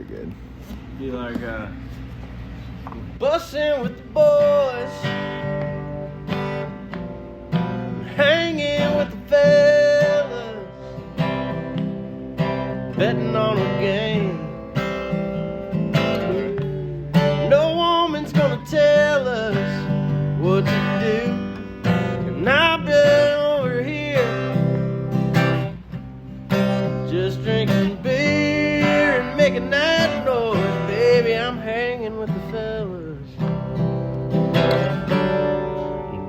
really good. Be like, bussin' with the boys, hanging with the fellas, betting on a game. No woman's gonna tell us what to do, and I've been over here just drinking beer and making that noise. Baby, I'm hanging with the fellas,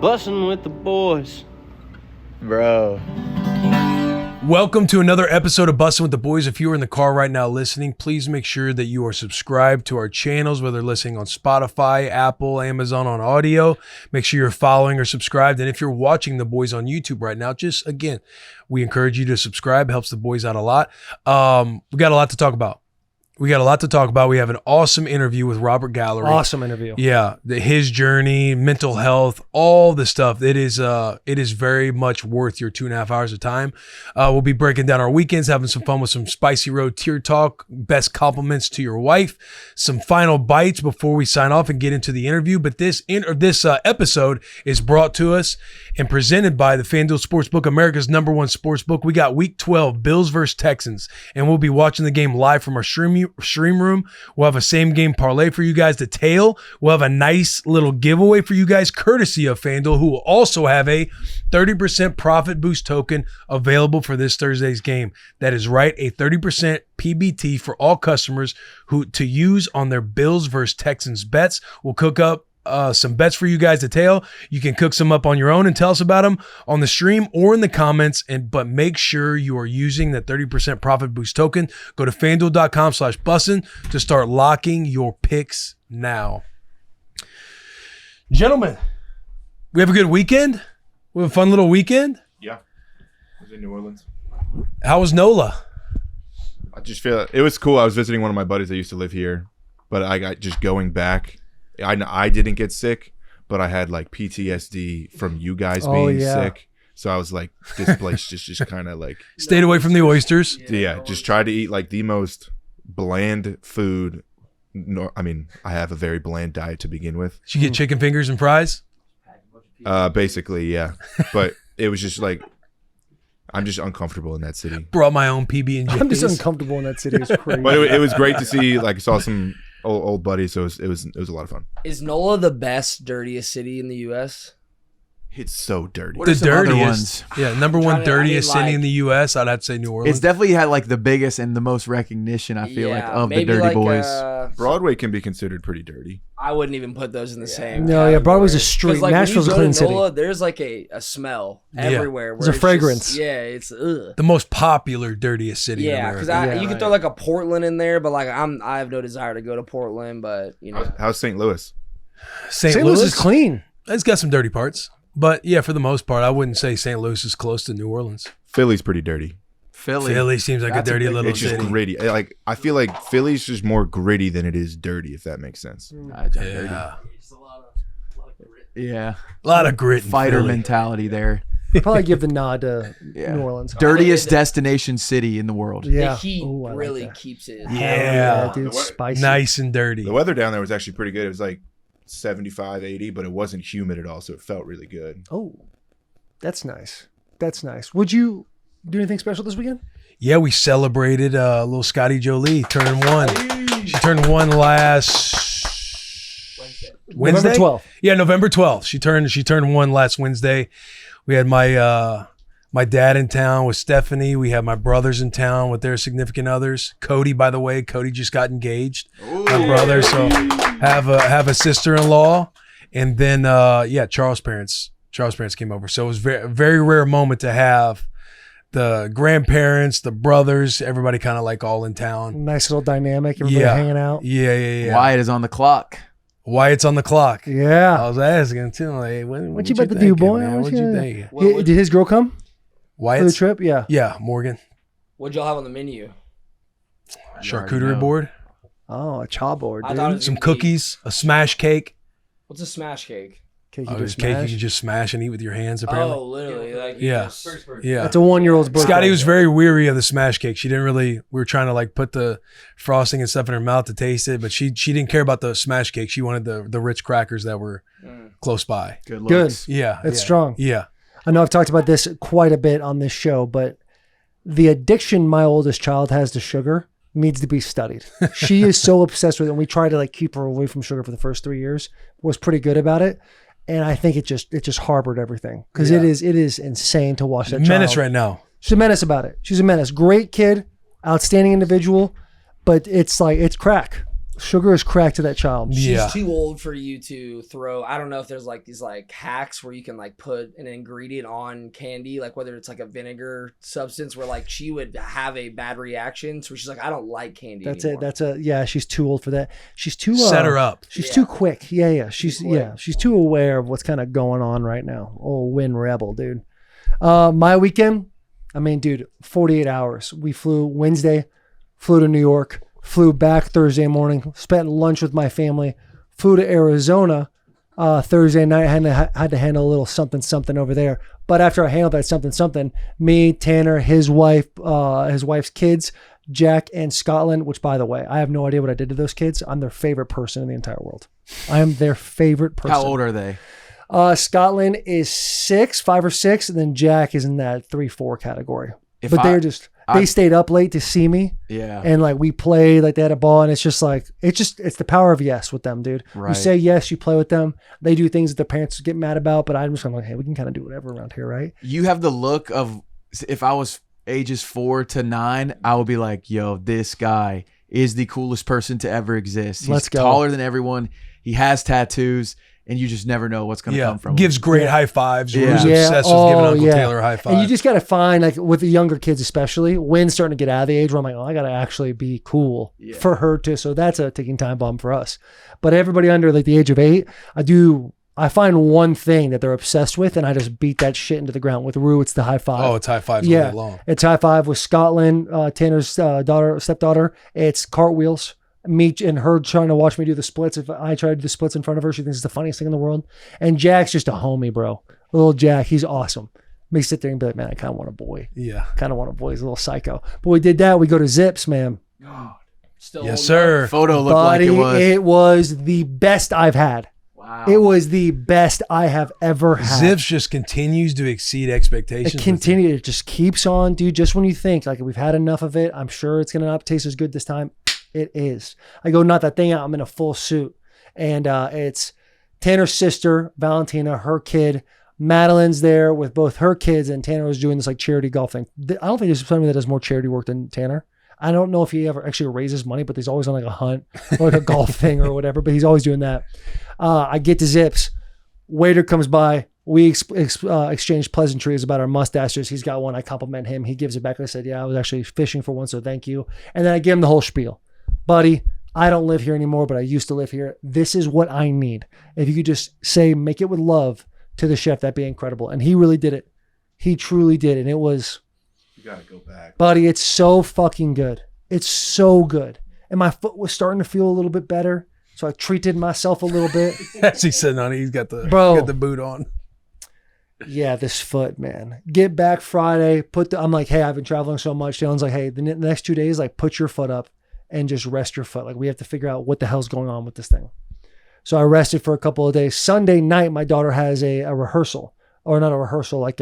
bussin' with the boys. Bro. Welcome to another episode of Bussin' with the Boys. If you are in the car right now listening, please make sure that you are subscribed to our channels, whether listening on Spotify, Apple, Amazon on audio. Make sure you're following or subscribed. And if you're watching the boys on YouTube right now, just again, we encourage you to subscribe. Helps the boys out a lot. We got a lot to talk about. We have an awesome interview with Robert Gallery. Awesome interview. Yeah, his journey, mental health, all the stuff. It is very much worth your 2.5 hours of time. We'll be breaking down our weekends, having some fun with some spicy road tier talk, best compliments to your wife, some final bites before we sign off and get into the interview. But this episode is brought to us and presented by the FanDuel Sportsbook, America's #1 sportsbook. We got Week 12, Bills versus Texans, and we'll be watching the game live from our stream room. We'll have a same game parlay for you guys to tail. We'll have a nice little giveaway for you guys courtesy of FanDuel, who will also have a 30% profit boost token available for this Thursday's game. That is right, a 30% PBT for all customers who to use on their Bills versus Texans bets. We'll cook up some bets for you guys to tail. You can cook some up on your own and tell us about them on the stream or in the comments. But make sure you are using the 30% profit boost token. Go to fanduel.com/bussin to start locking your picks now. Gentlemen, we have a good weekend. We have a fun little weekend. Yeah, I was in New Orleans. How was NOLA? I just feel it was cool. I was visiting one of my buddies that used to live here, but I got just going back. I didn't get sick, but I had like PTSD from you guys being sick. So I was like, this place just kind of like stayed away from the oysters. Yeah, just tried to eat like the most bland food. No, I mean, I have a very bland diet to begin with. Did you get chicken fingers and fries? Basically, yeah. But it was just like, I'm just uncomfortable in that city. Brought my own PB&J. I'm just uncomfortable in that city. It's crazy. But it was great to see. Like, I saw some old buddies, so it was a lot of fun. Is NOLA the best, dirtiest city in the U.S.? It's so dirty. What are some other ones? Yeah, #1 dirtiest city in the U.S. I'd have to say New Orleans. It's definitely had like the biggest and the most recognition, I feel like, of the dirty boys. Broadway can be considered pretty dirty. I wouldn't even put those in the same No, yeah, Broadway's a street. Like, Nashville's a clean city. NOLA, there's like a smell everywhere. There's a fragrance. It's ugh. The most popular, dirtiest city in America. Because you can throw like a Portland in there, but like I have no desire to go to Portland. But you know, how's St. Louis? St. Louis is clean. It's got some dirty parts. But yeah, for the most part, I wouldn't say St. Louis is close to New Orleans. Philly's pretty dirty. Philly seems like a dirty little it's city. It's just gritty. Like, I feel like Philly's just more gritty than it is dirty, if that makes sense. Yeah. Yeah. A lot of grit. Fighter mentality there. Probably give the nod to New Orleans. Dirtiest destination city in the world. Yeah. The heat really keeps it. Yeah. Dude, spicy. Nice and dirty. The weather down there was actually pretty good. It was like 75, 80, but it wasn't humid at all, so it felt really good. Oh, that's nice. That's nice. Would you do anything special this weekend? Yeah, we celebrated little Scotty Jolie turning 1. She turned 1 last Wednesday? November 12th. Yeah, November 12th. She turned 1 last Wednesday. We had my dad in town with Stephanie. We had my brothers in town with their significant others. Cody, by the way, Cody just got engaged. My brother, so have a sister-in-law, and then Charles' parents came over. So it was a very rare moment to have the grandparents, the brothers, everybody kind of like all in town. Nice little dynamic. Everybody hanging out. Yeah. Wyatt is on the clock. Wyatt's on the clock. Yeah. I was asking too, like, what you about to do, boy? What you think? Did his girl come Wyatt's for the trip? Yeah. Yeah, Morgan. What'd y'all have on the menu? Charcuterie board. Oh, a chaw board, I dude. thought it was Some gonna be- cookies, a smash cake. What's a smash cake? Cake Oh, you just cake you smash. can just smash and eat with your hands, apparently. Oh, literally. Like, you Yeah. just- Yeah. That's a 1-year-old's birthday. Scotty was very weary of the smash cake. She didn't really. We were trying to like put the frosting and stuff in her mouth to taste it, but she didn't care about the smash cake. She wanted the rich crackers that were close by. Good Good. looks. Yeah, It's yeah. strong. Yeah, I know I've talked about this quite a bit on this show, but the addiction my oldest child has to sugar needs to be studied. She is so obsessed with it, and we tried to like keep her away from sugar for the first 3 years. Was pretty good about it, and I think it just harbored everything because it is insane to watch that menace child. right now. She's a menace about it. She's a menace. Great kid, outstanding individual, but it's like it's crack. Sugar is crack to that child. Yeah. She's too old for you to throw. I don't know if there's like these like hacks where you can like put an ingredient on candy, like whether it's like a vinegar substance where like she would have a bad reaction. So she's like, I don't like candy. That's anymore. it. Yeah, she's too old for that. She's too Set her up. She's Yeah. too quick. Yeah. She's quick. she's too aware of what's kind of going on right now. Oh, Win Rebel, dude. My weekend, I mean, dude, 48 hours. We flew Wednesday, flew to New York, flew back Thursday morning, spent lunch with my family, flew to Arizona Thursday night. Had to handle a little something over there. But after I handled that something, me, Tanner, his wife, his wife's kids, Jack and Scotland, which by the way, I have no idea what I did to those kids. I'm their favorite person in the entire world. I am their favorite person. How old are they? Scotland is 5 or 6, and then Jack is in that 3-4 category. If But they're just they stayed up late to see me, Yeah. and like we played, like they had a ball, and it's just like it's the power of yes with them, dude. You Right. say yes, you play with them. They do things that their parents get mad about, but I'm just like, hey, we can kind of do whatever around here, right? You have the look of, if I was ages 4 to 9, I would be like, yo, this guy is the coolest person to ever exist. He's Let's go. taller than everyone. He has tattoos, and you just never know what's going to Yeah, come from him. gives great high fives. Yeah. Who's Yeah. obsessed with Oh, giving Uncle yeah. Taylor a high five. And you just got to find, like with the younger kids especially, Wynn's starting to get out of the age where I'm like, oh, I got to actually be cool for her too. So that's a ticking time bomb for us. But everybody under like the age of 8, I find one thing that they're obsessed with, and I just beat that shit into the ground. With Rue, it's the high five. Oh, it's high fives all yeah. day long. It's high five with Scotland, Tanner's stepdaughter. It's cartwheels. Me and her trying to watch me do the splits. If I try to do the splits in front of her, she thinks it's the funniest thing in the world. And Jack's just a homie, bro. Little Jack, he's awesome. Me sit there and be like, man, I kind of want a boy. Yeah. Kind of want a boy. He's a little psycho. But we did that. We go to Zips, man. Still Yes, old sir. Photo looked Buddy, like it was. the best I've had. Wow. It was the best I have ever had. Zips just continues to exceed expectations. It with him. continued. It just keeps on, dude. Just when you think like we've had enough of it, I'm sure it's gonna not taste as good this time. It is. I go knock that thing out. I'm in a full suit, and it's Tanner's sister, Valentina, her kid. Madeline's there with both her kids, and Tanner was doing this like charity golf thing. I don't think there's somebody that does more charity work than Tanner. I don't know if he ever actually raises money, but he's always on like a hunt or like a golf thing or whatever. But he's always doing that. I get to Zips. Waiter comes by. We exchange pleasantries about our mustaches. He's got one. I compliment him. He gives it back. I said, yeah, I was actually fishing for one, so thank you. And then I give him the whole spiel. Buddy, I don't live here anymore, but I used to live here. This is what I need. If you could just say, make it with love to the chef, that'd be incredible. And he really did it. He truly did. And it was, You gotta go back. buddy, it's so fucking good. It's so good. And my foot was starting to feel a little bit better. So I treated myself a little bit. As he's sitting on it, he's got the Bro. got the boot on. Yeah, this foot, man. Get back Friday. I'm like, hey, I've been traveling so much. Dylan's like, hey, the next 2 days, like, put your foot up and just rest your foot. Like, we have to figure out what the hell's going on with this thing. So I rested for a couple of days. Sunday night, my daughter has a rehearsal, or not a rehearsal, like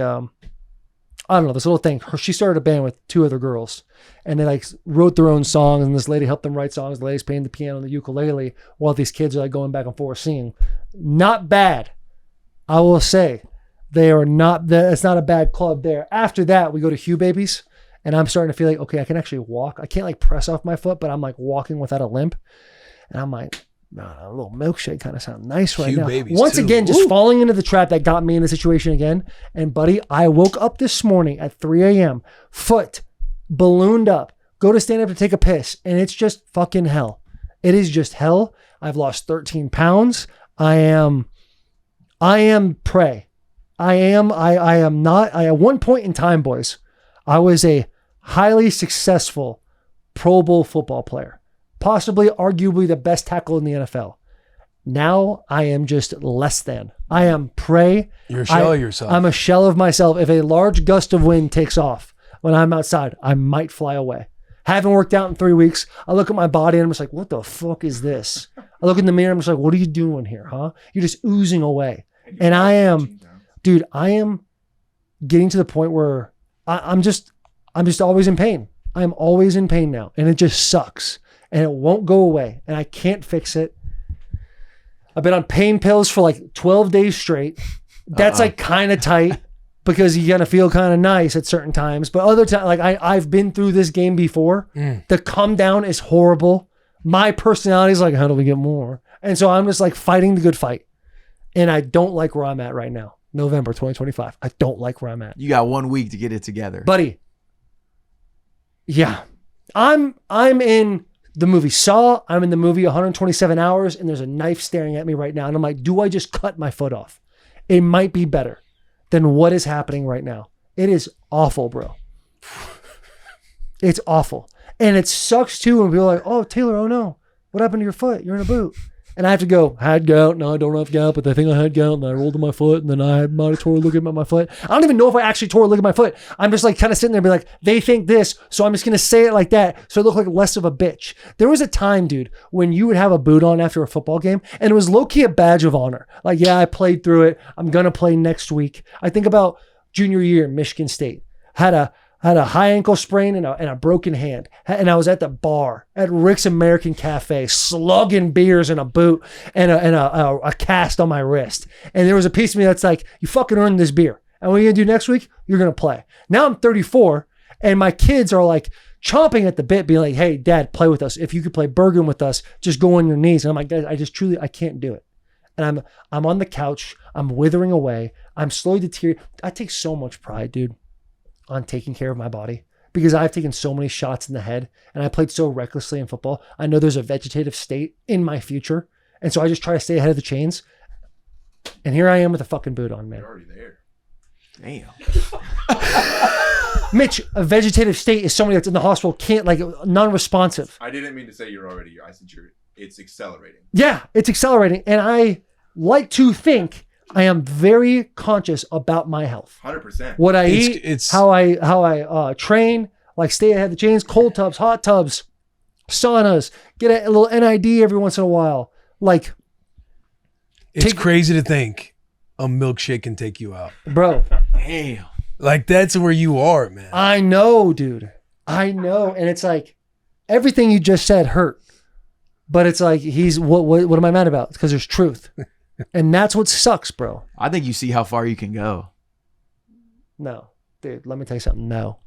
I don't know, this little thing. She started a band with 2 other girls, and they like wrote their own songs, and this lady helped them write songs. The lady's playing the piano and the ukulele while these kids are like going back and forth singing. Not bad, I will say. They are not. It's not a bad club there. After that, we go to Hugh Babies, and I'm starting to feel like, okay, I can actually walk. I can't like press off my foot, but I'm like walking without a limp, and I'm like, a little milkshake kind of sounds nice right Hugh now. Babies, Once too. again, just Woo. falling into the trap that got me in the situation again. And buddy, I woke up this morning at 3 a.m. foot ballooned up, go to stand up to take a piss, and it's just fucking hell. It is just hell. I've lost 13 pounds. I am prey. I am not. At one point in time, boys, I was a highly successful Pro Bowl football player, possibly arguably the best tackle in the NFL. Now I am just less than. I am prey. You're a shell of yourself. I'm a shell of myself. If a large gust of wind takes off when I'm outside, I might fly away. Haven't worked out in 3 weeks. I look at my body and I'm just like, what the fuck is this? I look in the mirror and I'm just like, what are you doing here, huh? You're just oozing away. And I am, dude, I am getting to the point where I'm just always in pain. I'm always in pain now. And it just sucks. And it won't go away. And I can't fix it. I've been on pain pills for like 12 days straight. That's like kind of tight because you gotta feel kind of nice at certain times. But other times, like I've been through this game before. The come down is horrible. My personality is like, how do we get more? And so I'm just like fighting the good fight. And I don't like where I'm at right now. November 2025. I don't like where I'm at. You got 1 week to get it together. Buddy. Yeah. I'm in the movie Saw. I'm in the movie 127 Hours, and there's a knife staring at me right now. And I'm like, do I just cut my foot off? It might be better than what is happening right now. It is awful, bro. It's awful. And it sucks too when people are like, oh, Taylor, oh no. What happened to your foot? You're in a boot. And I have to go, had gout. No, I don't have gout, but they think I had gout, and I rolled in my foot, and then I might have tore a ligament in my foot. I don't even know if I actually tore a ligament in my foot. I'm just like kind of sitting there and be like, they think this, so I'm just going to say it like that so I look like less of a bitch. There was a time, dude, when you would have a boot on after a football game, and it was low-key a badge of honor. Like, yeah, I played through it. I'm going to play next week. I think about junior year in Michigan State. Had a high ankle sprain and a broken hand. And I was at the bar at Rick's American Cafe, slugging beers in a boot and a cast on my wrist. And there was a piece of me that's like, you fucking earned this beer. And what are you gonna do next week? You're gonna play. Now I'm 34 and my kids are like chomping at the bit, being like, hey, Dad, play with us. If you could play Bergen with us, just go on your knees. And I'm like, guys, I can't do it. And I'm on the couch. I'm withering away. I'm slowly deteriorating. I take so much pride, dude, on taking care of my body because I've taken so many shots in the head and I played so recklessly in football. I know there's a vegetative state in my future. And so I just try to stay ahead of the chains. And here I am with a fucking boot on, man. You're already there. Damn. Mitch, a vegetative state is somebody that's in the hospital, can't, like, non-responsive. I didn't mean to say you're already. I said it's accelerating. Yeah, it's accelerating. And I like to think I am very conscious about my health. 100%. What I eat, how I train, like stay ahead of the chains, cold tubs, hot tubs, saunas, get a little NID every once in a while. Like, it's crazy to think a milkshake can take you out. Bro. Damn. Like, that's where you are, man. I know, dude. I know. And it's like, everything you just said hurt. But it's like, what am I mad about? It's because there's truth. And that's what sucks, bro. I think you see how far you can go. No, dude, let me tell you something. No.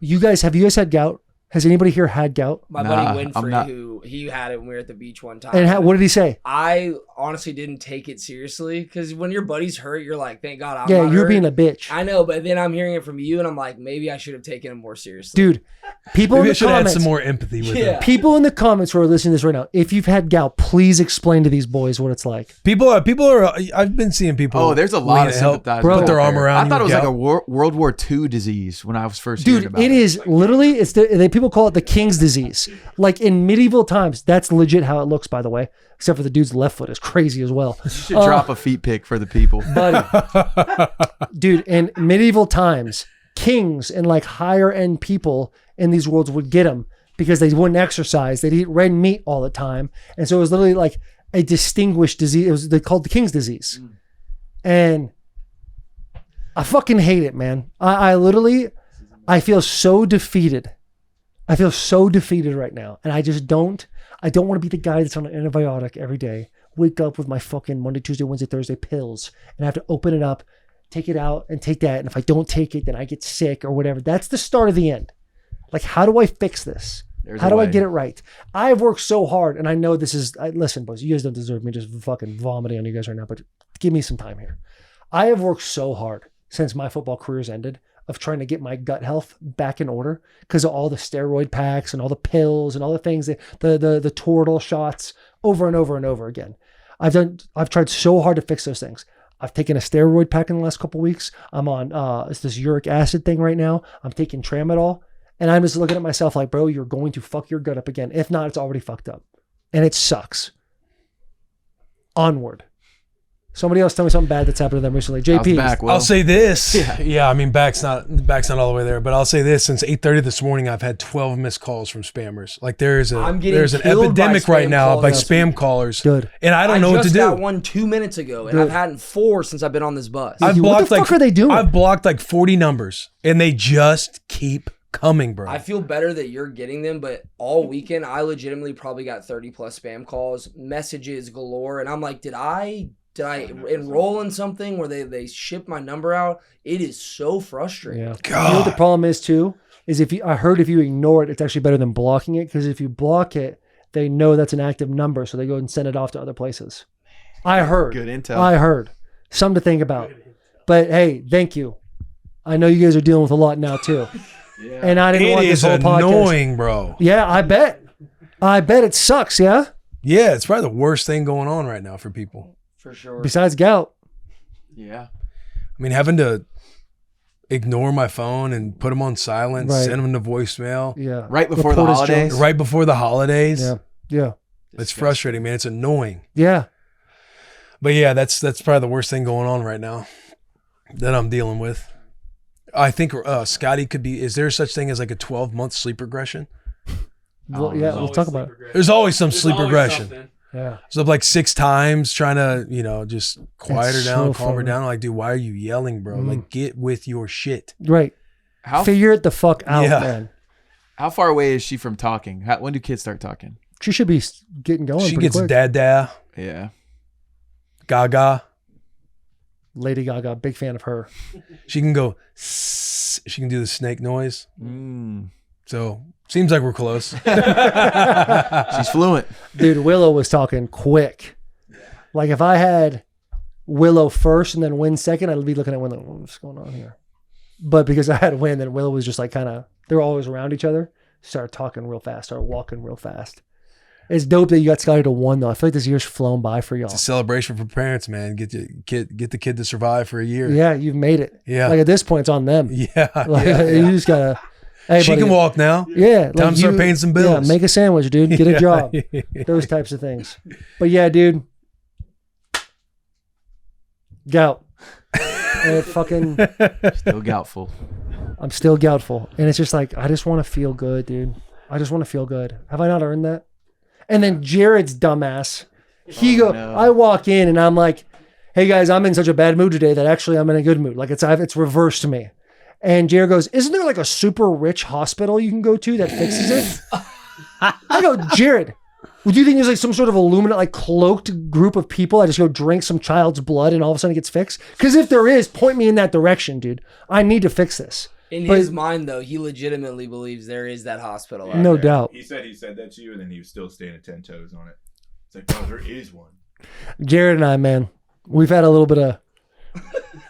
You guys had gout? Has anybody here had gout? My buddy Winfrey, he had it when we were at the beach one time. And what did he say? I honestly didn't take it seriously because when your buddy's hurt, you're like, thank God I'm not you're hurt. Being a bitch. I know, but then I'm hearing it from you and I'm like, maybe I should have taken it more seriously. Dude, people maybe in the I should comments. add some more empathy with it. People in the comments who are listening to this right now, if you've had gout, please explain to these boys what it's like. People are. I've been seeing people. Oh, there's a lot of sympathizers. Put their arm around. I thought it was like a World War II disease when I was first hearing about it. Dude, it is literally. People call it the King's disease. Like in medieval times, that's legit how it looks. By the way, except for the dude's left foot is crazy as well. You should drop a feet pic for the people, buddy. Dude, in medieval times, kings and like higher end people in these worlds would get them because they wouldn't exercise. They'd eat red meat all the time, and so it was literally like a distinguished disease. They called the King's disease, and I fucking hate it, man. I feel so defeated. I feel so defeated right now. And I don't want to be the guy that's on an antibiotic every day. Wake up with my fucking Monday, Tuesday, Wednesday, Thursday pills and I have to open it up, take it out and take that. And if I don't take it, then I get sick or whatever. That's the start of the end. Like, how do I fix this? How do I get it right? I've worked so hard and I know this is, listen, boys, you guys don't deserve me just fucking vomiting on you guys right now, but give me some time here. I have worked so hard since my football career's ended of trying to get my gut health back in order because of all the steroid packs and all the pills and all the things, the Toradol shots over and over and over again. I've tried so hard to fix those things. I've taken a steroid pack in the last couple of weeks. I'm on it's this uric acid thing right now. I'm taking tramadol and I'm just looking at myself like, bro, you're going to fuck your gut up again. If not, it's already fucked up and it sucks. onward. Somebody else tell me something bad that's happened to them recently. How's the JP. back, Will? I'll say this. Yeah, I mean, back's not all the way there, but I'll say this. Since 8:30 this morning, I've had 12 missed calls from spammers. Like there's an epidemic right now by spam callers. Good. And I don't know what to do. I just got one 2 minutes ago, and I've had 4 since I've been on this bus. I've What blocked the fuck are they doing? I've blocked like 40 numbers, and they just keep coming, bro. I feel better that you're getting them, but all weekend, I legitimately probably got 30 plus spam calls, messages galore, and I'm like, did I enroll in something where they ship my number out? It is so frustrating. Yeah. God. You know what the problem is too? Is if you ignore it, it's actually better than blocking it, because if you block it, they know that's an active number, so they go and send it off to other places. I heard. Good intel. I heard. Something to think about. But hey, thank you. I know you guys are dealing with a lot now too. Yeah. And I didn't want It this is whole podcast. annoying, bro. Yeah, I bet. I bet it sucks, yeah? Yeah, it's probably the worst thing going on right now for people. For sure. Besides gout. Yeah. I mean, having to ignore my phone and put them on silent, Right. send them to voicemail Yeah. Right before the Report is holidays. Jones. right before the holidays. Yeah. Yeah. It's frustrating, man. It's annoying. Yeah. But yeah, that's probably the worst thing going on right now that I'm dealing with. I think Scotty could be. Is there such thing as like a 12-month sleep regression? Well, yeah, we'll talk about it. There's always some sleep regression. Yeah. So like 6 times trying to, just quiet her That's down, so calm her funny. down. Like, dude, why are you yelling, bro? Like, get with your shit. Right. How Figure it the fuck out, Yeah. man. how far away is she from talking? When do kids start talking? She should be getting going She pretty gets quick. dada, Yeah. gaga. Lady Gaga, big fan of her. She can go, she can do the snake noise. Mm. So seems like we're close. She's fluent. Dude, Willow was talking quick. Like if I had Willow first and then Win second, I'd be looking at Willow. What's going on here? But because I had Win, then Willow was just like kind of, they were always around each other. Started talking real fast, started walking real fast. It's dope that you got Scotty to 1 though. I feel like this year's flown by for y'all. It's a celebration for parents, man. Get the kid to survive for a year. Yeah, you've made it. Yeah. Like at this point, it's on them. Yeah. Like, yeah. you just gotta. Hey, She buddy, can walk now. Yeah, Time to start paying some bills. Yeah, make a sandwich, dude. Get a Yeah. job. Those types of things. But yeah, dude. Gout. And fucking, Still goutful. I'm still goutful, and it's just like I just want to feel good, dude. I just want to feel good. Have I not earned that? And then Jared's dumbass. No. I walk in and I'm like, "Hey guys, I'm in such a bad mood today that actually I'm in a good mood. Like it's reversed to me." And Jared goes, "Isn't there like a super rich hospital you can go to that fixes it?" I go, "Jared, would you think there's like some sort of Illuminati, like cloaked group of people that just go drink some child's blood and all of a sudden it gets fixed? Because if there is, point me in that direction, dude. I need to fix this." In But- his mind, though, he legitimately believes there is that hospital. Out No there. doubt. He said that to you, and then he was still standing 10 toes on it. It's like, no, there is one. Jared and I, man, we've had a little bit of,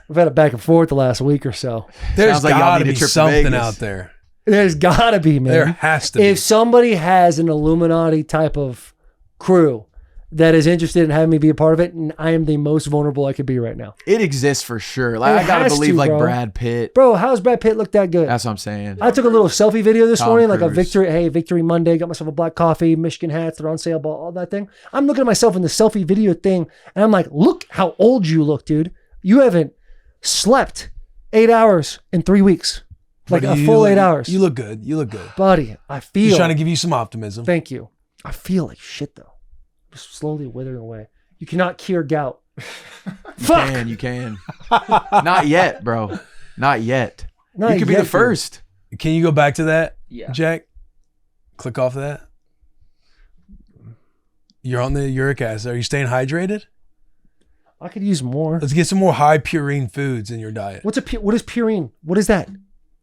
we've had a back and forth the last week or so. There's Sounds like y'all got to need a be trip to something Vegas. out there. There's gotta be, man. There has to be. If somebody has an Illuminati type of crew that is interested in having me be a part of it, and I am the most vulnerable I could be right now. It exists for sure. Like It I gotta has believe to, like bro. Brad Pitt. Bro, how's Brad Pitt look that good? That's what I'm saying. I took a little selfie video this Tom morning, like a Cruise. Victory Monday, got myself a black coffee, Michigan hats, they're on sale, all that thing. I'm looking at myself in the selfie video thing, and I'm like, look how old you look, dude. You haven't slept 8 hours in 3 weeks. Like Buddy, a you full look- 8 hours. You look good. You look good. Buddy, I feel. Just trying to give you some optimism. Thank you. I feel like shit, though. Just slowly withering away. You cannot cure gout. Fuck! You can. Not yet, bro. Not yet. Not you could be yet, the dude. first. Can you go back to that, Yeah. Jack? Click off of that. You're on the uric acid. Are you staying hydrated? I could use more. Let's get some more high purine foods in your diet. What is purine? What is that?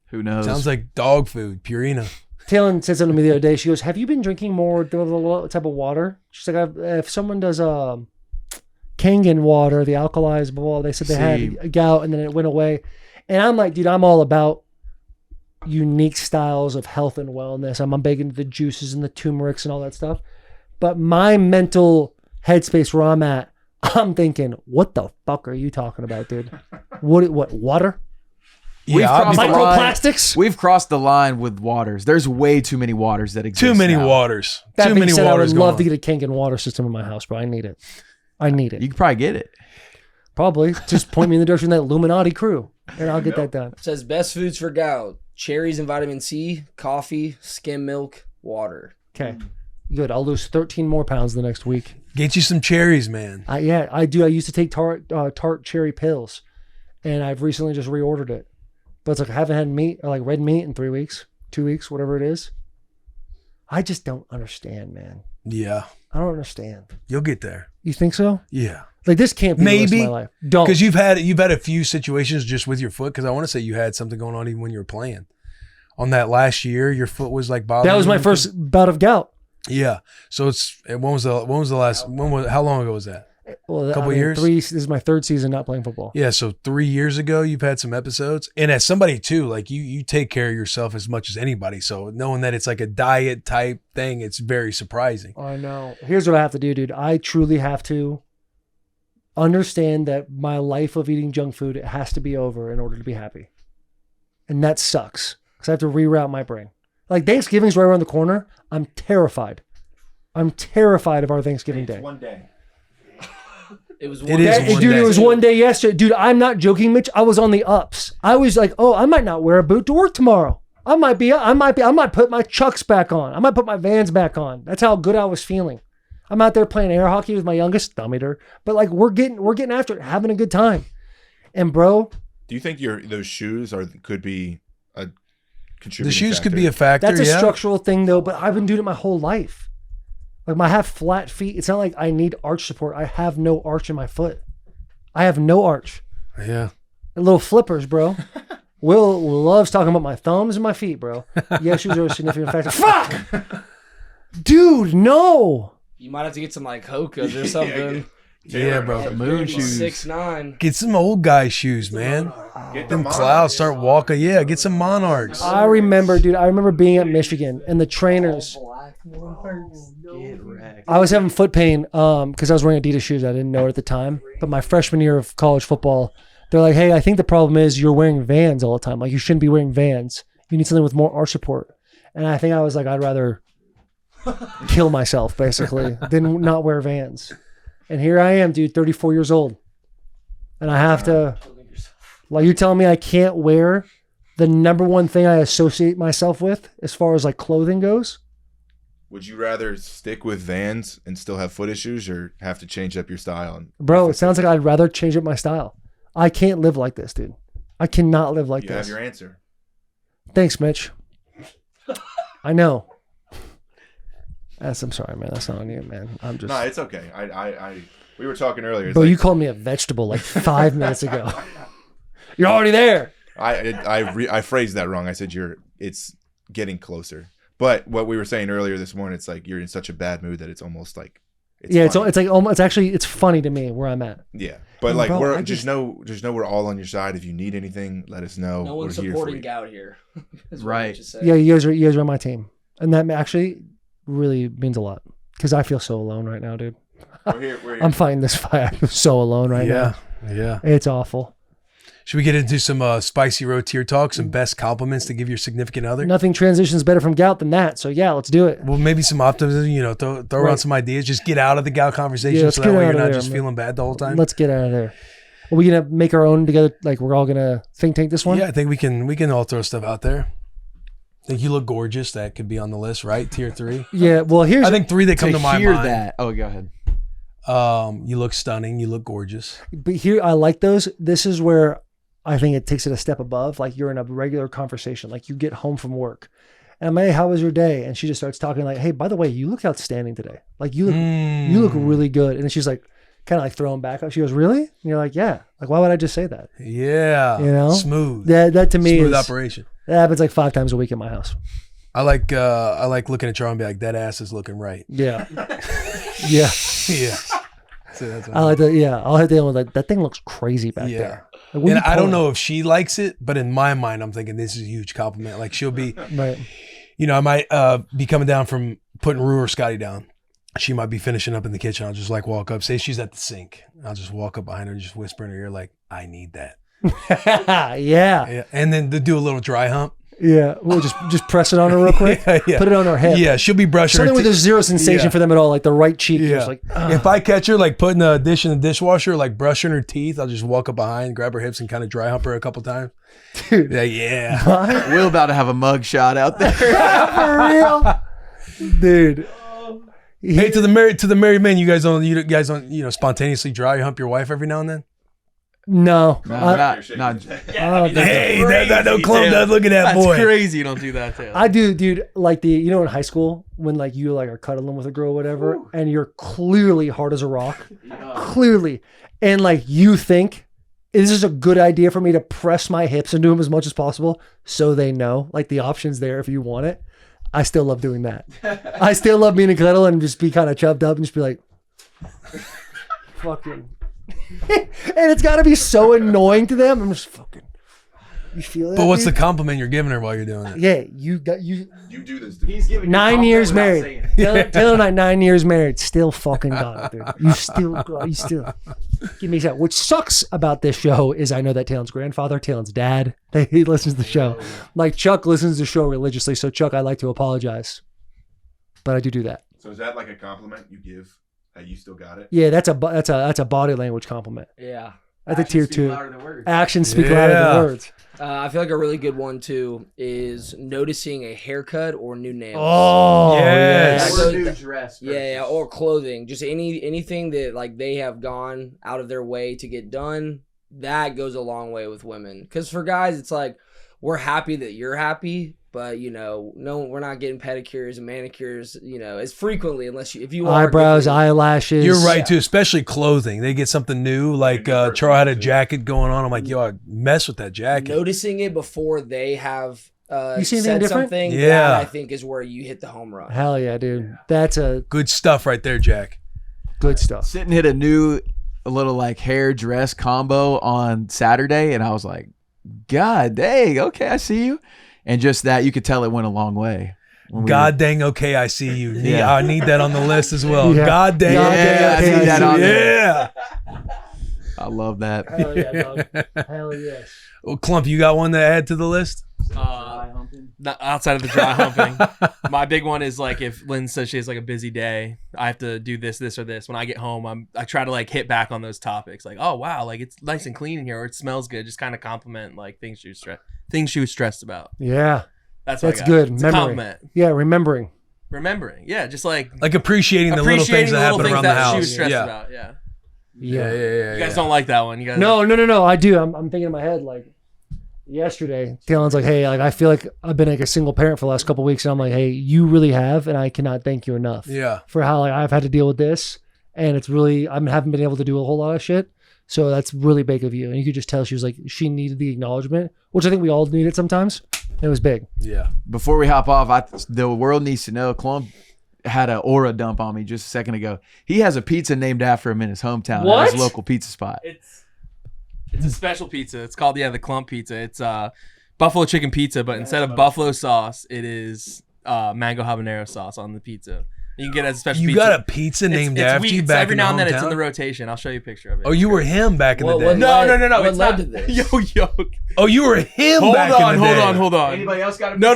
Who knows? Sounds like dog food, Purina. Taylor said something to me the other day. She goes, "Have you been drinking more type of water?" She's like, "If someone does Kangen water, the alkalized, blah, they said they had gout and then it went away." And I'm like, dude, I'm all about unique styles of health and wellness. I'm big into the juices and the turmerics and all that stuff. But my mental headspace where I'm at, I'm thinking, what the fuck are you talking about, dude? What water? We've crossed the line. Microplastics? We've crossed the line with waters. There's way too many waters that exist. Too many now. waters. That Too being many said, I would waters love going to on. get a Kangen water system in my house, bro. I need it. I need it. You could probably get it. Probably. Just point me in the direction of that Illuminati crew, and I'll get that done. It says best foods for gout: cherries and vitamin C, coffee, skim milk, water. Okay. Good. I'll lose 13 more pounds the next week. Get you some cherries, man. Yeah, I do. I used to take tart cherry pills, and I've recently just reordered it. But it's like I haven't had meat or like red meat in 3 weeks, 2 weeks, whatever it is. I just don't understand, man. Yeah. I don't understand. You'll get there. You think so? Yeah. Like this can't be the rest of Maybe. my life. Don't. Because you've had a few situations just with your foot. Because I want to say you had something going on even when you were playing. On that last year, your foot was like bothering you. That was my first bout of gout. Yeah. So when was the last? How long ago was that? Well, Couple years? This is my third season not playing football. Yeah. So 3 years ago, you've had some episodes, and as somebody too, like you take care of yourself as much as anybody. So knowing that it's like a diet type thing, it's very surprising. I know. Here's what I have to do, dude. I truly have to understand that my life of eating junk food, it has to be over in order to be happy. And that sucks because I have to reroute my brain. Like Thanksgiving's right around the corner. I'm terrified. I'm terrified of our Thanksgiving day. One day. It was It one is day. one Dude, day. it was one day yesterday. Dude, I'm not joking, Mitch. I was on the ups. I was like, oh, I might not wear a boot to work tomorrow. I might put my Chucks back on. I might put my Vans back on. That's how good I was feeling. I'm out there playing air hockey with my youngest, thumb eater. But like we're getting after it, having a good time. And bro, Do you think those shoes could be a contributing The shoes factor? could be a factor. that's a yeah. structural thing though, but I've been doing it my whole life. Like I have flat feet. It's not like I need arch support. I have no arch in my foot. I have no arch. Yeah. Little flippers, bro. Will loves talking about my thumbs and my feet, bro. Yeah, shoes are a significant factor. Fuck! Dude, no. You might have to get some like Hoka's or something. Yeah, bro. Moon shoes. 6'9". Get some old guy shoes, man. Get Them Monarchs. clouds start walking. Yeah, get some Monarchs. I remember, dude. I remember being at Michigan and the trainers. I was having foot pain because I was wearing Adidas shoes. I didn't know it at the time. But my freshman year of college football, they're like, hey, I think the problem is you're wearing Vans all the time. Like you shouldn't be wearing Vans. You need something with more arch support. And I think I was like, I'd rather kill myself basically than not wear Vans. And here I am, dude, 34 years old. And I have to, like, you're telling me I can't wear the number one thing I associate myself with as far as like clothing goes? Would you rather stick with Vans and still have foot issues, or have to change up your style? Bro, it sounds like I'd rather change up my style. I can't live like this, dude. I cannot live like You this. have your answer. Thanks, Mitch. I know. I'm sorry, man. That's not on you, man. I'm just. No, it's okay. We were talking earlier. It's Bro, like, you called me a vegetable like 5 minutes ago. You're already there. I phrased that wrong. I said it's getting closer. But what we were saying earlier this morning, it's like you're in such a bad mood that it's almost like Yeah, funny. it's like almost. It's funny to me where I'm at. Yeah, but No, like bro, we're I just know we're all on your side. If you need anything, let us know. No one's we're here for supporting you. gout here. is what Right. I just said. Yeah, you guys are on my team, and that actually really means a lot because I feel so alone right now, dude. We're here. We're here. I'm fighting this fight. I feel so alone right now. Yeah. It's awful. Should we get into some spicy road tier talk, some best compliments to give your significant other? Nothing transitions better from gout than that. So yeah, let's do it. Well, maybe some optimism, throw around Right. some ideas. Just get out of the gout conversation Yeah, let's so that get way out you're of not there, just man. feeling bad the whole time. Let's get out of there. Are we gonna make our own together? Like we're all gonna think tank this one? Yeah, I think we can all throw stuff out there. I think you look gorgeous. That could be on the list, right? Tier 3. Yeah. Well, here's I think 3 that come to my hear mind. that. Oh, go ahead. You look stunning. You look gorgeous. but here I like those. This is where I think it takes it a step above. Like you're in a regular conversation. Like you get home from work, and I'm, hey, how was your day? And she just starts talking like, hey, by the way, you look outstanding today. Like you look really good. And then she's like, kind of like throwing back. She goes, really? And you're like, yeah. Like why would I just say that? Yeah. You know? Smooth. That to me Smooth is operation. that happens like 5 times a week at my house. I like looking at Charlie and be like, that ass is looking right. Yeah. Yeah. Yeah. So that's I like that. Yeah. I'll hit the end with like, that thing looks crazy back Yeah. there. Like, what And are you I don't pulling? know if she likes it, but in my mind, I'm thinking this is a huge compliment. Like she'll be, Right. I might be coming down from putting Rue or Scotty down. She might be finishing up in the kitchen. I'll just like walk up, say she's at the sink. I'll just walk up behind her and just whisper in her ear like, I need that. Yeah. Yeah. And then to do a little dry hump. Yeah, we'll just press it on her real quick. Yeah. Put it on her hip. Yeah, she'll be brushing Something her where there's zero sensation for them at all, like the right cheek. Yeah. Just like, If I catch her like putting a dish in the dishwasher, like brushing her teeth, I'll just walk up behind, grab her hips, and kind of dry hump her a couple times. dude, Yeah. Will about to have a mug shot out there. for real, dude. Hey, to the married men, you guys don't spontaneously dry hump your wife every now and then? No, Not. Hey, that no clump does. Look at that boy. That's crazy. You don't do that, Taylor. I do, dude. Like in high school when like you like are cuddling with a girl or whatever, and you're clearly hard as a rock, clearly, and like you think this is a good idea for me to press my hips into them as much as possible, so they know like the option's there if you want it. I still love doing that. I still love being a cuddle and just be kind of chubbed up and just be like, fucking. And it's got to be so annoying to them. I'm just fucking. You feel that? But what's the dude? compliment you're giving her while you're doing it? Yeah, you do this to me. He's giving 9 years married. Taylor and I 9 years married. Still fucking got it, dude. You still give me a shot. Which sucks about this show is I know that Taylor's grandfather, Taylor's dad, he listens to the show. Like Chuck listens to the show religiously. So Chuck, I'd like to apologize, but I do that. So is that like a compliment you give? That you still got it? Yeah, that's a body language compliment. Yeah. That's a tier 2. Words. Actions speak louder than words. I feel like a really good one too is noticing a haircut or new nails. Oh, Yes. Or new dress. Yeah, or clothing. Just anything that like they have gone out of their way to get done. That goes a long way with women. Because for guys, it's like we're happy that you're happy, but no, we're not getting pedicures and manicures, as frequently if you are eyebrows, eyelashes. You're right too, especially clothing. They get something new, like Charles had a jacket going on. I'm like, yo, I mess with that jacket. Noticing it before they have You see anything said different? something. Yeah. That I think is where you hit the home run. Hell yeah, dude. That's a Good stuff right there, Jack. good stuff. Sitting hit a little like hair dress combo on Saturday, and I was like, God dang, okay, I see you. And just that, you could tell it went a long way. God dang, okay, I see you. Yeah. I need that on the list as well. Yeah. God dang, God dang, I okay, see that on there. yeah. I love that. Hell yeah, dog. Hell yes. Well, Clump, you got one to add to the list? Not outside of the dry humping. My big one is like if Lynn says she has like a busy day, I have to do this or this. When I get home, I try to like hit back on those topics. Like, oh wow, like it's nice and clean in here, or it smells good. Just kind of compliment like things she was stressed about. Yeah. That's good. It's a Memory. compliment. Yeah, remembering. Yeah, just like appreciating the little things that happen around the that house. she was stressed yeah. about. Yeah. Yeah. You guys don't like that one. You guys No. I do. I'm thinking in my head like yesterday, Taylor's like, hey, like I feel like I've been like a single parent for the last couple of weeks, and I'm like, hey, you really have, and I cannot thank you enough. Yeah. For how like I've had to deal with this, and it's really I haven't been able to do a whole lot of shit. So that's really big of you, and you could just tell she was like she needed the acknowledgement, which I think we all needed sometimes. It was big. Yeah. Before we hop off, the world needs to know, Clump had an aura dump on me just a second ago. He has a pizza named after him in his hometown at his local pizza spot. It's a special pizza. It's called the Clump Pizza. It's buffalo chicken pizza, but instead of buffalo sauce, it is mango habanero sauce on the pizza. You can get it as a special You pizza. got a pizza named after you back every in now and then hometown? it's in the rotation. I'll show you a picture of it. Oh, you were him back in the day. No. What It's led not. to this? Yo. Oh, you were him Hold back in the day. on. Anybody else got a No.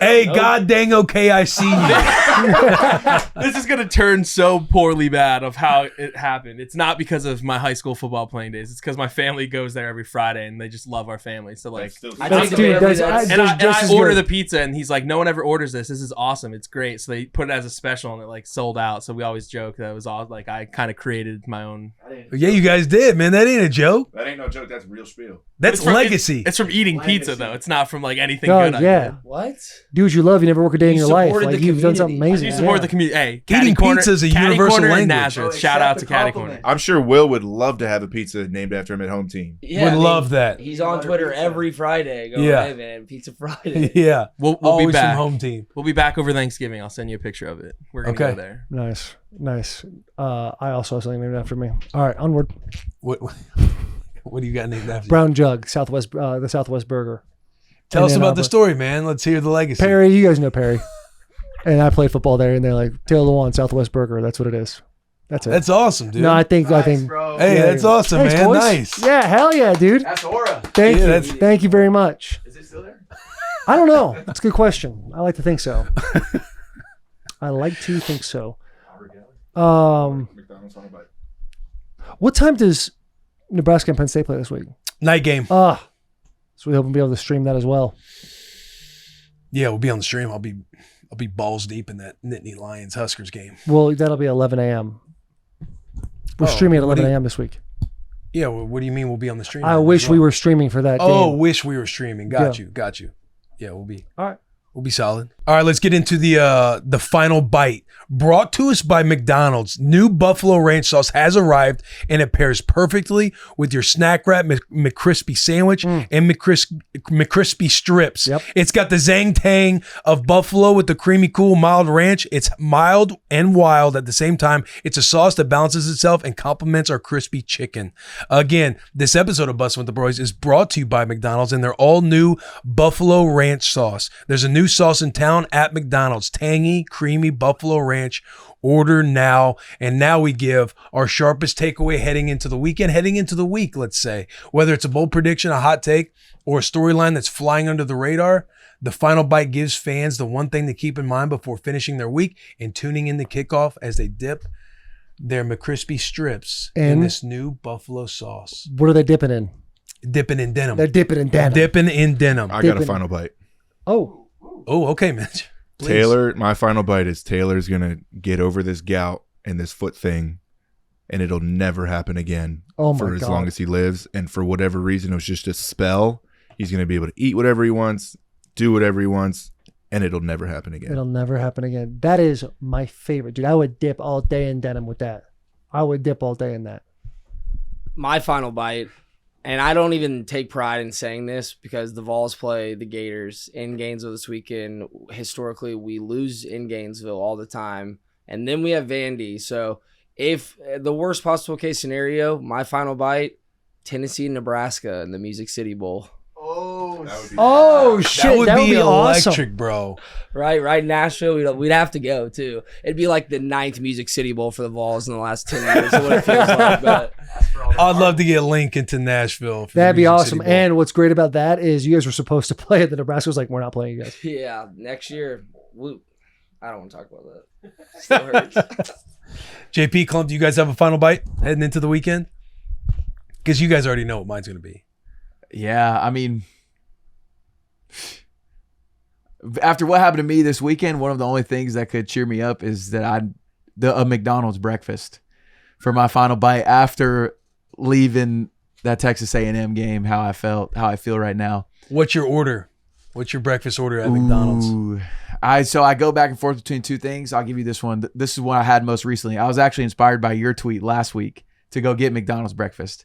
Hey, God dang, okay, I see you. This is gonna turn so poorly bad of how it happened. It's not because of my high school football playing days. It's because my family goes there every Friday and they just love our family. So like, I That's take dude. them That's and I just as order good. the pizza and he's like, no one ever orders this. This is awesome. It's great. So they put it as a special and it like sold out. So we always joke that it was all like I kind of created my own. Yeah, you guys did, man. That ain't a joke. That ain't no joke. That's real spiel. That's It's from- legacy. It's from eating pizza though. It's not from like anything God, good. I yeah. did. What? Do what you love. You never work a day in You your life. supported Like the you've done something community. amazing. You support Yeah. the community. Hey, Eating Caddy Corner, pizza is a Caddy universal Corner in language. Nazareth. Shout out to Caddy Corner. I'm sure Will would love to have a pizza named after him at home team. Yeah, Would love that. He's on Twitter every Friday going, Yeah. hey man, Pizza Friday. Yeah. We'll Always be back. from home team. We'll be back over Thanksgiving. I'll send you a picture of it. We're gonna Okay. go there. Nice. I also have something named after me. All right, onward. What do you got named after? Brown Jug, Southwest, the Southwest Burger. Tell us And then about the story, man. Let's hear the legacy. Perry, you guys know Perry. And I played football there, and they're like, Taylor Lewan, Southwest Burger. That's what it is. That's it. That's awesome, dude. No, I think. Hey, yeah, that's awesome, Thanks, man. boys. Nice. Yeah, hell yeah, dude. That's aura. Thank Yeah, you. that's- Thank you very much. Is it still there? I don't know. That's a good question. I like to think so. What time does Nebraska and Penn State play this week? Night game. So we hope we'll be able to stream that as well. Yeah, we'll be on the stream. I'll be balls deep in that Nittany Lions Huskers game. Well, that'll be 11 a.m. We're streaming at 11 a.m. this week. Yeah, well, what do you mean we'll be on the stream? I wish we were streaming for that game. Oh, wish we were streaming. Got you. Yeah, we'll be. All right. We'll be solid. All right, let's get into the final bite. Brought to us by McDonald's. New Buffalo Ranch sauce has arrived, and it pairs perfectly with your snack wrap McCrispy sandwich and McCrispy strips. Yep. It's got the zang tang of buffalo with the creamy, cool, mild ranch. It's mild and wild at the same time. It's a sauce that balances itself and complements our crispy chicken. Again, this episode of Bussin' with the Boys is brought to you by McDonald's and their all-new Buffalo Ranch sauce. There's a new sauce in town at McDonald's. Tangy, creamy Buffalo Ranch. Order now. And now we give our sharpest takeaway heading into the weekend, heading into the week, let's say. Whether it's a bold prediction, a hot take, or a storyline that's flying under the radar, the final bite gives fans the one thing to keep in mind before finishing their week and tuning in to kickoff as they dip their McCrispy strips in this new buffalo sauce. What are they dipping in? Dipping in denim. They're dipping in denim. Dipping in denim. I got a final bite. Oh, okay, Mitch. Please. Taylor, my final bite is Taylor's going to get over this gout and this foot thing, and it'll never happen again for as long as he lives. And for whatever reason, it was just a spell. He's going to be able to eat whatever he wants, do whatever he wants, and it'll never happen again. It'll never happen again. That is my favorite, dude. I would dip all day in denim with that. I would dip all day in that. My final bite, and I don't even take pride in saying this because the Vols play the Gators in Gainesville this weekend. Historically, we lose in Gainesville all the time. And then we have Vandy. So if the worst possible case scenario, my final bite, Tennessee, Nebraska in the Music City Bowl. Shit, that would be awesome. electric, bro. Right, Nashville, we'd have to go too. It'd be like the 9th Music City Bowl for the Vols in the last 10 years. What it feels like, but I'd love to get Lincoln to Nashville. That'd be awesome. And what's great about that is you guys were supposed to play it. The Nebraska was like, we're not playing you guys. yeah, next year, I don't want to talk about that. Still hurts. JP, Clump, do you guys have a final bite heading into the weekend? Because you guys already know what mine's going to be. Yeah, I mean, after what happened to me this weekend, one of the only things that could cheer me up is that a McDonald's breakfast for my final bite after leaving that Texas A&M game. How I feel right now. What's your order? What's your breakfast order at McDonald's? So I go back and forth between two things. I'll give you this one. This is one I had most recently. I was actually inspired by your tweet last week to go get McDonald's breakfast.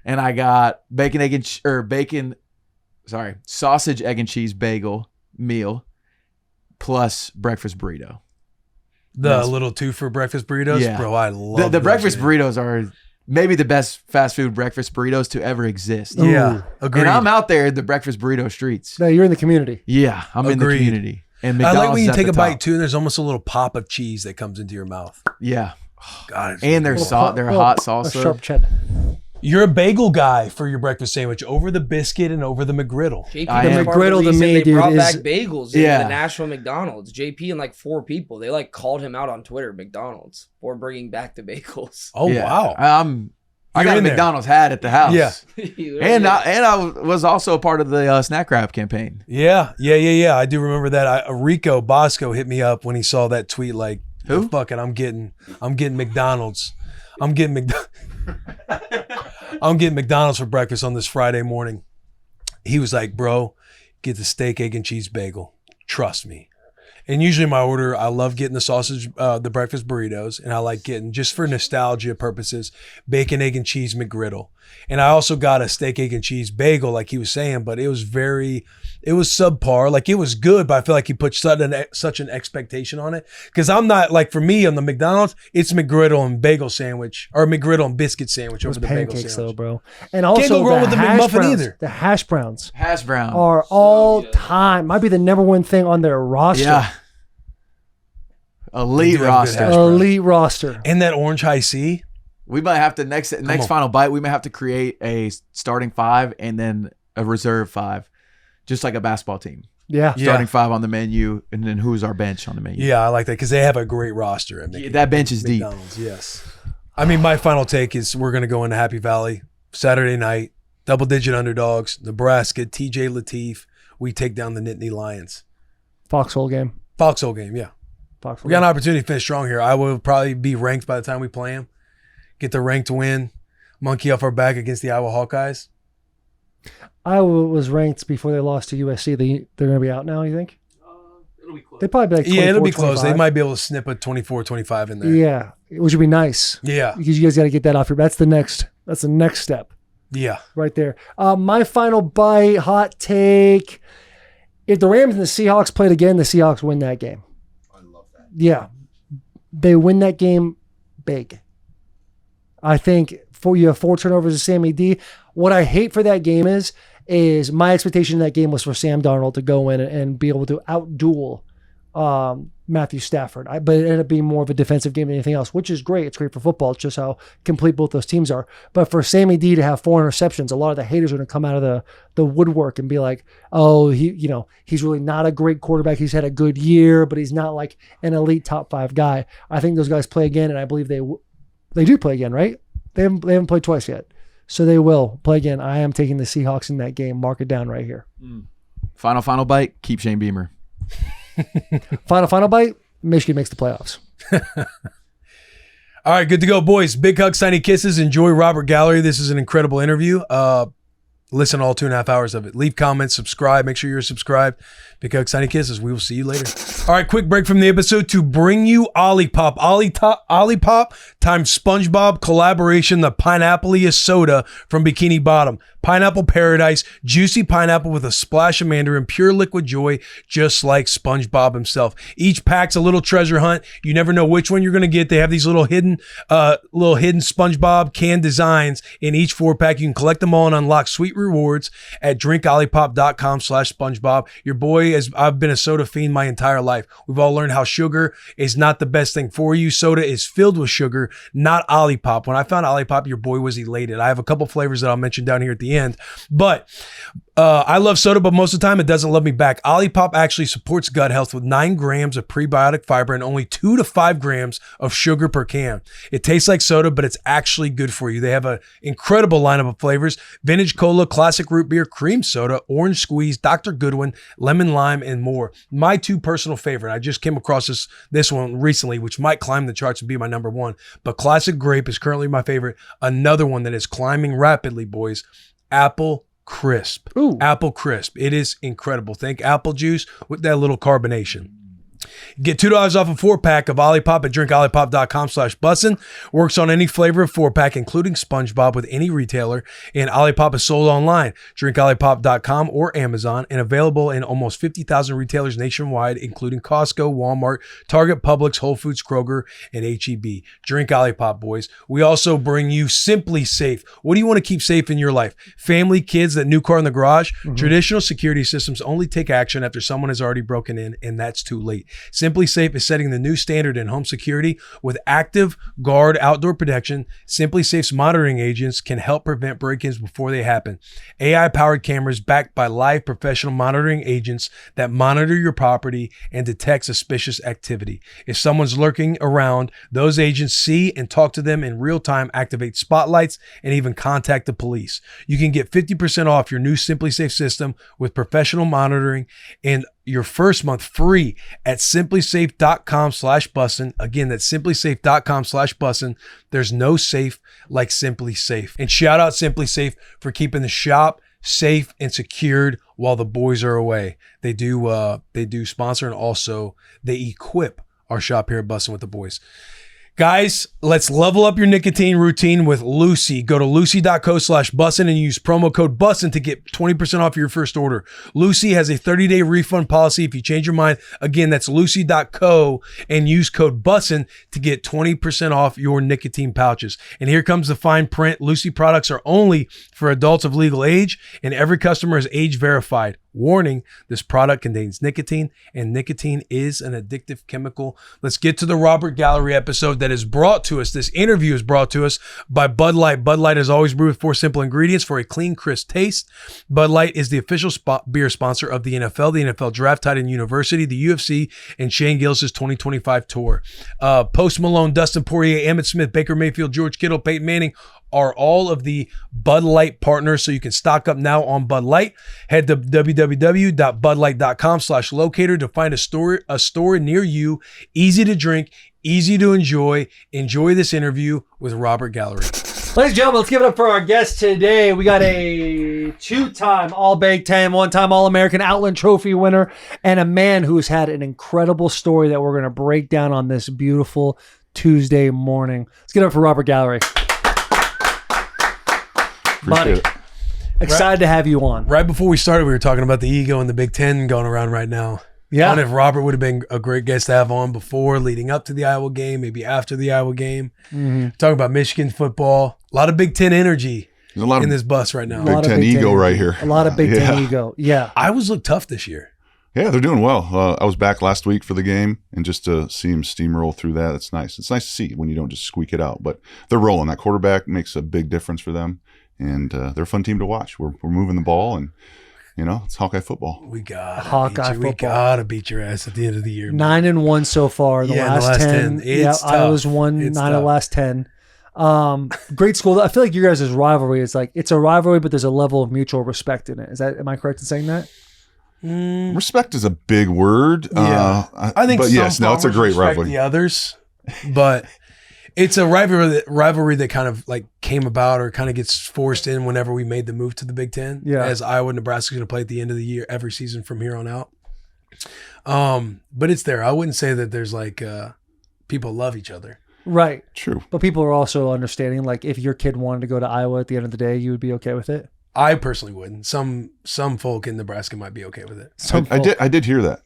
And I got sausage, egg, and cheese bagel meal plus breakfast burrito. The little 2 for breakfast burritos? Yeah. Bro, I love the breakfast burritos are maybe the best fast food breakfast burritos to ever exist. Yeah, agreed. And I'm out there in the breakfast burrito streets. No, you're in the community. Yeah, I'm in the community. And I like when you McDonald's take a at the bite top. too, and there's almost a little pop of cheese that comes into your mouth. Yeah. God, And their hot salsa. A sharp cheddar. You're a bagel guy for your breakfast sandwich over the biscuit and over the McGriddle. JP, I am. the McGriddle to me, they dude, brought is- back bagels in Yeah. the Nashville McDonald's. JP and like 4 people, they like called him out on Twitter, McDonald's, for bringing back the bagels. Oh, Yeah. wow. I got a in there. McDonald's hat at the house. Yeah. And I was also a part of the snack wrap campaign. Yeah. I do remember that. Rico Bosco hit me up when he saw that tweet. Like, Who? Fuck it, I'm getting McDonald's. I'm getting McDonald's for breakfast on this Friday morning. He was like, bro, get the steak, egg, and cheese bagel. Trust me. And usually my order, I love getting the sausage, the breakfast burritos, and I like getting, just for nostalgia purposes, bacon, egg, and cheese McGriddle. And I also got a steak, egg, and cheese bagel, like he was saying, but it was subpar. Like, it was good, but I feel like he put such an expectation on it. Because I'm not, like, for me on the McDonald's, it's McGriddle and bagel sandwich, or McGriddle and biscuit sandwich over the bagel Pancakes sandwich. though, bro. And also Can't go wrong with the hash McMuffin browns, either. The hash browns Hash brown. are all time. Might be the number one thing on their roster. Yeah. Elite They do have good roster. hash browns. Elite roster. And that orange high C. We might have to next on. final bite. We might have to create a starting 5 and then a reserve 5, just like a basketball team. Yeah. Starting 5 on the menu, and then who's our bench on the menu. Yeah, I like that because they have a great roster. At Yeah, that bench is deep. McDonald's, yes. I mean, my final take is we're going to go into Happy Valley Saturday night, double-digit underdogs, Nebraska, TJ Lateef. We take down the Nittany Lions. Foxhole game. Foxhole game, yeah. Foxhole We got an game. opportunity to finish strong here. I will probably be ranked by the time we play them. Get the ranked win. Monkey off our back against the Iowa Hawkeyes. Iowa was ranked before they lost to USC. They're going to be out now, you think? It'll be close. They probably be like 24, Yeah, it'll be close. 25. They might be able to snip a 24-25 in there. Yeah, which would be nice Yeah. because you guys got to get that off your. That's the next step Yeah. right there. My final bite, hot take. If the Rams and the Seahawks played again, the Seahawks win that game. I love that. Yeah, they win that game big. I think you have 4 turnovers to Sammy D. What I hate for that game is my expectation in that game was for Sam Darnold to go in and be able to outduel Matthew Stafford. But it ended up being more of a defensive game than anything else, which is great. It's great for football. It's just how complete both those teams are. But for Sammy D to have 4 interceptions, a lot of the haters are going to come out of the woodwork and be like, oh, he's really not a great quarterback. He's had a good year, but he's not like an elite top 5 guy. I think those guys play again, and I believe they do play again, right? They haven't played twice yet. So they will play again. I am taking the Seahawks in that game. Mark it down right here. Final bite. Keep Shane Beamer. Final bite. Michigan makes the playoffs. All right, good to go, boys. Big hugs, tiny kisses. Enjoy Robert Gallery. This is an incredible interview. Listen to all 2.5 hours of it. Leave comments, subscribe. Make sure you're subscribed. Big hugs, tiny kisses. We will see you later. All right, quick break from the episode to bring you Olipop. Olipop times SpongeBob collaboration, the Pineapple-iest soda from Bikini Bottom. Pineapple paradise, juicy pineapple with a splash of mandarin, pure liquid joy, just like SpongeBob himself. Each pack's a little treasure hunt. You never know which one you're going to get. They have these little hidden SpongeBob can designs in each 4-pack. You can collect them all and unlock sweet rewards at drinkolipop.com/SpongeBob. Your boy, I've been a soda fiend my entire life. We've all learned how sugar is not the best thing for you. Soda is filled with sugar, not Olipop. When I found Olipop, your boy was elated. I have a couple flavors that I'll mention down here at the end, but I love soda, but most of the time it doesn't love me back. Olipop actually supports gut health with 9 grams of prebiotic fiber and only 2 to 5 grams of sugar per can. It tastes like soda, but it's actually good for you. They have an incredible lineup of flavors: vintage cola, classic root beer, cream soda, orange squeeze, Dr. Goodwin, lemon lime, and more. My 2 personal favorite. I just came across this one recently, which might climb the charts and be my number 1, but classic grape is currently my favorite. Another one that is climbing rapidly, boys, Apple Crisp. Ooh. Apple Crisp. It is incredible. Think apple juice with that little carbonation. Get $2 off a 4-pack of Olipop at drinkolipop.com/Bussin. Works on any flavor of 4-pack, including SpongeBob, with any retailer. And Olipop is sold online, drinkolipop.com or Amazon, and available in almost 50,000 retailers nationwide, including Costco, Walmart, Target, Publix, Whole Foods, Kroger, and H-E-B. Drink Olipop, boys. We also bring you Simply Safe. What do you want to keep safe in your life? Family, kids, that new car in the garage? Traditional security systems only take action after someone has already broken in, and that's too late. Simply Safe is setting the new standard in home security with active guard outdoor protection. Simply Safe's monitoring agents can help prevent break-ins before they happen. AI-powered cameras backed by live professional monitoring agents that monitor your property and detect suspicious activity. If someone's lurking around, those agents see and talk to them in real time, activate spotlights, and even contact the police. You can get 50% off your new Simply Safe system with professional monitoring and your first month free at simplysafe.com/Bussin. Again, that's simplysafe.com/Bussin. There's no safe like Simply Safe. And shout out Simply Safe for keeping the shop safe and secured while the boys are away. They do sponsor, and also they equip our shop here at Bussin' with the boys. Guys, let's level up your nicotine routine with Lucy. Go to lucy.co/Bussin and use promo code Bussin to get 20% off your first order. Lucy has a 30-day refund policy if you change your mind. Again, that's lucy.co and use code Bussin to get 20% off your nicotine pouches. And here comes the fine print. Lucy products are only for adults of legal age, and every customer is age verified. Warning, this product contains nicotine, and nicotine is an addictive chemical. Let's get to the Robert Gallery episode that is brought to us. This interview is brought to us by Bud Light. Bud Light is always brewed with 4 simple ingredients for a clean, crisp taste. Bud Light is the official beer sponsor of the NFL Draft, Titan University, the UFC, and Shane Gillis' 2025 tour. Post Malone, Dustin Poirier, Emmitt Smith, Baker Mayfield, George Kittle, Peyton Manning are all of the Bud Light partners, so you can stock up now on Bud Light. Head to www.budlight.com/locator to find a store near you. Easy to drink, easy to enjoy. Enjoy this interview with Robert Gallery. Ladies and gentlemen, let's give it up for our guest today. We got a 2-time All-Big Ten, 1-time All-American Outland Trophy winner, and a man who's had an incredible story that we're going to break down on this beautiful Tuesday morning. Let's get it up for Robert Gallery. Buddy, excited to have you on. Right before we started, we were talking about the ego and the Big Ten going around right now. Yeah. I don't know if Robert would have been a great guest to have on before, leading up to the Iowa game, maybe after the Iowa game. Mm-hmm. Talking about Michigan football. A lot of Big Ten energy There's a lot in of this bus right now. Big Ten ego right here. A lot of Big Ten ego. Yeah. Iowa's looked tough this year. Yeah, they're doing well. I was back last week for the game, and just to see them steamroll through that, it's nice. It's nice to see when you don't just squeak it out. But they're rolling. That quarterback makes a big difference for them. And they're a fun team to watch. We're moving the ball, and it's Hawkeye football. We got Hawkeye football. We gotta beat your ass at the end of the year. 9-1 so far. The last 10. It's tough. Iowa's won 9 of the last 10. Great school. I feel like you guys' rivalry is like it's a rivalry, but there's a level of mutual respect in it. Am I correct in saying that? Respect is a big word. Yeah, I think. But yes, no, it's a great respect rivalry. The others, but. It's a rivalry that kind of like came about or kind of gets forced in whenever we made the move to the Big Ten. Yeah. As Iowa and Nebraska going to play at the end of the year, every season from here on out. But it's there. I wouldn't say that there's like people love each other. Right. True. But people are also understanding, like if your kid wanted to go to Iowa at the end of the day, you would be okay with it? I personally wouldn't. Some folk in Nebraska might be okay with it. I did hear that.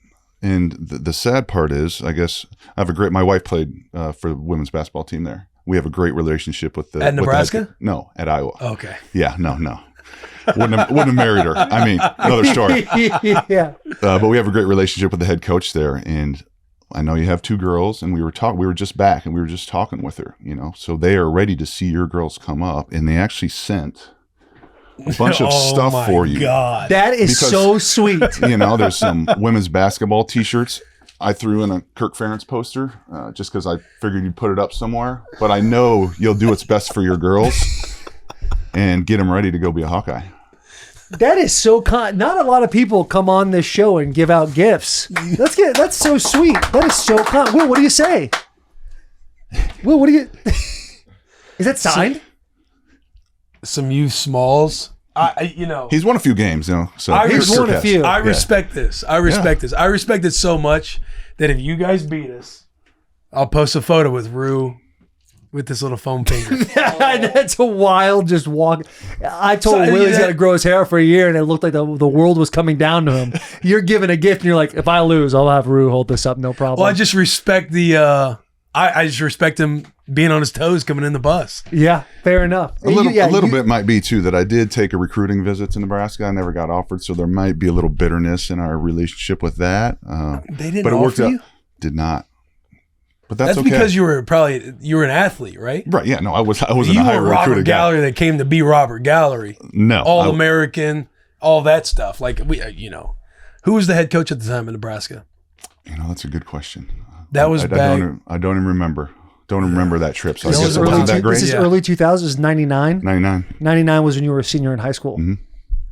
And the sad part is, I guess I have my wife played for the women's basketball team there. We have a great relationship with At Nebraska? No, at Iowa. Okay. Yeah, no. Wouldn't have married her. I mean, another story. Yeah. But we have a great relationship with the head coach there. And I know you have 2 girls, and we were just back, and we were just talking with her, So they are ready to see your girls come up, and they actually sent a bunch of stuff for you. God. That is Because, so sweet. There's some women's basketball T-shirts. I threw in a Kirk Ferentz poster just because I figured you'd put it up somewhere. But I know you'll do what's best for your girls and get them ready to go be a Hawkeye. That is so kind. Not a lot of people come on this show and give out gifts. That's so sweet. That is so kind. Will, what do you say? Will, what do you... Is that signed? Some youth smalls. He's won a few games, So He's won a few. I respect this. I respect it so much that if you guys beat us, I'll post a photo with Rue with this little foam finger. That's a wild just walk. I told Will he's got to grow his hair for a year, and it looked like the world was coming down to him. You're giving a gift, and you're like, if I lose, I'll have Rue hold this up, no problem. Well, I just respect the. I just respect him being on his toes coming in the bus. Yeah, fair enough. A little bit might be too that I did take a recruiting visit to Nebraska. I never got offered, so there might be a little bitterness in our relationship with that. They didn't but it worked offer you? out. Did not. But that's okay. Because you were an athlete, right? Right. Yeah. No, I wasn't a You high were recruited Robert Gallery that came to be Robert Gallery. No. All American, all that stuff. Like who was the head coach at the time in Nebraska? That's a good question. That was back. I don't even remember. Don't remember that trip. So I This guess is it wasn't that great. This is early 2000s, 99? 99. 99 was when you were a senior in high school. Mm-hmm.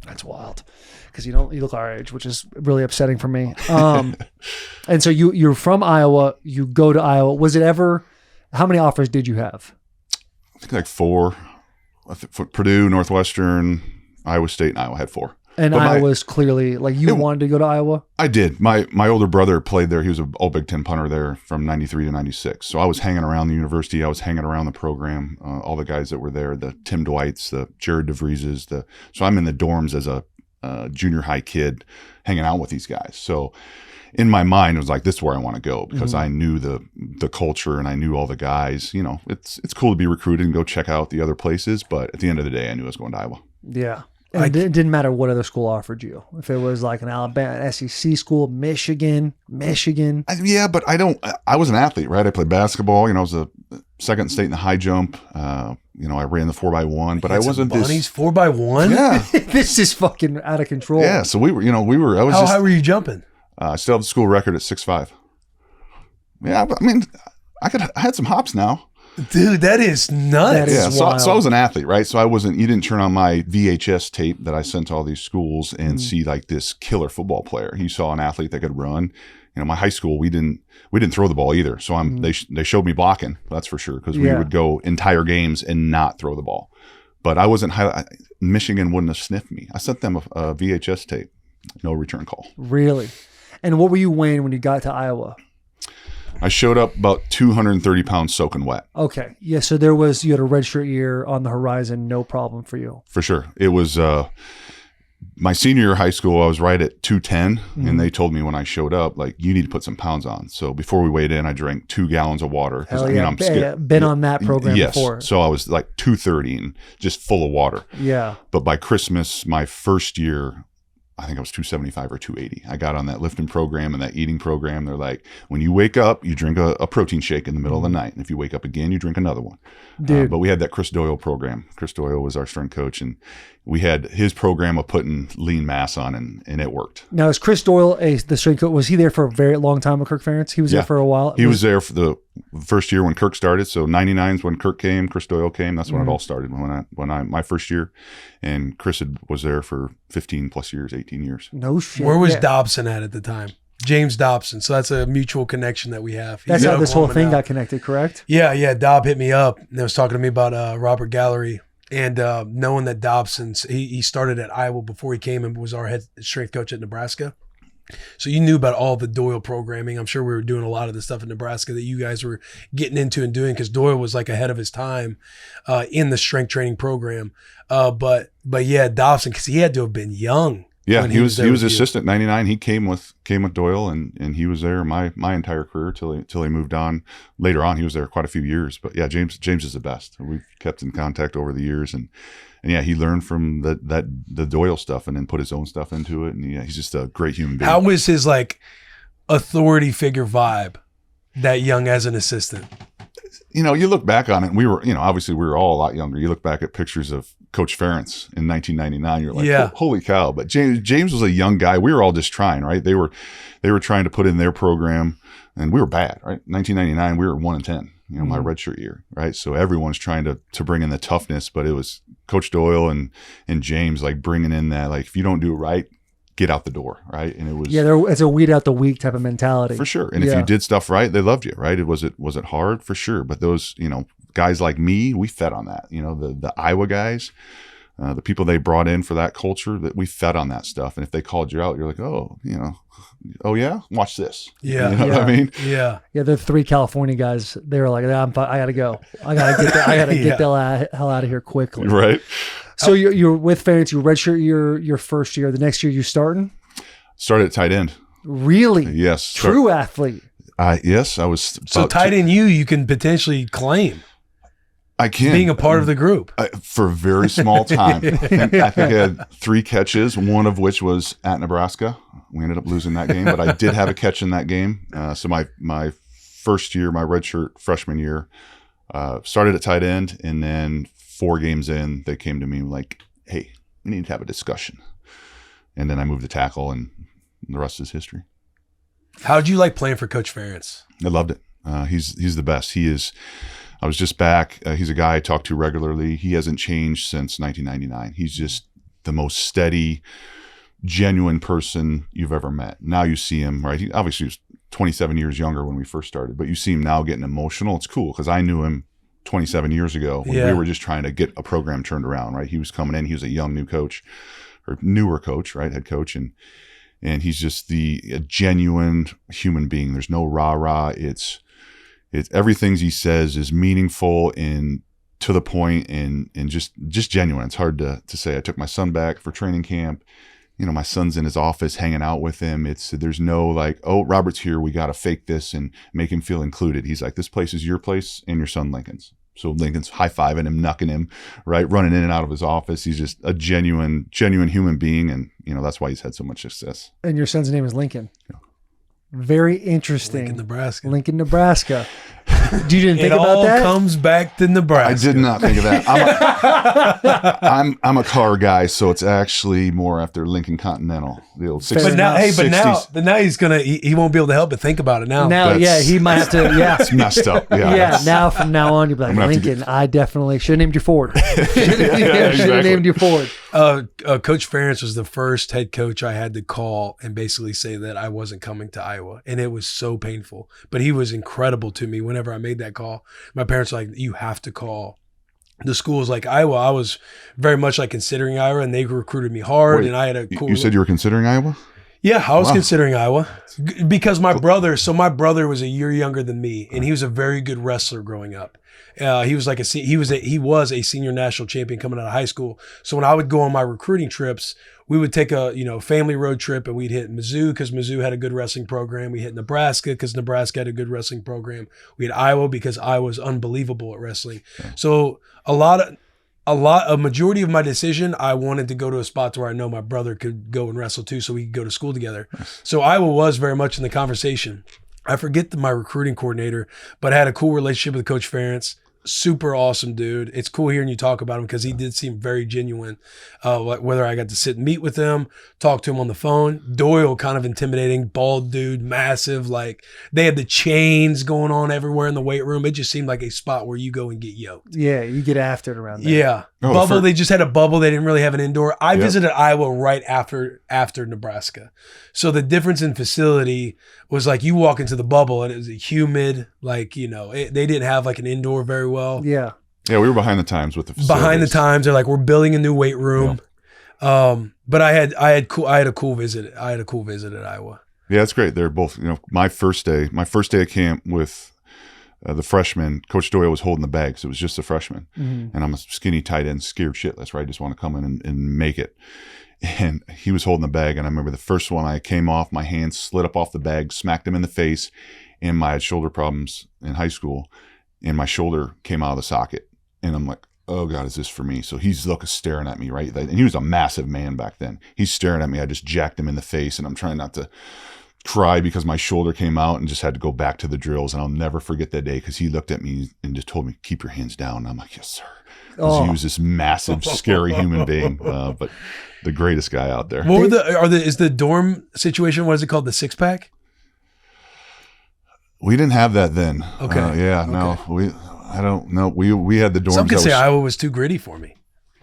That's wild. Because you look our age, which is really upsetting for me. And so you're from Iowa. You go to Iowa. Was it ever? How many offers did you have? I think like 4. Purdue, Northwestern, Iowa State, and Iowa had 4. And But Iowa's clearly like you wanted to go to Iowa. I did. My older brother played there. He was an All Big Ten punter there from 93 to 96. So I was hanging around the university. I was hanging around the program. All the guys that were there, the Tim Dwights, the Jared DeVrieses. So I'm in the dorms as a junior high kid hanging out with these guys. So in my mind, it was like, this is where I want to go because I knew the culture and I knew all the guys. It's cool to be recruited and go check out the other places. But at the end of the day, I knew I was going to Iowa. Yeah. And it didn't matter what other school offered you. If it was like an Alabama, an SEC school, Michigan. Yeah, but I was an athlete, right? I played basketball. I was a second state in the high jump. I ran the 4x1, but I wasn't bunnies, 4x1? Yeah. This is fucking out of control. Yeah. So we were, How high were you jumping? I still have the school record at 6'5". Yeah. But, I mean, I had some hops now. Dude, that is nuts. That is Yeah, so wild. I was an athlete, right? So you didn't turn on my VHS tape that I sent to all these schools and see like this killer football player. You saw an athlete that could run. My high school, we didn't throw the ball either. So they showed me blocking, that's for sure, because we would go entire games and not throw the ball. But I wasn't Michigan wouldn't have sniffed me. I sent them a VHS tape, no return call. Really? And what were you weighing when you got to Iowa? I showed up about 230 pounds soaking wet. Okay. Yeah. So you had a redshirt year on the horizon. No problem for you. For sure. It was my senior year of high school. I was right at 210, and they told me when I showed up, like, you need to put some pounds on. So before we weighed in, I drank 2 gallons of water. Hell yeah. Been on that program before. So I was like 230 and just full of water. Yeah. But by Christmas, my first year, I think I was 275 or 280. I got on that lifting program and that eating program. They're like, when you wake up, you drink a protein shake in the middle of the night. And if you wake up again, you drink another one. Dude. But we had that Chris Doyle program. Chris Doyle was our strength coach, and we had his program of putting lean mass on, and it worked. Now, is Chris Doyle the strength coach? Was he there for a very long time with Kirk Ferentz? He was there for a while? He was there for the first year when Kirk started. So 99 is when Kirk came, Chris Doyle came. That's when it all started, my first year. And Chris was there for 15 plus years, 18 years. No shit. Where was Dobson at the time? James Dobson. So that's a mutual connection that we have. That's how this whole thing now. got connected, correct? Yeah. Dob hit me up and was talking to me about Robert Gallery. And knowing that Dobson, he started at Iowa before he came and was our head strength coach at Nebraska. So you knew about all the Doyle programming. I'm sure we were doing a lot of the stuff in Nebraska that you guys were getting into and doing, because Doyle was like ahead of his time in the strength training program. But yeah, Dobson, because he had to have been young. Yeah, he was assistant 99. He came with Doyle, and he was there my entire career till he moved on. Later on, he was there quite a few years. But yeah, James is the best. We've kept in contact over the years, and yeah, he learned from the Doyle stuff and then put his own stuff into it. And he's just a great human being. How was his like authority figure vibe that young as an assistant? You look back on it, and we were, obviously we were all a lot younger. You look back at pictures of Coach Ferentz in 1999, you're like, holy cow. But James was a young guy. We were all just trying, right? They were trying to put in their program, and we were bad, right? 1999, we were 1-10, my redshirt year, right? So everyone's trying to bring in the toughness, but it was Coach Doyle and James like bringing in that, like, if you don't do it right, get out the door, right? And it was it's a weed out the weak type of mentality for sure. And if you did stuff right, they loved you, right? Was it hard? For sure. But those guys like me, we fed on that. The Iowa guys, the people they brought in for that culture, that we fed on that stuff. And if they called you out, you're like, oh yeah, watch this. Yeah, you know what I mean? Yeah. The 3 California guys, they were like, I gotta go. I gotta get the hell out of here quickly. Right. So you're with Ferentz, you redshirt your first year. The next year you starting? Started at tight end. Really? Yes. True athlete. Yes, I was. So tight end you can potentially claim. I can. Being a part of the group. For a very small time. I think I had 3 catches, one of which was at Nebraska. We ended up losing that game, but I did have a catch in that game. So my first year, my redshirt freshman year, started at tight end, and then 4 games in, they came to me like, hey, we need to have a discussion. And then I moved to tackle, and the rest is history. How'd you like playing for Coach Ferentz? I loved it. He's the best. He is. I was just back. He's a guy I talk to regularly. He hasn't changed since 1999. He's just the most steady, genuine person you've ever met. Now you see him, right? He obviously was 27 years younger when we first started, but you see him now getting emotional. It's cool because I knew him 27 years ago when we were just trying to get a program turned around, right? He was coming in. He was a young new coach, or newer coach, right? Head coach. And he's just a genuine human being. There's no rah-rah. It's everything he says is meaningful and to the point and just genuine. It's hard to say. I took my son back for training camp. My son's in his office hanging out with him. There's no like, oh, Robert's here, we got to fake this and make him feel included. He's like, this place is your place and your son Lincoln's. So Lincoln's high-fiving him, knucking him, right, running in and out of his office. He's just a genuine human being, and that's why he's had so much success. And your son's name is Lincoln. Yeah. Very interesting. Lincoln, Nebraska. You didn't think about that? It all comes back to Nebraska. I did not think of that. I'm a car guy, so it's actually more after Lincoln Continental, the old 60s. But now he won't be able to help but think about it now. He might have to. Yeah, it's messed up. Yeah, now from now on, you'll be like, Lincoln. I definitely should have named you Ford. Should have named you Ford. Coach Ferentz was the first head coach I had to call and basically say that I wasn't coming to Iowa, and it was so painful. But he was incredible to me whenever I made that call. My parents were like, you have to call the schools like Iowa. I was very much like considering Iowa, and they recruited me hard. And I had a cool. You said you were considering Iowa? Yeah, I was considering Iowa because my brother was a year younger than me, and he was a very good wrestler growing up. He was a senior national champion coming out of high school. So when I would go on my recruiting trips, we would take a family road trip, and we'd hit Mizzou because Mizzou had a good wrestling program. We hit Nebraska because Nebraska had a good wrestling program. We had Iowa because Iowa was unbelievable at wrestling. Yeah. So a majority of my decision, I wanted to go to a spot where I know my brother could go and wrestle too, so we could go to school together. So Iowa was very much in the conversation. I forget my recruiting coordinator, but I had a cool relationship with Coach Ferentz. Super awesome dude. It's cool hearing you talk about him because he did seem very genuine. Whether I got to sit and meet with him, talk to him on the phone. Doyle, kind of intimidating, bald dude, massive. Like they had the chains going on everywhere in the weight room. It just seemed like a spot where you go and get yoked. Yeah, you get after it around there. Yeah. Bubble, they just had a bubble. They didn't really have an indoor. I visited Iowa right after Nebraska. So the difference in facility was like you walk into the bubble and it was humid. Like, they didn't have like an indoor very well. Yeah. Yeah, we were behind the times with the facilities. Behind the times. They're like, we're building a new weight room. Yeah. But I had a cool visit. I had a cool visit at Iowa. Yeah, that's great. They're both, my first day of camp with the freshman, Coach Doyle was holding the bag, so it was just the freshman. Mm-hmm. And I'm a skinny tight end, scared shitless, right? I just want to come in and make it. And he was holding the bag, and I remember the first one I came off, my hand slid up off the bag, smacked him in the face, and I had shoulder problems in high school, and my shoulder came out of the socket. And I'm like, oh God, is this for me? So he's staring at me, right? And he was a massive man back then. He's staring at me. I just jacked him in the face, and I'm trying not to cry because my shoulder came out and just had to go back to the drills. And I'll never forget that day because he looked at me and just told me, keep your hands down. And I'm like, yes, sir. Because he was this massive, scary human being, but the greatest guy out there. What is the dorm situation? What is it called? The 6-pack? We didn't have that then. Okay. No, I don't know. We had the dorms. Some could say Iowa was too gritty for me.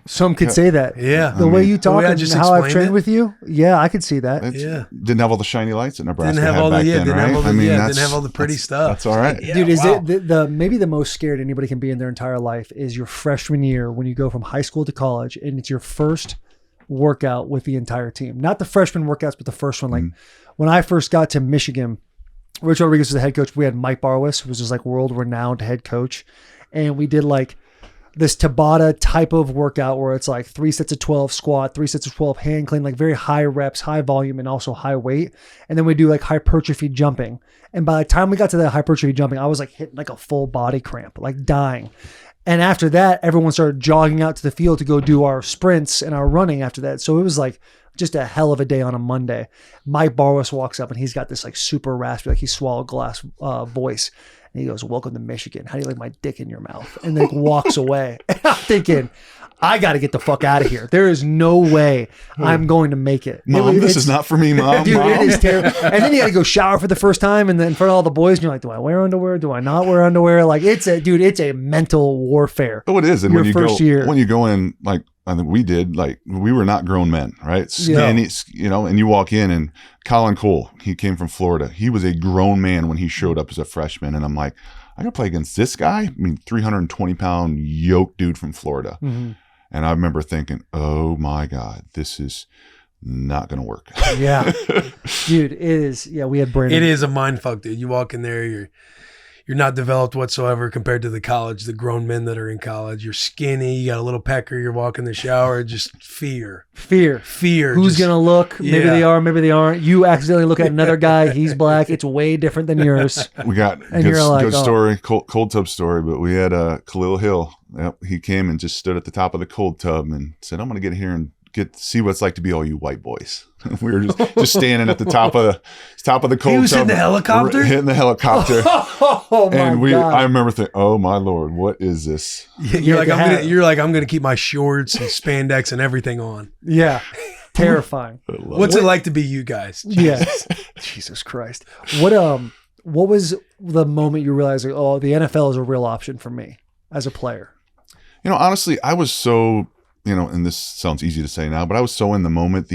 Some could say that. Yeah. The way you talk and how I've trained with you. Yeah, I could see that. Didn't have all the shiny lights that Nebraska didn't have had all back the, then, right? Didn't have all the pretty stuff. That's all right. Yeah, dude, is it maybe the most scared anybody can be in their entire life is your freshman year when you go from high school to college and it's your first workout with the entire team. Not the freshman workouts, but the first one. Like when I first got to Michigan, Rich Rodriguez was the head coach. We had Mike Barwis, who was just like world-renowned head coach. And we did like this Tabata type of workout where it's like 3 sets of 12 squat, 3 sets of 12 hand clean, like very high reps, high volume, and also high weight. And then we do like hypertrophy jumping. And by the time we got to that hypertrophy jumping, I was like hitting like a full body cramp, like dying. And after that, everyone started jogging out to the field to go do our sprints and our running after that. So it was like just a hell of a day on a Monday. Mike Barwis walks up and he's got this like super raspy, like he swallowed glass voice. And he goes, welcome to Michigan. How do you like my dick in your mouth? And then walks away. And I'm thinking, I got to get the fuck out of here. There is no way I'm going to make it. Mom, this is not for me, Mom. Dude, Mom. It is terrible. And then you got to go shower for the first time. And then in front of all the boys, and you're like, do I wear underwear? Do I not wear underwear? Like it's a mental warfare. Oh, it is. And when you go in, like, I think we did, like, we were not grown men, right? Skinny, and you walk in and Colin Cole, he came from Florida. He was a grown man when he showed up as a freshman. And I'm like, I got to play against this guy? I mean, 320-pound yoked dude from Florida. Mm-hmm. And I remember thinking, oh my God, this is not going to work. Yeah. Dude, it is. Yeah, we had Brandon. It is a mind fuck, dude. You walk in there, you're You're not developed whatsoever compared to the grown men that are in college. You're skinny. You got a little pecker. You're walking the shower. Just fear. Who's going to look? Maybe they are, maybe they aren't. You accidentally look at another guy. He's black. It's way different than yours. We got And good, you're like, good oh. story, cold tub story, but we had Khalil Hill. Yep, he came and just stood at the top of the cold tub and said, I'm going to get here and see what it's like to be all you white boys. We were just standing at the top of the cold tub. He was in the helicopter? Hitting the helicopter. Oh my And God. I remember thinking, oh my Lord, what is this? You're like, I'm gonna keep my shorts and spandex and everything on. Yeah. Terrifying. What's it like to be you guys? Yes. Jesus Christ. What was the moment you realized, like, oh, the NFL is a real option for me as a player? Honestly, I was so, and this sounds easy to say now, but I was so in the moment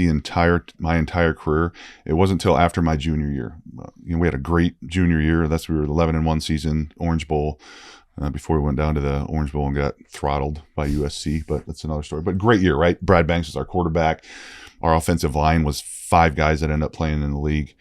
my entire career. It wasn't until after my junior year. We had a great junior year. We were 11-1 season, Orange Bowl, before we went down to the Orange Bowl and got throttled by USC, but that's another story. But great year, right? Brad Banks was our quarterback. Our offensive line was 5 guys that ended up playing in the league.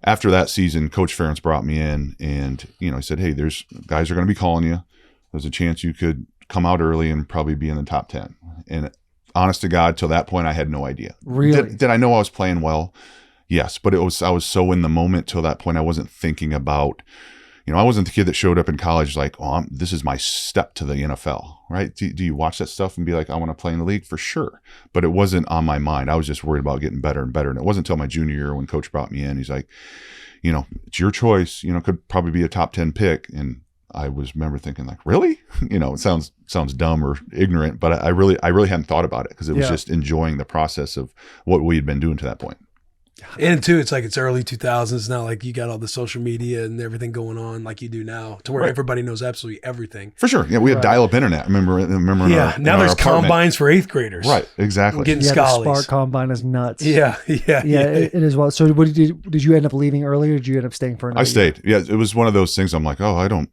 After that season, Coach Ferentz brought me in and, he said, hey, there's guys are going to be calling you. There's a chance you could come out early and probably be in the top 10. And honest to God, till that point, I had no idea. Really? Did I know I was playing well? Yes, but I was so in the moment till that point. I wasn't thinking about, I wasn't the kid that showed up in college like, oh, this is my step to the NFL, right? Do you watch that stuff and be like, I want to play in the league? For sure. But it wasn't on my mind. I was just worried about getting better and better. And it wasn't until my junior year when Coach brought me in. He's like, it's your choice. Could probably be a top 10 pick. And I remember thinking like, really? It sounds dumb or ignorant, but I really hadn't thought about it because it was just enjoying the process of what we had been doing to that point. And too, it's like it's early 2000s. It's not like you got all the social media and everything going on like you do now, to where everybody knows absolutely everything. For sure, yeah, we had dial-up internet. Remember? Now there's combines for 8th graders. Right, exactly. Getting The schollies. Spark combine is nuts. Yeah. It is well. So, what did you end up leaving early, or did you end up staying for another I stayed. Yeah, it was one of those things. I'm like, oh, I don't,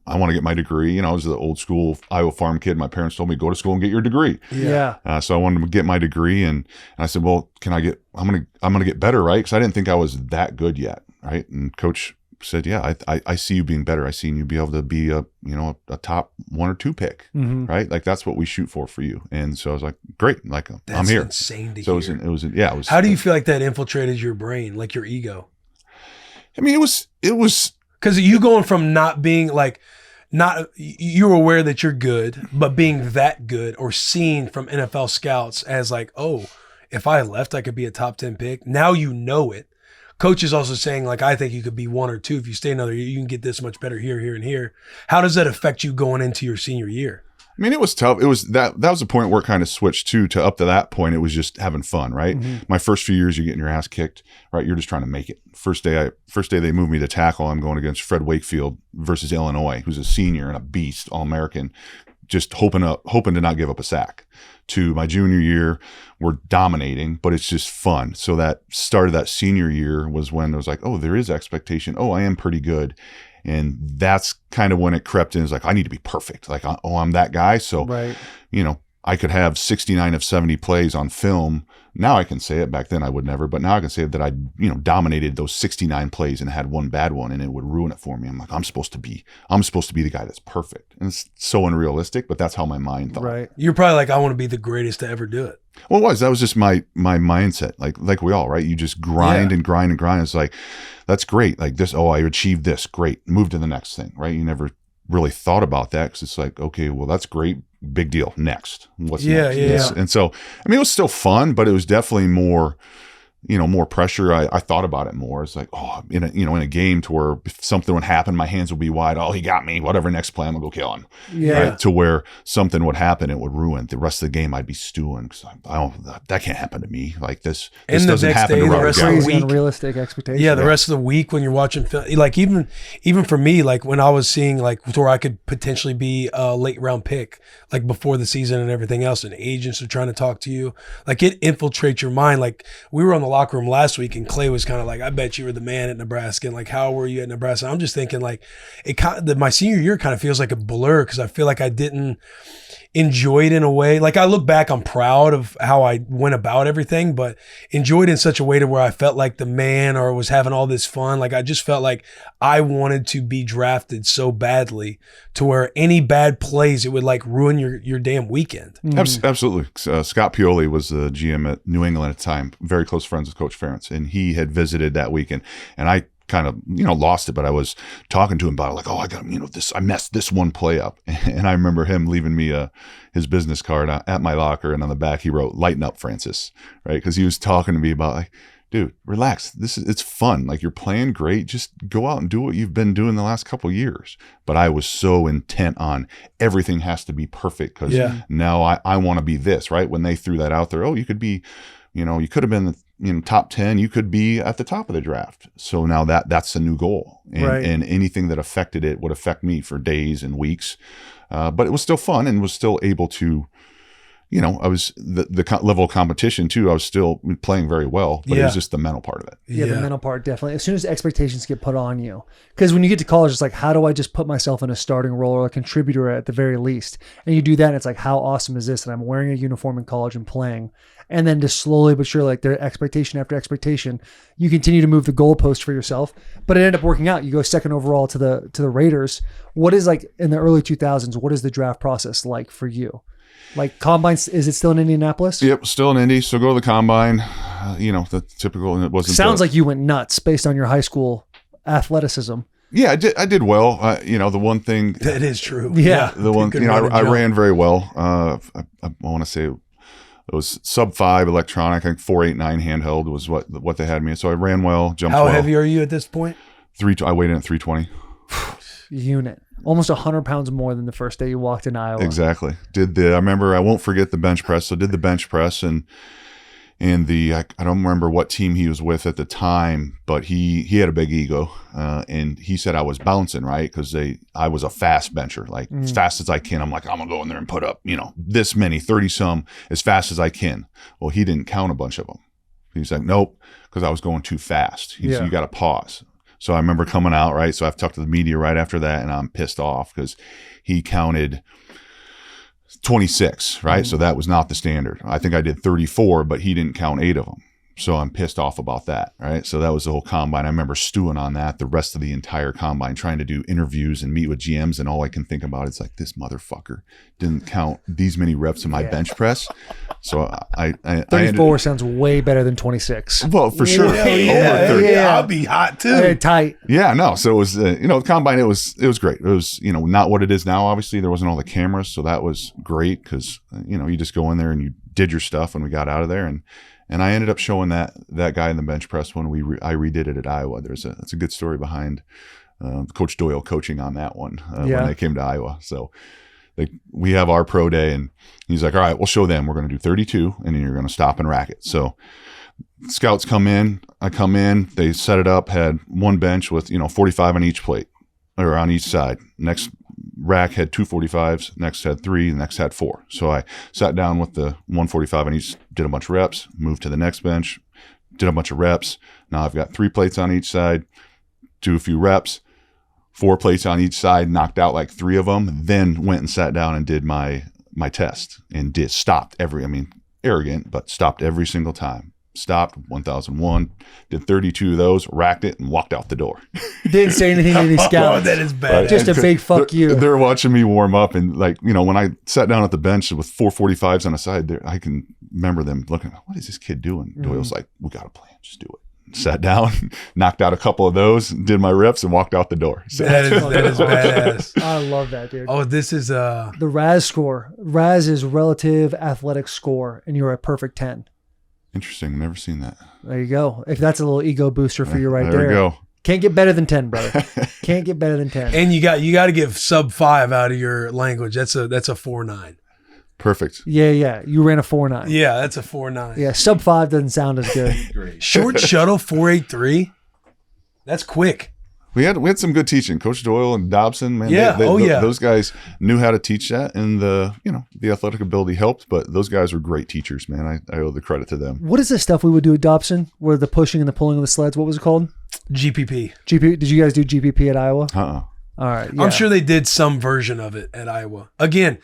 I want to get my degree. I was the old school Iowa farm kid. My parents told me, go to school and get your degree. Yeah. So I wanted to get my degree, and I said, well, I'm gonna get better, right? Because I didn't think I was that good yet, right? And Coach said, yeah, I see you being better. I seen you be able to be a top 1 or 2 pick, right? Like that's what we shoot for you. And so I was like, great, like That's I'm here. Insane to So hear. it was. How do you feel like that infiltrated your brain, like your ego? I mean, it was. Because you going from not being like, you're aware that you're good, but being that good or seen from NFL scouts as like, oh, if I left, I could be a top 10 pick. Now you know it. Coach is also saying like, I think you could be 1 or 2. If you stay another year, you can get this much better here, here, and here. How does that affect you going into your senior year? I mean, it was tough. It was that was the point where it kind of switched to up to that point. It was just having fun, right? My first few years, you're getting your ass kicked, right? You're just trying to make it. First day they moved me to tackle. I'm going against Fred Wakefield versus Illinois, who's a senior and a beast, All-American, just hoping to not give up a sack. To my junior year, we're dominating, but it's just fun. So that start of that senior year was when it was like, oh, there is expectation. Oh, I am pretty good. And that's kind of when it crept in. It's like, I need to be perfect. Like, oh, I'm that guy. So, I could have 69 of 70 plays on film. Now I can say it. Back then I would never. But now I can say that I, dominated those 69 plays and had one bad one, and it would ruin it for me. I'm like, I'm supposed to be the guy that's perfect. And it's so unrealistic, but that's how my mind thought. Right. You're probably like, I want to be the greatest to ever do it. Well, that was just my mindset. Like we all, right? You just grind and grind and grind. It's like, that's great. Like this, I achieved this. Great. Move to the next thing, right? You never really thought about that because it's like, okay, well, that's great. Big deal. Next. What's next? Yeah. And so, I mean, it was still fun, but it was definitely more, more pressure. I thought about it more. It's like, in a game to where if something would happen, my hands would be wide. Oh, he got me. Whatever, next play, I'm gonna go kill him. Yeah. Right? To where something would happen, it would ruin the rest of the game. I'd be stewing because that can't happen to me. Like this doesn't happen to Robert Gallo. Crazy unrealistic expectations. Yeah, the rest of the week when you're watching film, like even for me, like when I was seeing like where I could potentially be a late round pick, like before the season and everything else, and agents are trying to talk to you, like it infiltrates your mind. Like we were on the locker room last week and Clay was kind of like, I bet you were the man at Nebraska, and like, how were you at Nebraska? I'm just thinking like my senior year kind of feels like a blur because I feel like I didn't enjoyed in a way. Like I look back, I'm proud of how I went about everything, but enjoyed in such a way to where I felt like the man or was having all this fun. Like I just felt like I wanted to be drafted so badly to where any bad plays, it would like ruin your damn weekend. Absolutely. Scott Pioli was the GM at New England at the time, very close friends with Coach Ferentz, and he had visited that weekend. And I kind of, lost it, but I was talking to him about it, like, I got, I messed this one play up. And I remember him leaving me his business card at my locker, and on the back he wrote, "Lighten up, Francis," right? Because he was talking to me about, like, dude, relax. It's fun. Like, you're playing great. Just go out and do what you've been doing the last couple of years. But I was so intent on everything has to be perfect because now I want to be this, right? When they threw that out there, you could be, you could have been top 10, you could be at the top of the draft. So now that's a new goal. And anything that affected it would affect me for days and weeks. But it was still fun and was still able to, I was the level of competition too. I was still playing very well, but it was just the mental part of it. Yeah, the mental part, definitely. As soon as expectations get put on you, because when you get to college, it's like, how do I just put myself in a starting role or a contributor at the very least? And you do that, and it's like, how awesome is this? And I'm wearing a uniform in college and playing. And then just slowly but surely, like their expectation after expectation, you continue to move the goalpost for yourself. But it ended up working out. You go second overall to the Raiders. What is, like, in the early 2000s? What is the draft process like for you? Like combines, is it still in Indianapolis? Yep, still in Indy. So go to the combine. The typical. And it wasn't. Sounds like you went nuts based on your high school athleticism. Yeah, I did well. The one thing that is true. Yeah, the one I ran very well. I want to say it was sub 5 electronic. I think 489 handheld was what they had me. So I ran well, jumped well. How heavy are you at this point? I weighed in at 320. Unit. Almost 100 pounds more than the first day you walked in Iowa. Exactly. I remember, I won't forget the bench press. So did the bench press and I don't remember what team he was with at the time, but he had a big ego. And he said I was bouncing, right? Because I was a fast bencher, like as fast as I can. I'm like, I'm gonna go in there and put up, this many, 30 some as fast as I can. Well, he didn't count a bunch of them. He's like, nope, because I was going too fast. You got to pause. So I remember coming out, right? So I've talked to the media right after that, and I'm pissed off because he counted 26, right? So that was not the standard. I think I did 34, but he didn't count 8 of them. So I'm pissed off about that, right? So that was the whole combine. I remember stewing on that the rest of the entire combine, trying to do interviews and meet with GMs, and all I can think about is like, this motherfucker didn't count these many reps in my bench press. So I 34 sounds way better than 26. Well, for sure. I'll be hot too. Tight. Yeah, no. So it was, the combine, it was great. It was, not what it is now. Obviously, there wasn't all the cameras, so that was great because, you just go in there and you did your stuff when we got out of there, and I ended up showing that guy in the bench press when I redid it at Iowa. It's a good story behind Coach Doyle coaching on that one when they came to Iowa. So we have our pro day, and he's like, all right, we'll show them. We're going to do 32, and then you're going to stop and rack it. So scouts come in. I come in. They set it up, had one bench with 45 on each plate or on each side. Next rack had 2 45s, next had 3, the next had 4. So I sat down with the 145 on each, did a bunch of reps, moved to the next bench, did a bunch of reps. Now I've got 3 plates on each side, do a few reps, 4 plates on each side, knocked out like 3 of them, then went and sat down and did my test and stopped arrogant, but stopped every single time. Stopped 1001, did 32 of those, racked it, and walked out the door. Didn't say anything to any scouts. That is bad. Just a big fuck you. They're watching me warm up, and when I sat down at the bench with 4 45s on the side, I can remember them looking, what is this kid doing? Doyle's like, we got a plan, just do it. Sat down, knocked out a couple of those, did my reps, and walked out the door. So. That is badass. I love that, dude. Oh, this is the RAS score. RAS is relative athletic score, and you're a perfect 10. Interesting. Never seen that. There you go. If that's a little ego booster for you right there. There we go. Can't get better than 10, brother. Can't get better than 10. And you got to give sub 5 out of your language. That's a 4.9. Perfect. Yeah. You ran a 4.9. Yeah, that's a 4.9. Yeah, sub 5 doesn't sound as good. Great. Short shuttle 4.83. That's quick. We had some good teaching. Coach Doyle and Dobson, man. Yeah. Those guys knew how to teach that, and the athletic ability helped. But those guys were great teachers, man. I owe the credit to them. What is the stuff we would do at Dobson? Where the pushing and the pulling of the sleds? What was it called? GPP. Did you guys do GPP at Iowa? All right. Yeah. I'm sure they did some version of it at Iowa. Again,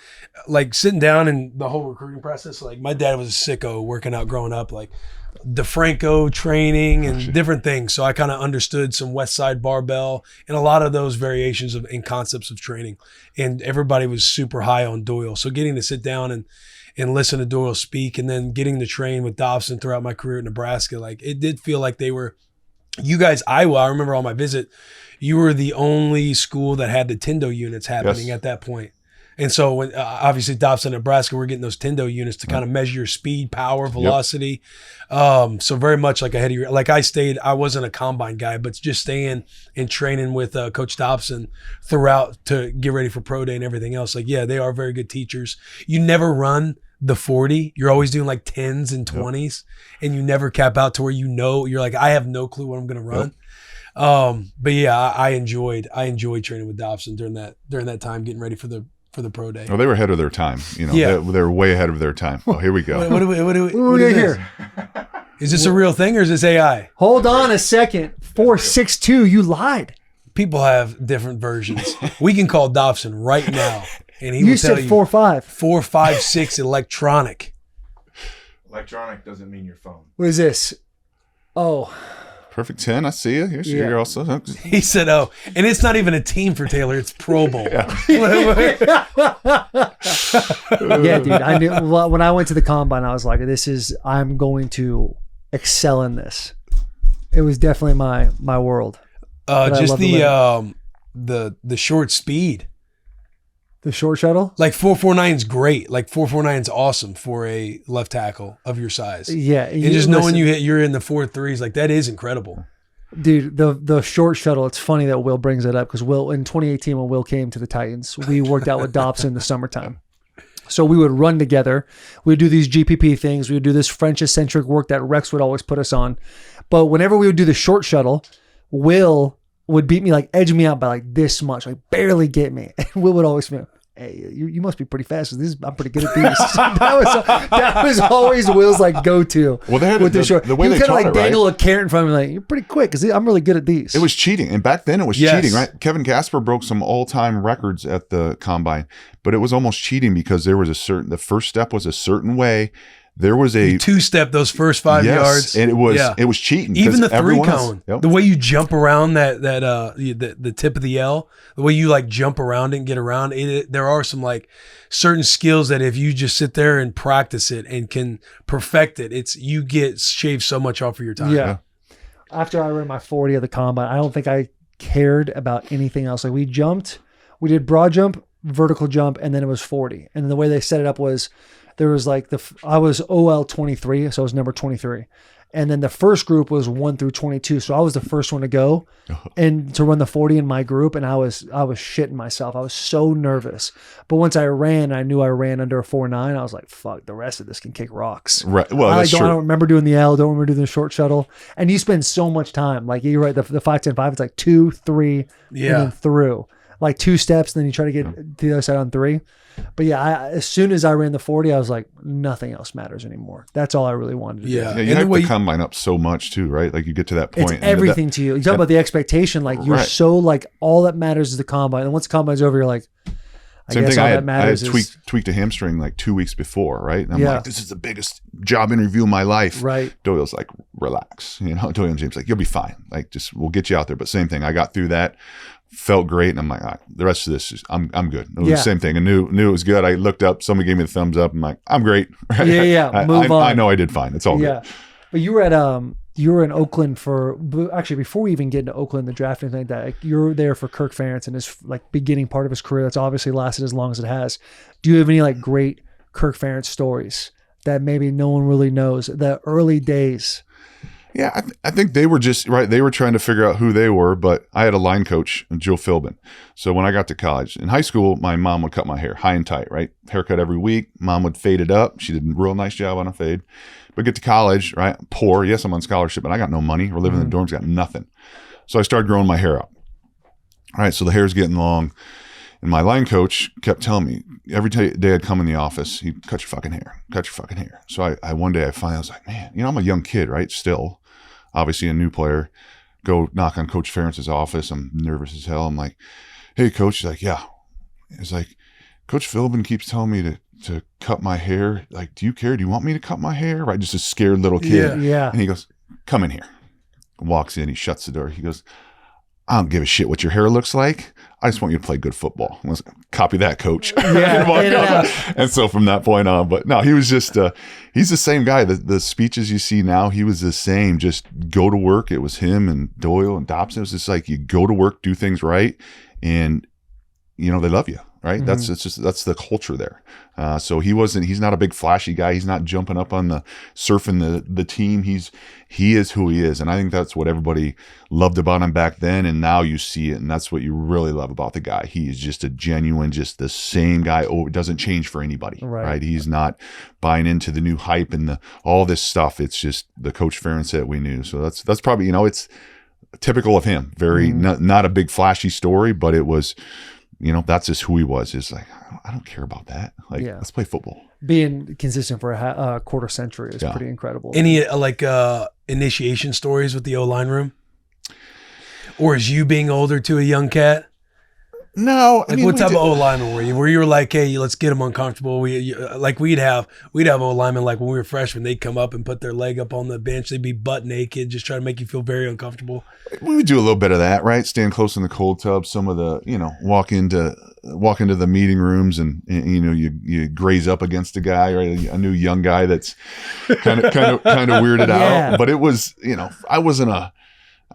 like sitting down and the whole recruiting process, like my dad was a sicko working out growing up, like DeFranco training and different things. So I kind of understood some West Side barbell and a lot of those variations of and concepts of training. And everybody was super high on Doyle. So getting to sit down and listen to Doyle speak and then getting to train with Dobson throughout my career at Nebraska, like it did feel like they were, you guys, Iowa, I remember on my visit, you were the only school that had the Tendo units happening at that point. And so when obviously Dobson, Nebraska, we're getting those Tendo units to kind of measure your speed, power, velocity. So very much like ahead of your, like I wasn't a combine guy, but just staying and training with Coach Dobson throughout to get ready for pro day and everything else. Like, yeah, they are very good teachers. You never run the 40. You're always doing like 10s and 20s and you never cap out to where you're like, I have no clue what I'm going to run. But yeah, I enjoyed training with Dobson during that time, getting ready for the pro day. Well, they were ahead of their time. You know, they were way ahead of their time. Oh, here we go. What do we get here? Is this a real thing or is this AI? Hold on a second. 462, you lied. People have different versions. We can call Dobson right now, and he will tell you. You said 4.5. 4.56 electronic. Electronic doesn't mean your phone. What is this? Oh. Perfect 10. I see you. You're also. He said, "Oh," and it's not even a team for Taylor; it's Pro Bowl. Yeah, dude. I knew when I went to the combine, I was like, I'm going to excel in this. It was definitely my world. Just the short speed. The short shuttle? Like 4.49 is great. Like 4.49 is awesome for a left tackle of your size. Yeah. And just knowing you're in the 4.3s, like that is incredible. Dude, the short shuttle, it's funny that Will brings it up because Will, in 2018 when Will came to the Titans, we worked out with Dobson in the summertime. So we would run together. We would do these GPP things. We would do this French-eccentric work that Rex would always put us on. But whenever we would do the short shuttle, Will would beat me, like edge me out by like this much, like barely get me. And Will would always be, hey, you must be pretty fast. I'm pretty good at these. that was always Will's like go-to. Well, they had with the short. The way he they kind of like taught dangle a carrot in front of me, like you're pretty quick because I'm really good at these. It was cheating, and back then it was cheating, right? Kevin Casper broke some all-time records at the combine, but it was almost cheating because there was the first step was a certain way. There was a two-step those first 5 yards, and it was cheating. Even the three cone, the way you jump around the tip of the L, the way you like jump around it and get around it. There are some like certain skills that if you just sit there and practice it and can perfect it, you get shaved so much off of your time. Yeah. After I ran my 40 of the combine, I don't think I cared about anything else. Like we did broad jump, vertical jump, and then it was 40. And the way they set it up was. There was like I was OL 23, so I was number 23. And then the first group was 1 through 22. So I was the first one to go and to run the 40 in my group. And I was shitting myself. I was so nervous. But once I knew I ran under a 4.9. I was like, fuck, the rest of this can kick rocks. Right. Well, I don't remember doing the L, don't remember doing the short shuttle. And you spend so much time. Like you're right, the 5-10-5, it's like 2, 3, and then through. Like 2 steps, and then you try to get to the other side on 3. But yeah, as soon as I ran the 40, I was like, nothing else matters anymore. That's all I really wanted to do. Yeah, you have to combine up so much too, right? Like you get to that point. It's everything to you. You talk about the expectation, like you're so like all that matters is the combine. And once the combine's over, you're like, I guess all that matters is tweaked a hamstring like 2 weeks before, right? And I'm like, this is the biggest job interview of my life. Right. Doyle's like, relax. Doyle and James like, you'll be fine. Like, we'll get you out there. But same thing. I got through that. Felt great, and I'm like, all right, the rest of this I'm good. It was the same thing. I knew it was good. I looked up, somebody gave me the thumbs up. I'm like, I'm great. Move on. I know I did fine. It's all good. But you were in Oakland actually before we even get into Oakland, the draft and anything like that. Like, you were there for Kirk Ferentz and his like beginning part of his career. That's obviously lasted as long as it has. Do you have any like great Kirk Ferentz stories that maybe no one really knows? The early days. Yeah, I think they were just right. They were trying to figure out who they were, but I had a line coach, Joe Philbin. So when I got to college, in high school, my mom would cut my hair high and tight, right? Haircut every week. Mom would fade it up. She did a real nice job on a fade. But get to college, right? Poor. Yes, I'm on scholarship, but I got no money. We're living in the dorms, got nothing. So I started growing my hair out. All right, so the hair's getting long. And my line coach kept telling me every day I'd come in the office, he'd cut your fucking hair. So I one day I was like, man, I'm a young kid, right? Still. Obviously a new player, go knock on Coach Ferentz's office. I'm nervous as hell. I'm like, hey, coach. He's like, yeah. He's like, Coach Philbin keeps telling me to cut my hair. Like, do you care? Do you want me to cut my hair? Right. Just a scared little kid. Yeah. And he goes, come in here. Walks in. He shuts the door. He goes, I don't give a shit what your hair looks like. I just want you to play good football. I was like, copy that, coach. And so from that point on, but no, he was just, he's the same guy. The speeches you see now, he was the same. Just go to work. It was him and Doyle and Dobson. It was just like, you go to work, do things right. And, they love you. Right. Mm-hmm. That's the culture there. So he's not a big flashy guy. He's not jumping up on surfing the team. He is who he is. And I think that's what everybody loved about him back then. And now you see it. And that's what you really love about the guy. He is just a genuine, just the same guy. Oh, it doesn't change for anybody. Right. He's not buying into the new hype and all this stuff. It's just the Coach Ferentz that we knew. So that's probably, it's typical of him. Very, not a big flashy story, but it was, that's just who he was. It's like, I don't care about that. Like, let's play football. Being consistent for a quarter century is pretty incredible. Any initiation stories with the O-line room? Or is you being older to a young cat? No. What type of O-lineman were you? Where you were like, hey, let's get them uncomfortable. We'd have O-linemen like when we were freshmen, they'd come up and put their leg up on the bench. They'd be butt naked, just trying to make you feel very uncomfortable. We would do a little bit of that, right? Stand close in the cold tub. Some of the, walk into the meeting rooms and you graze up against a guy, right? A new young guy that's kind of weirded out. But it was, I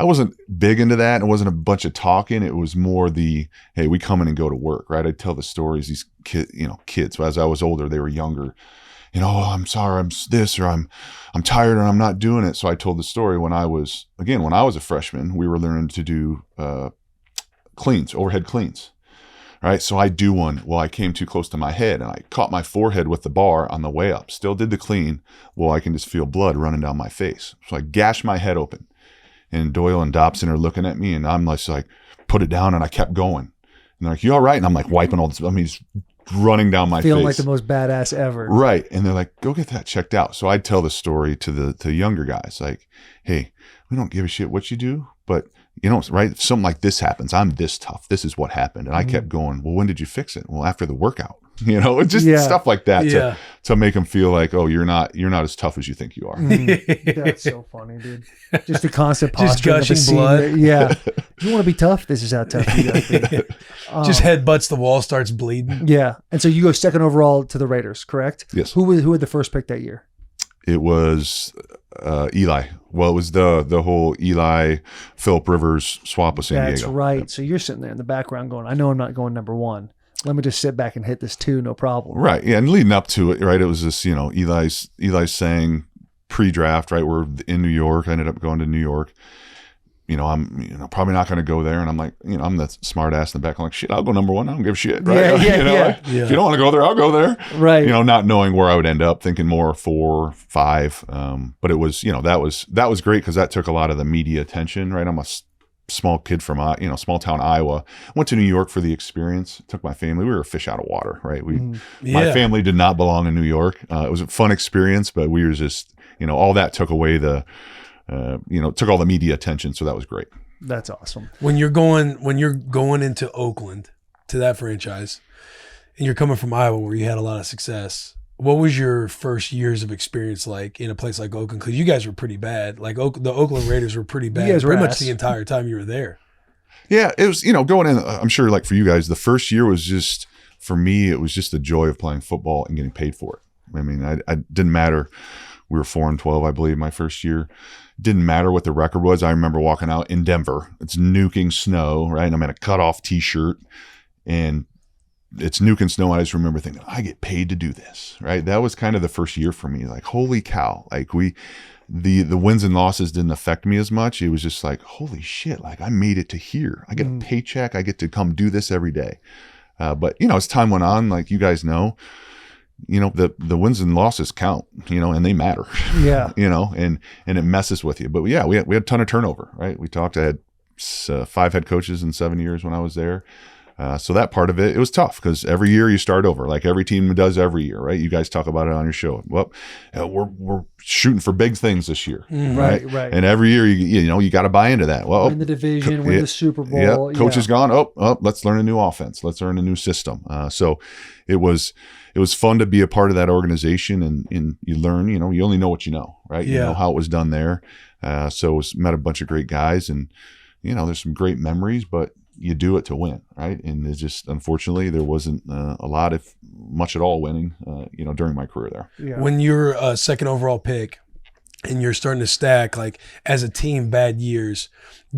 wasn't big into that. It wasn't a bunch of talking. It was more hey, we come in and go to work, right? I'd tell the stories. These kids, as I was older, they were younger. I'm sorry, I'm this, or I'm tired, or I'm not doing it. So I told the story when I was a freshman. We were learning to do overhead cleans, right? So I do one. Well, I came too close to my head, and I caught my forehead with the bar on the way up. Still did the clean. Well, I can just feel blood running down my face. So I gashed my head open. And Doyle and Dobson are looking at me, and I'm just like, put it down, and I kept going. And they're like, you all right? And I'm like wiping all this. It's running down my face. Feeling like the most badass ever. Right. And they're like, go get that checked out. So I'd tell the story to the younger guys, like, hey, we don't give a shit what you do, but right? If something like this happens, I'm this tough. This is what happened. And I kept going, well, when did you fix it? Well, after the workout. Just stuff like that to make them feel like, oh, you're not as tough as you think you are. That's so funny, dude. Just the constant just gushing blood. Yeah. You want to be tough? This is how tough you got to be. Just headbutts the wall, starts bleeding. Yeah. And so you go second overall to the Raiders, correct? Yes. Who had the first pick that year? It was Eli. Well, it was the whole Eli Phillip Rivers swap with San Diego. That's right. Yep. So you're sitting there in the background going, I know I'm not going number one. Let me just sit back and hit this two, no problem. Right. Yeah. And leading up to it, right, it was this, Eli's saying pre-draft, right, we're in New York. I ended up going to New York. I'm probably not going to go there. And I'm like, I'm the smart ass in the back. I'm like, shit, I'll go number one. I don't give a shit. Right. If you don't want to go there, I'll go there. Right. Not knowing where I would end up, thinking more 4, 5. But it was, that was great because that took a lot of the media attention, right? I'm a small kid from small town Iowa. Went to New York for the experience. Took my family. We were a fish out of water, right? My family did not belong in New York. It was a fun experience, but we were just all that took away took all the media attention. So that was great. That's awesome. When you're going into Oakland to that franchise, and you're coming from Iowa where you had a lot of success. What was your first years of experience like in a place like Oakland? Because you guys were pretty bad. Like the Oakland Raiders were pretty bad pretty much the entire time you were there. Yeah, it was, going in, I'm sure like for you guys, the first year was just, for me, it was just the joy of playing football and getting paid for it. I didn't matter. We were 4-12, I believe, my first year. Didn't matter what the record was. I remember walking out in Denver. It's nuking snow, right? And I'm in a cutoff T-shirt and it's nuking snow. I just remember thinking, I get paid to do this, right? That was kind of the first year for me. Like, holy cow. Like the wins and losses didn't affect me as much. It was just like, holy shit. Like I made it to here. I get a paycheck. I get to come do this every day. But as time went on, like you guys know, the wins and losses count, and they matter. Yeah. And it messes with you. But yeah, we had a ton of turnover, right? I had 5 head coaches in 7 years when I was there. So that part of it was tough because every year you start over, like every team does every year, right? You guys talk about it on your show. Well, we're shooting for big things this year, right? And every year you got to buy into that. Well, win the division, win the Super Bowl. Coach is gone. Oh, let's learn a new offense. Let's learn a new system. So it was fun to be a part of that organization, and you learn. You only know what you know, right? You know how it was done there. So met a bunch of great guys, and there's some great memories, but you do it to win, right? And it's just, unfortunately, there wasn't a lot, if much at all, winning, during my career there. Yeah. When you're a second overall pick and you're starting to stack, like, as a team, bad years,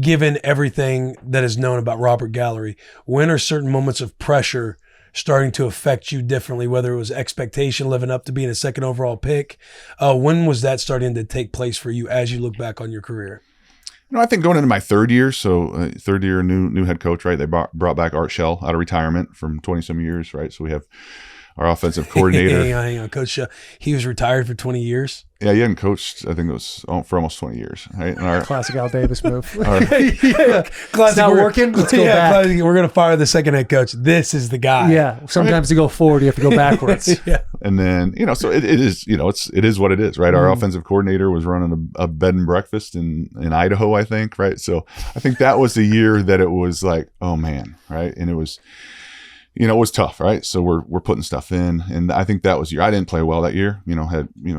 given everything that is known about Robert Gallery, when are certain moments of pressure starting to affect you differently, whether it was expectation living up to being a second overall pick? When was that starting to take place for you as you look back on your career? I think going into my third year, third year, new head coach, right? They brought back Art Shell out of retirement from 20-some years, right? So we have our offensive coordinator. Hang on. Coach Shell, he was retired for 20 years? Yeah, he hadn't coached, I think it was for almost 20 years, right? And classic Al Davis move. Classic. It's not working. Let's go back. Classic. We're going to fire the second head coach. This is the guy. Yeah. Sometimes to go forward, you have to go backwards. And then, so it is, it is what it is, right? Our offensive coordinator was running a bed and breakfast in Idaho, I think, right? So I think that was the year that it was like, oh man, right? And it was, it was tough, right? So we're putting stuff in, and I think that was the year I didn't play well that year.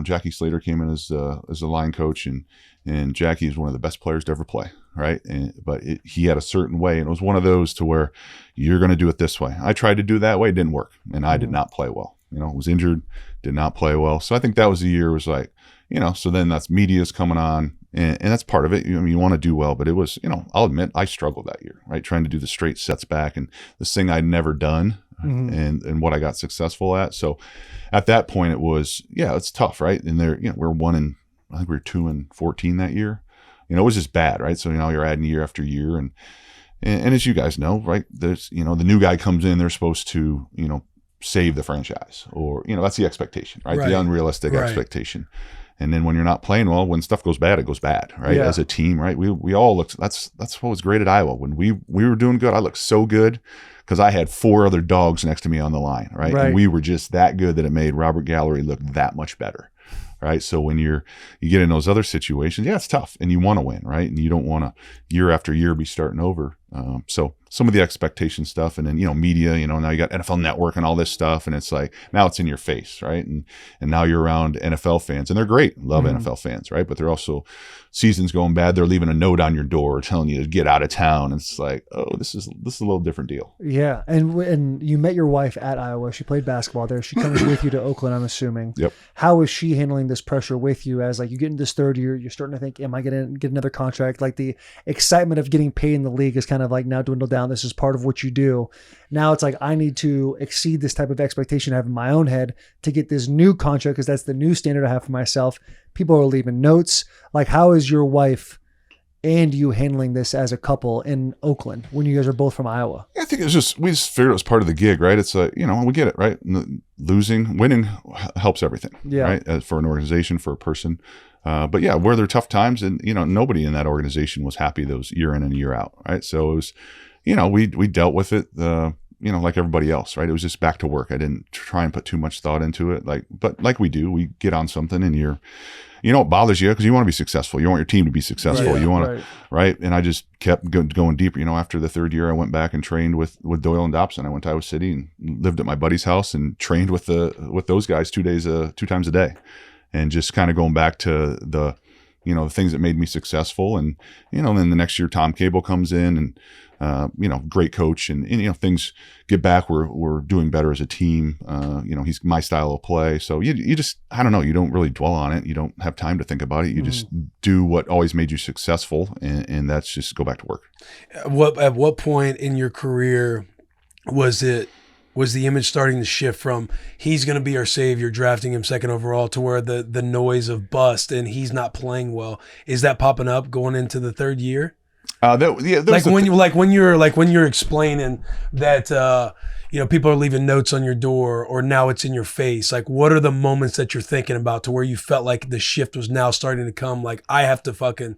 Jackie Slater came in as a line coach, and Jackie is one of the best players to ever play, right? But he had a certain way, and it was one of those to where you're going to do it this way. I tried to do that way, it didn't work, and I did not play well. Was injured, did not play well. So I think that was the year. It was like, so then that's media's coming on, and that's part of it. You want to do well, but it was, I'll admit I struggled that year, right? Trying to do the straight sets back and this thing I'd never done, and what I got successful at. So at that point it was, it's tough, right? And there, we're I think we were 2-14 that year. It was just bad, right? So you're adding year after year, and as you guys know, right? There's, the new guy comes in, they're supposed to, save the franchise, or that's the expectation, right? The unrealistic expectation. And then when you're not playing well, when stuff goes bad, it goes bad, right? As a team, right? We all looked. That's what was great at Iowa. When we were doing good, I looked so good because I had 4 other dogs next to me on the line, right? And we were just that good that it made Robert Gallery look that much better, right? So when you get in those other situations, it's tough, and you want to win, right? And you don't want to year after year be starting over. So some of the expectation stuff, and then media, now you got NFL Network and all this stuff, and it's like now it's in your face, right? And now you're around NFL fans, and they're great, love NFL fans, right? But they're also, seasons going bad, they're leaving a note on your door telling you to get out of town. It's like, oh, this is a little different deal. Yeah, and you met your wife at Iowa. She played basketball there. She comes with you to Oakland, I'm assuming. Yep. How is she handling this pressure with you as like you get in this third year? You're starting to think, am I going to get another contract? Like the excitement of getting paid in the league is kind of like now dwindled down. This is part of what you do. Now it's like, I need to exceed this type of expectation I have in my own head to get this new contract, because that's the new standard I have for myself. People are leaving notes. Like, how is your wife and you handling this as a couple in Oakland when you guys are both from Iowa? I think we just figured it was part of the gig, right? It's like, we get it, right? Winning helps everything, right? For an organization, for a person. But were there tough times, and nobody in that organization was happy those year in and year out, right? So it was, we dealt with it, like everybody else, right? It was just back to work. I didn't try and put too much thought into it, but like we do, we get on something, and it bothers you because you want to be successful. You want your team to be successful. You want to, right? And I just kept going deeper. After the third year, I went back and trained with Doyle and Dobson. I went to Iowa City and lived at my buddy's house and trained with those guys 2 times a day. And just kind of going back to the things that made me successful. And, then the next year, Tom Cable comes in, and, great coach, and things get back. We're doing better as a team. He's my style of play. So you just, I don't know, you don't really dwell on it. You don't have time to think about it. You just do what always made you successful. And that's just go back to work. At what point in your career was the image starting to shift from he's going to be our savior, drafting him second overall, to where the noise of bust and he's not playing well? Is that popping up going into the third year? When you're explaining that people are leaving notes on your door, or now it's in your face. Like, what are the moments that you're thinking about to where you felt like the shift was now starting to come? Like, I have to fucking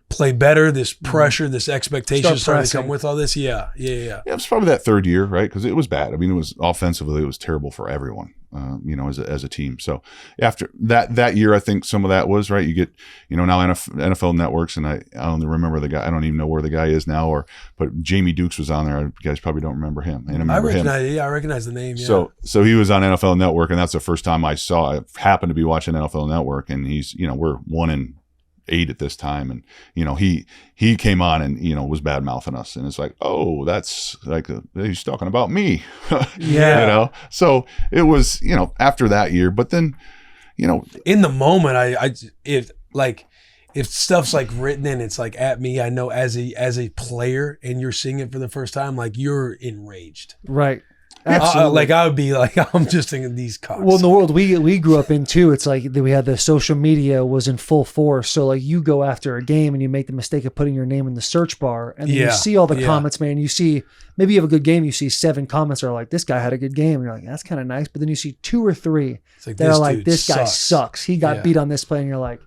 play better, this pressure, this expectation started to come with all this. Yeah. Yeah, it was probably that third year, right? Because it was bad. I mean, it was offensively, it was terrible for everyone, as a team. So after that year, I think some of that was, right, you get, now NFL networks, and I only remember the guy. I don't even know where the guy is now, but Jamie Dukes was on there. You guys probably don't remember him. And I recognize the name. Yeah. So he was on NFL Network, and that's the first time I saw it. Happened to be watching NFL Network, and he's, we're 1-8 at this time, and he came on and was bad mouthing us, and it's like, oh, that's like he's talking about me. Yeah. So it was after that year, but then in the moment, if stuff's like written and it's like at me, I know as a player, and you're seeing it for the first time, like you're enraged, right? Absolutely. I would be like, I'm just thinking these cocks. Well, in the world we grew up in too, it's like we had the social media was in full force. So like you go after a game and you make the mistake of putting your name in the search bar, and then you see all the comments, man. You see maybe you have a good game, you see 7 comments are like, this guy had a good game, and you're like, that's kind of nice. But then you see 2 or 3 that are like, this guy sucks. He got beat on this play, and you're like,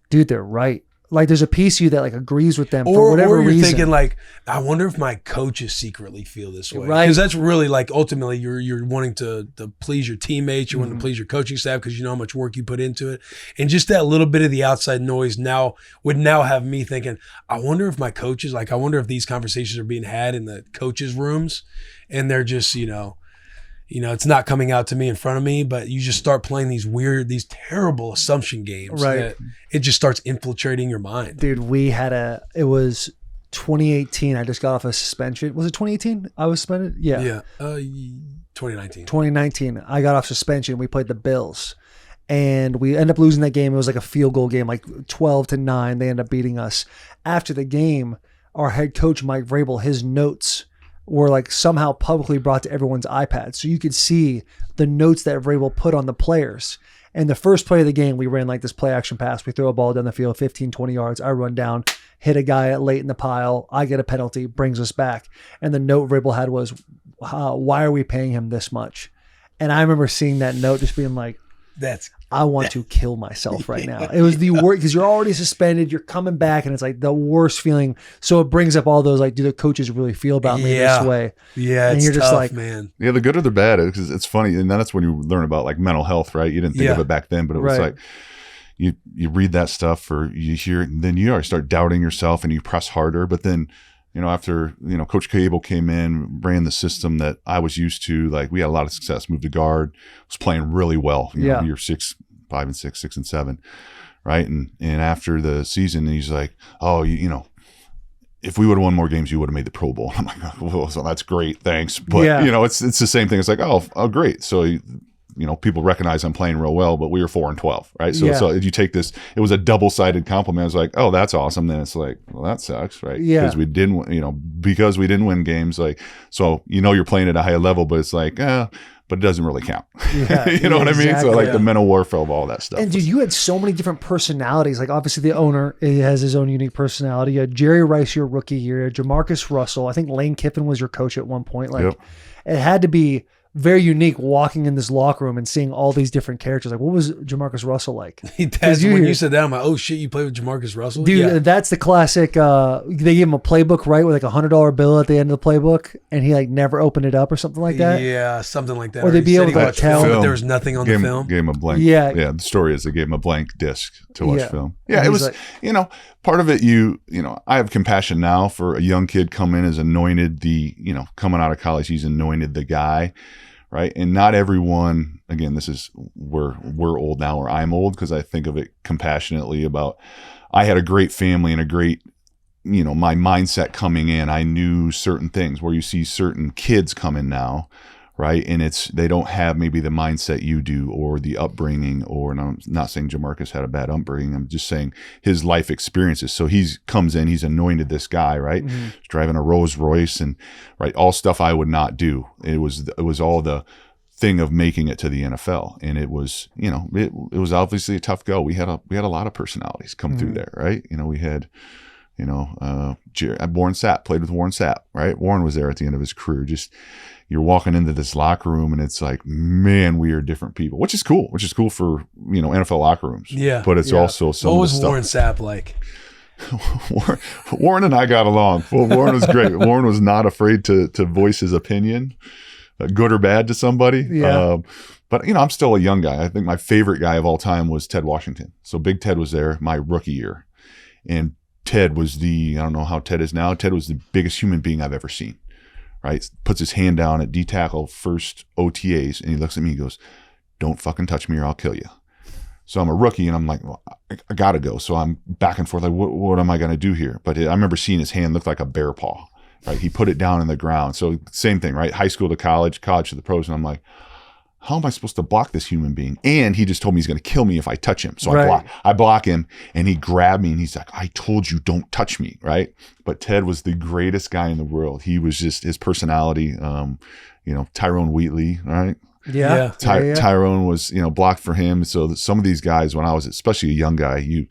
dude, they're right. Like there's a piece of you that like agrees with them for whatever reason. Or you're thinking like, I wonder if my coaches secretly feel this way. Right. Because that's really like ultimately you're wanting to please your teammates, you're wanting to please your coaching staff because you know how much work you put into it. And just that little bit of the outside noise would have me thinking, I wonder if my coaches, I wonder if these conversations are being had in the coaches' rooms, and they're just, it's not coming out to me in front of me, but you just start playing these terrible assumption games. Right. That it just starts infiltrating your mind. Dude, it was 2018. I just got off a suspension. Was it 2018? I was suspended? Yeah. Yeah. 2019. 2019. I got off suspension. We played the Bills, and we ended up losing that game. It was like a field goal game, like 12-9. They ended up beating us. After the game, our head coach, Mike Vrabel, his notes were like somehow publicly brought to everyone's iPad. So you could see the notes that Vrabel put on the players. And the first play of the game, we ran like this play action pass. We throw a ball down the field, 15, 20 yards. I run down, hit a guy late in the pile. I get a penalty, brings us back. And the note Vrabel had was, why are we paying him this much? And I remember seeing that note just being like, I want to kill myself right now. It was the worst because you're already suspended. You're coming back, and it's like the worst feeling. So it brings up all those like, do the coaches really feel about me this way? Yeah, and it's you're tough, just like, man. Yeah, the good or the bad, because it's funny, and that's when you learn about like mental health, right? You didn't think of it back then, but it was like you read that stuff or you hear it, and then you start doubting yourself, and you press harder. But then, after Coach Cable came in, ran the system that I was used to, like we had a lot of success. Moved to guard, was playing really well. Year 6, 5 and 6, 6 and 7, right? And after the season, he's like, oh, if we would have won more games, you would have made the Pro Bowl. I'm like, well, so that's great, thanks. But it's the same thing. It's like, oh, great. So people recognize I'm playing real well, but we were 4-12, right? So if you take this, it was a double-sided compliment. I was like, oh, that's awesome. Then it's like, well, that sucks, right? Yeah. Because we didn't win games, like, so you're playing at a high level, but it's like, but it doesn't really count. Yeah, you know what I mean? So like the mental warfare of all that stuff. And dude, you had so many different personalities. Like obviously the owner has his own unique personality. You had Jerry Rice your rookie year, JaMarcus Russell. I think Lane Kiffin was your coach at one point. Like it had to be very unique walking in this locker room and seeing all these different characters. Like, what was JaMarcus Russell like? When you said that, I'm like, oh shit, you played with JaMarcus Russell? Dude, that's the classic. They gave him a playbook, right? With like $100 bill at the end of the playbook, and he like never opened it up or something like that. Yeah, something like that. Or they'd be able to tell that there was nothing on the film. Gave him a blank. Yeah. The story is they gave him a blank disc to watch film. Yeah, and it was, like, part of it, I have compassion now for a young kid come in as anointed coming out of college, he's anointed the guy. Right. And not everyone, again, this is we're old now, or I'm old, because I think of it compassionately about, I had a great family and a great, my mindset coming in. I knew certain things where you see certain kids come in now. Right. And they don't have maybe the mindset you do or the upbringing, and I'm not saying JaMarcus had a bad upbringing. I'm just saying his life experiences. So comes in, he's anointed this guy, right? Mm-hmm. He's driving a Rolls Royce and all stuff I would not do. It was all the thing of making it to the NFL. And it was, it was obviously a tough go. We had a lot of personalities come through there, right? We had, Warren Sapp, played with Warren Sapp, right? Warren was there at the end of his career. Just, you're walking into this locker room and it's like, man, we are different people, which is cool for, NFL locker rooms. Yeah. But it's also some What of was the stuff. Warren Sapp like? Warren and I got along. Well, Warren was great. Warren was not afraid to voice his opinion, good or bad, to somebody. Yeah. But I'm still a young guy. I think my favorite guy of all time was Ted Washington. So Big Ted was there my rookie year, and Ted was I don't know how Ted is now. Ted was the biggest human being I've ever seen. Right? Puts his hand down at D tackle first OTAs, and he looks at me. He goes, "Don't fucking touch me, or I'll kill you." So I'm a rookie, and I'm like, well, I gotta go. So I'm back and forth, like, what am I gonna do here? But I remember seeing his hand look like a bear paw. Right? He put it down in the ground. So same thing, right? High school to college to the pros, and I'm like, how am I supposed to block this human being? And he just told me he's going to kill me if I touch him. So I block him, and he grabbed me, and he's like, I told you, don't touch me. Right. But Ted was the greatest guy in the world. He was just his personality, Tyrone Wheatley. Right. Yeah. Tyrone was, blocked for him. So some of these guys, when I was especially a young guy,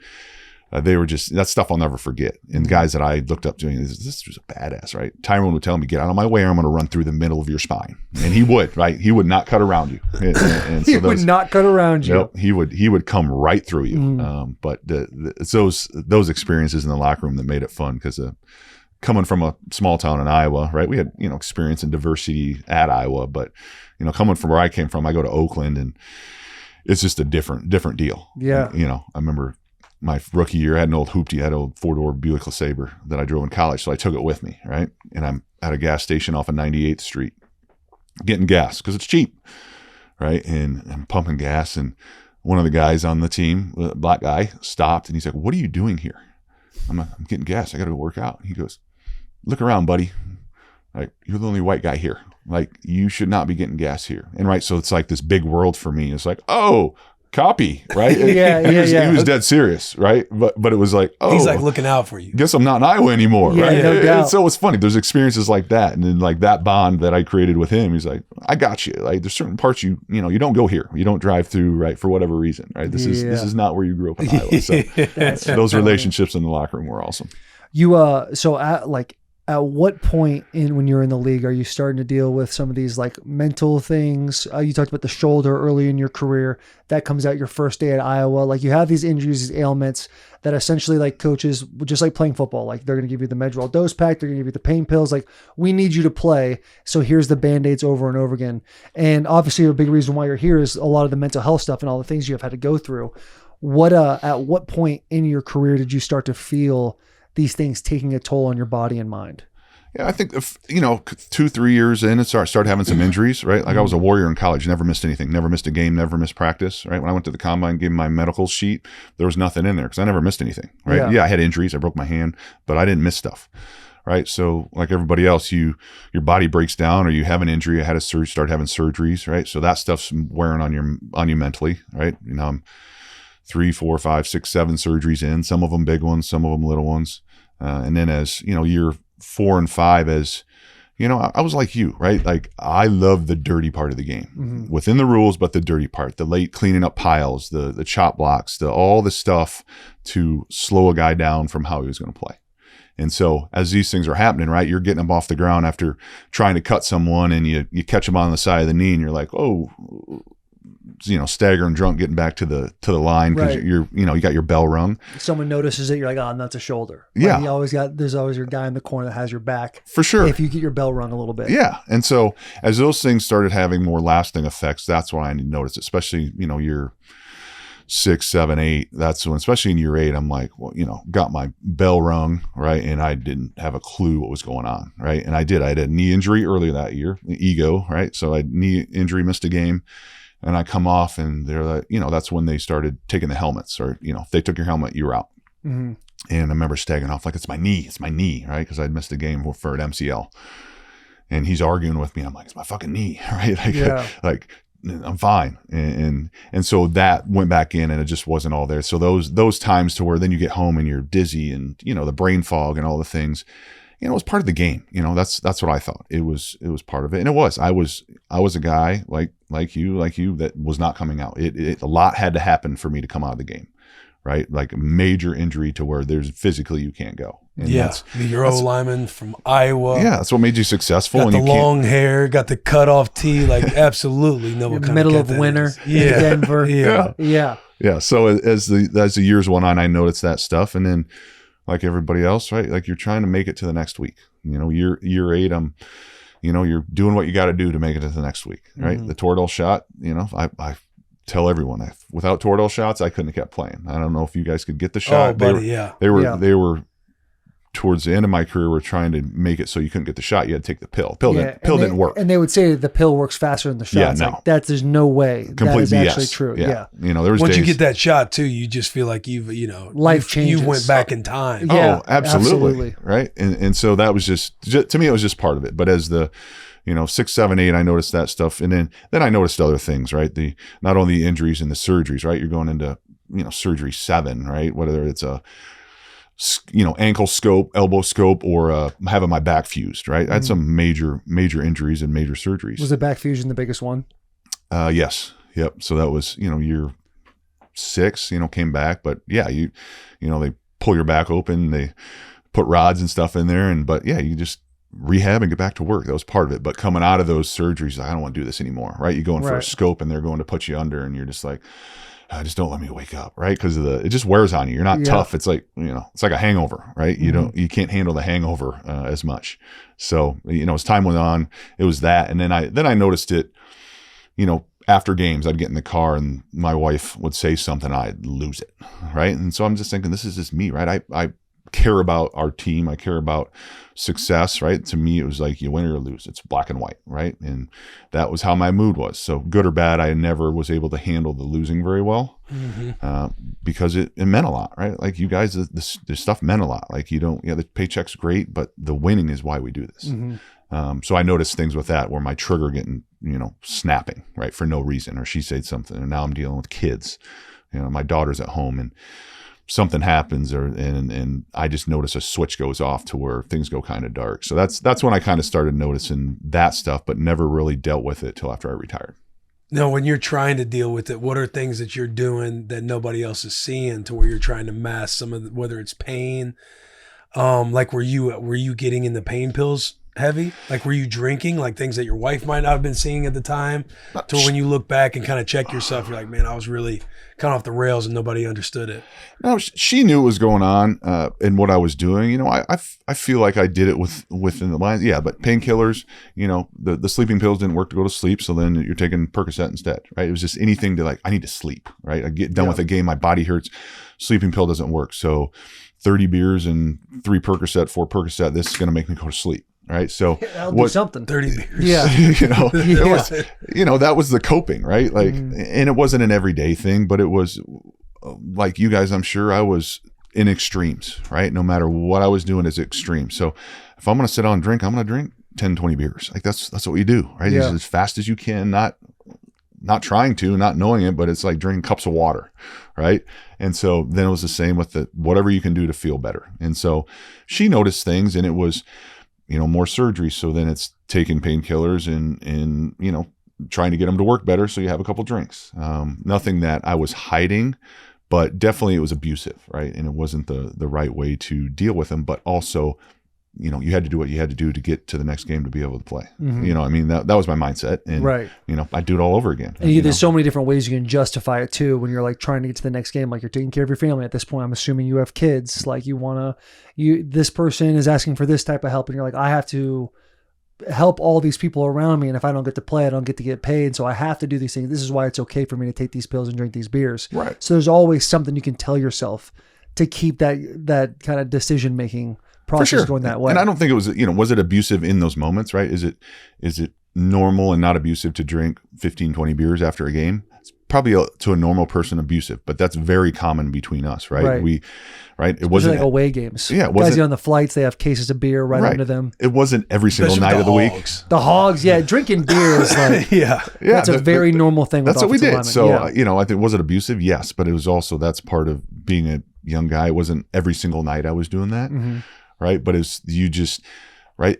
they were just, that stuff I'll never forget. And the guys that I looked up to, this was a badass, right? Tyrone would tell me, get out of my way, or I'm going to run through the middle of your spine. And he would, right? He would not cut around you. And he would not cut around you. Nope, he would come right through you. But it's those experiences in the locker room that made it fun, because coming from a small town in Iowa, right? We had, experience and diversity at Iowa, but, coming from where I came from, I go to Oakland, and it's just a different deal. Yeah. I remember my rookie year, I had an old hoopty, I had an old 4-door Buick LeSabre that I drove in college. So I took it with me, right? And I'm at a gas station off of 98th Street getting gas because it's cheap, right? And I'm pumping gas, and one of the guys on the team, a black guy, stopped, and he's like, "What are you doing here?" I'm getting gas. I got to go work out. And he goes, "Look around, buddy. Like, you're the only white guy here. Like, you should not be getting gas here." And right, so it's like this big world for me. It's like, oh, copy, right? He was dead serious, right? But it was like, oh, he's like looking out for you. Guess I'm not in Iowa anymore, right? No doubt. And so it's funny. There's experiences like that, and then like that bond that I created with him. He's like, I got you. Like, there's certain parts you don't go here. You don't drive through, right? For whatever reason, right? This is not where you grew up in Iowa. So those relationships in the locker room were awesome. You at what point when you're in the league are you starting to deal with some of these like mental things? You talked about the shoulder early in your career. That comes out your first day at Iowa. Like, you have these injuries, these ailments that essentially, like, coaches, just like playing football, like they're going to give you the Medrol dose pack, they're going to give you the pain pills. Like, we need you to play. So here's the Band-Aids over and over again. And obviously a big reason why you're here is a lot of the mental health stuff and all the things you have had to go through. At what point in your career did you start to feel these things taking a toll on your body and mind? Yeah, I think 2-3 years in, it started having some injuries, right? Like, I was a warrior in college, never missed anything, never missed a game, never missed practice, right? When I went to the combine, gave my medical sheet, there was nothing in there because I never missed anything, right? Yeah, I had injuries, I broke my hand, but I didn't miss stuff, right? So like everybody else, your body breaks down, or you have an injury. I had start having surgeries, right? So that stuff's wearing on you mentally, right? I'm 3, 4, 5, 6, 7 surgeries in, some of them big ones, some of them little ones. And then as, year 4 and 5, as I was like you, right? Like, I love the dirty part of the game within the rules, but the dirty part, the late cleaning up piles, the chop blocks, all the stuff to slow a guy down from how he was going to play. And so as these things are happening, right, you're getting them off the ground after trying to cut someone, and you catch them on the side of the knee, and you're like, oh, staggering drunk, getting back to the line because you got your bell rung. Someone notices it, you're like, oh, that's a shoulder. Yeah. There's always your guy in the corner that has your back. For sure. If you get your bell rung a little bit. Yeah. And so as those things started having more lasting effects, that's when I noticed, especially, year 6, 7, 8, that's when, especially in year 8, I'm like, well, got my bell rung, right? And I didn't have a clue what was going on, right? And I had a knee injury earlier that year, ego, right? So I had knee injury, missed a game. And I come off, and they're like, that's when they started taking the helmets, or, if they took your helmet, you were out. Mm-hmm. And I remember staggering off like, it's my knee, right? Because I'd missed a game for an MCL. And he's arguing with me. I'm like, it's my fucking knee, right? Like, I'm fine. And so that went back in, and it just wasn't all there. So those times to where then you get home and you're dizzy, and, the brain fog and all the things, it was part of the game. That's what I thought. It was part of it. And it was. I was a guy like you that was not coming out. A lot had to happen for me to come out of the game, right? Like a major injury to where there's physically you can't go. And the Euro lineman from Iowa. Yeah, that's what made you successful. Got the long hair, got the cut off tee, like absolutely no one. Middle of winter in Denver. Yeah. So as the years went on, I noticed that stuff, and then, like everybody else, right? Like you're trying to make it to the next week. You know, year 8, you're doing what you got to do to make it to the next week, right? The Toradol shot, you know, I tell everyone, without Toradol shots, I couldn't have kept playing. I don't know if you guys could get the shot. Oh, buddy, They were towards the end of my career, we're trying to make it so you couldn't get the shot. You had to take the pill. Pill didn't work. And they would say the pill works faster than the shot. Yeah, it's no. like, there's no way Complete that is BS. actually true. Yeah. You know, there was Once you days, get that shot too, you just feel like Life changes. You went back in time. Yeah, absolutely. Right. And so that was just to me, it was just part of it. But as the, 6, 7, 8, I noticed that stuff. And then I noticed other things, right? Not only the injuries and the surgeries, right? You're going into, surgery 7, right? Whether it's a, ankle scope, elbow scope, or having my back fused, right? I had some major injuries and major surgeries. Was the back fusion the biggest one? Yes. Yep. So that was, year 6, came back, but yeah, they pull your back open, they put rods and stuff in there. But yeah, you just rehab and get back to work. That was part of it. But coming out of those surgeries, I don't want to do this anymore, right? You go in for a scope and they're going to put you under and you're just like, just don't let me wake up, right? Because it just wears on you. You're not tough. It's like, it's like a hangover, right? You can't handle the hangover as much. So, as time went on, it was that. And then I noticed it, after games, I'd get in the car and my wife would say something, I'd lose it, right? And so I'm just thinking, this is just me, right? I care about our team. I care about success, right? To me, it was like you win or you lose. It's black and white, right? And that was how my mood was. So good or bad, I never was able to handle the losing very well because it meant a lot, right? Like you guys, this stuff meant a lot. Like the paycheck's great, but the winning is why we do this. So I noticed things with that where my trigger getting, snapping, right? For no reason, or she said something and now I'm dealing with kids. My daughter's at home and something happens and I just notice a switch goes off to where things go kind of dark. So that's when I kind of started noticing that stuff, but never really dealt with it till after I retired. Now, when you're trying to deal with it, what are things that you're doing that nobody else is seeing to where you're trying to mask some of whether it's pain, like were you getting in the pain pills heavy? Like were you drinking like things that your wife might not have been seeing at the time to when you look back and kind of check yourself, you're like, man, I was really kind of off the rails and nobody understood it. No, she knew what was going on and what I was doing. I feel like I did it within the lines. Yeah, but painkillers, the sleeping pills didn't work to go to sleep. So then you're taking Percocet instead, right? It was just anything to I need to sleep, right? I get done with a game, my body hurts, sleeping pill doesn't work. So 30 beers and 3 Percocet, 4 Percocet, this is going to make me go to sleep. Right. So I'll do something. 30 beers. Yeah. It was, that was the coping, right? Like, and it wasn't an everyday thing, but it was like you guys, I'm sure I was in extremes, right? No matter what I was doing is extreme. So if I'm going to sit down and drink, I'm going to drink 10, 20 beers. Like that's what you do, right? Yeah. As fast as you can, not trying to, not knowing it, but it's like drinking cups of water. Right. And so then it was the same with whatever you can do to feel better. And so she noticed things and it was, more surgery. So then it's taking painkillers and trying to get them to work better. So you have a couple drinks. Nothing that I was hiding, but definitely it was abusive, right? And it wasn't the right way to deal with them. But also, you had to do what you had to do to get to the next game to be able to play. That was my mindset. And, I'd do it all over again. And there's so many different ways you can justify it too when you're like trying to get to the next game. Like you're taking care of your family at this point. I'm assuming you have kids. Like this person is asking for this type of help. And you're like, I have to help all these people around me. And if I don't get to play, I don't get to get paid. So I have to do these things. This is why it's okay for me to take these pills and drink these beers. Right. So there's always something you can tell yourself to keep that kind of decision-making process going that way. And I don't think it was, was it abusive in those moments, right? Is it normal and not abusive to drink 15, 20 beers after a game? It's probably to a normal person abusive, but that's very common between us, right? It wasn't like away games. Yeah. Guys on the flights, they have cases of beer right under them. It wasn't every single night of the week. The Hogs. Yeah. Drinking beer is like, that's a very normal thing. That's what we did. So, I think, was it abusive? Yes. But it was also, that's part of being a young guy. It wasn't every single night I was doing that. Right. But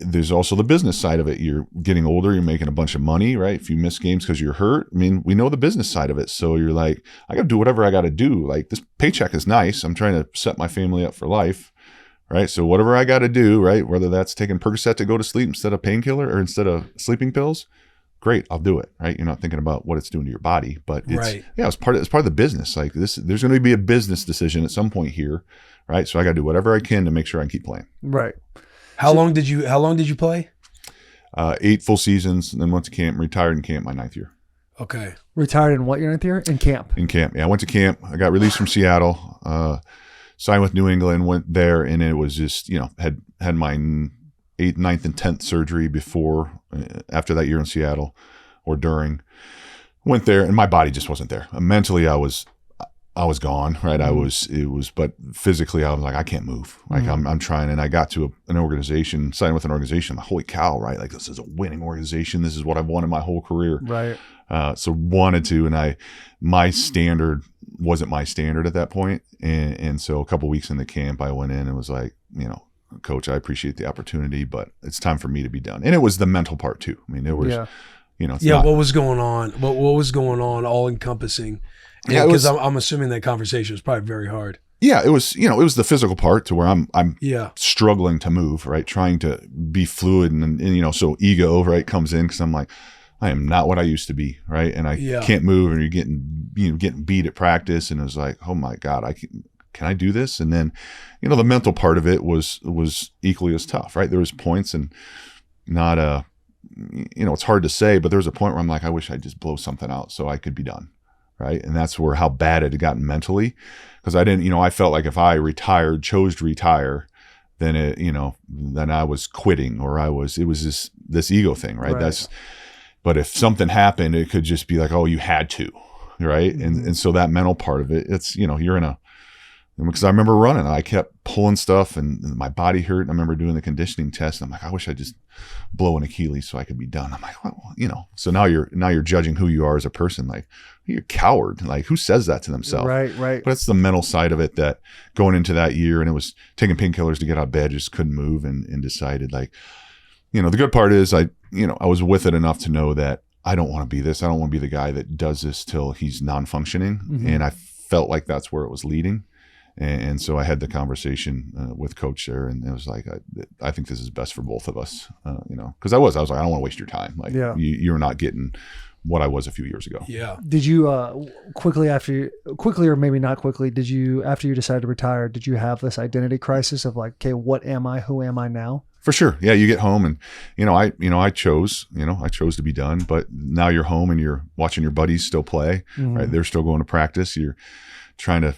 there's also the business side of it. You're getting older, you're making a bunch of money, right? If you miss games because you're hurt, we know the business side of it. So you're like, I got to do whatever I got to do. Like this paycheck is nice. I'm trying to set my family up for life. Right. So whatever I got to do, right? Whether that's taking Percocet to go to sleep instead of painkiller or instead of sleeping pills, great, I'll do it. Right. You're not thinking about what it's doing to your body, but it's, Right. yeah, it's part of the business. Like there's going to be a business decision at some point here. Right. So I got to do whatever I can to make sure I can keep playing. Right. How long did you play? 8 full seasons, and then went to camp, retired in camp my 9th year. Okay. Retired in what year? 9th year? In camp. In camp. Yeah. I went to camp. I got released from Seattle, signed with New England, went there, and it was just, had my 8th, 9th, and 10th surgery after that year in Seattle or during. Went there, and my body just wasn't there. Mentally, I was gone, right? But physically I was like, I can't move. Like I'm trying, and I got to an organization, signed with an organization. Like, holy cow, right? Like this is a winning organization. This is what I've wanted my whole career. Right. So wanted to, and my standard wasn't my standard at that point. And so a couple of weeks in the camp, I went in and was like, Coach, I appreciate the opportunity, but it's time for me to be done. And it was the mental part too. I mean, there was, what was going on? What was going on? All encompassing. Yeah, because I'm assuming that conversation was probably very hard. Yeah, it was. It was the physical part to where I'm struggling to move, right? Trying to be fluid, and so ego, right, comes in because I'm like, I am not what I used to be, right? And I can't move, and you're getting beat at practice, and it was like, oh my God, can I do this? And then, the mental part of it was equally as tough, right? There was points, and not it's hard to say, but there was a point where I'm like, I wish I'd just blow something out so I could be done. Right. And that's where how bad it had gotten mentally, because I didn't, I felt like if I chose to retire, then then I was quitting, or it was this ego thing. Right. But if something happened, it could just be like, oh, you had to. Right. Mm-hmm. And so that mental part of it, it's, you're in because I remember running, I kept pulling stuff and my body hurt. And I remember doing the conditioning test. And I'm like, I wish I just blow an Achilles so I could be done. I'm like, well, so now you're judging who you are as a person. Like, you're a coward. Like, who says that to themselves? Right. But it's the mental side of it that going into that year, and it was taking painkillers to get out of bed, just couldn't move, and decided like, the good part is I was with it enough to know that I don't want to be this. I don't want to be the guy that does this till he's non-functioning. Mm-hmm. And I felt like that's where it was leading. And so I had the conversation with Coach there, and it was like, I think this is best for both of us, because I was like, I don't want to waste your time. Like, you're not getting what I was a few years ago. Yeah. Did you quickly or maybe not quickly, after you decided to retire, did you have this identity crisis of like, okay, what am I? Who am I now? For sure. Yeah. You get home and, I chose to be done, but now you're home and you're watching your buddies still play, mm-hmm. right? They're still going to practice. You're trying to,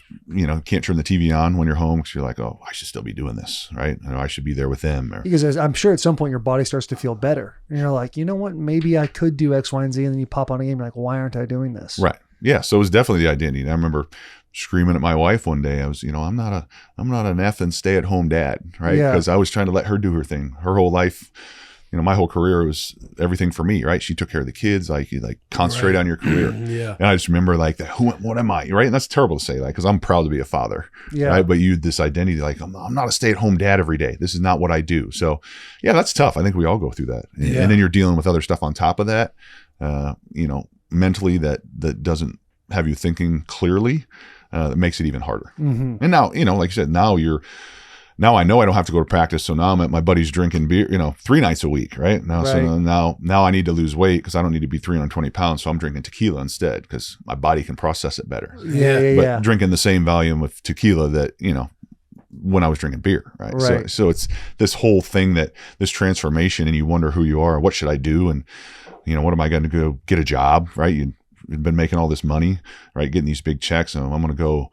can't turn the TV on when you're home because you're like, oh, I should still be doing this, right? I should be there with them. Because I'm sure at some point your body starts to feel better. And you're like, you know what? Maybe I could do X, Y, and Z. And then you pop on a game, you're like, why aren't I doing this? Right. Yeah. So it was definitely the identity. And I remember screaming at my wife one day. I was, I'm not an effing stay-at-home dad, right? Because I was trying to let her do her thing. Her whole life, my whole career was everything for me, right? She took care of the kids. Like, you concentrate on your career. Yeah. And I just remember like that. What am I? Right. And that's terrible to say, like, because I'm proud to be a father. Yeah. Right. But this identity, like, I'm not a stay-at-home dad every day. This is not what I do. So yeah, that's tough. I think we all go through that. And then you're dealing with other stuff on top of that, mentally that doesn't have you thinking clearly. That makes it even harder. Mm-hmm. And now, like you said, now I know I don't have to go to practice. So now I'm at my buddies drinking beer, 3 nights a week, right? Now, so now I need to lose weight because I don't need to be 320 pounds. So I'm drinking tequila instead because my body can process it better. But drinking the same volume of tequila that, when I was drinking beer, right? So it's this whole thing this transformation, and you wonder who you are. What should I do? And, what am I going to go get a job, right? You've been making all this money, right? Getting these big checks. And I'm going to go,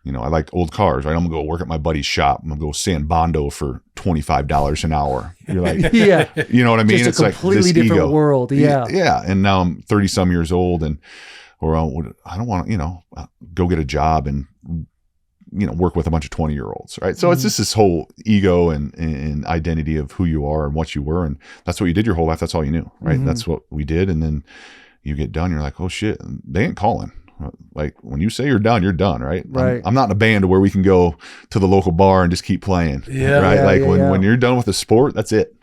I like old cars, right? I'm going to go work at my buddy's shop. I'm going to go San Bondo for $25 an hour. You're like, you know what I mean? Just a completely different world. Yeah. Yeah. And now I'm 30 some years old or I don't want to, go get a job and, work with a bunch of 20-year-olds, right? So it's just this whole ego and identity of who you are and what you were. And that's what you did your whole life. That's all you knew, right? Mm-hmm. That's what we did. And then you get done, you're like, oh shit, they ain't calling. Like when you say you're done, right? Right. I'm not in a band where we can go to the local bar and just keep playing. Yeah. Right. Yeah, when you're done with the sport, that's it.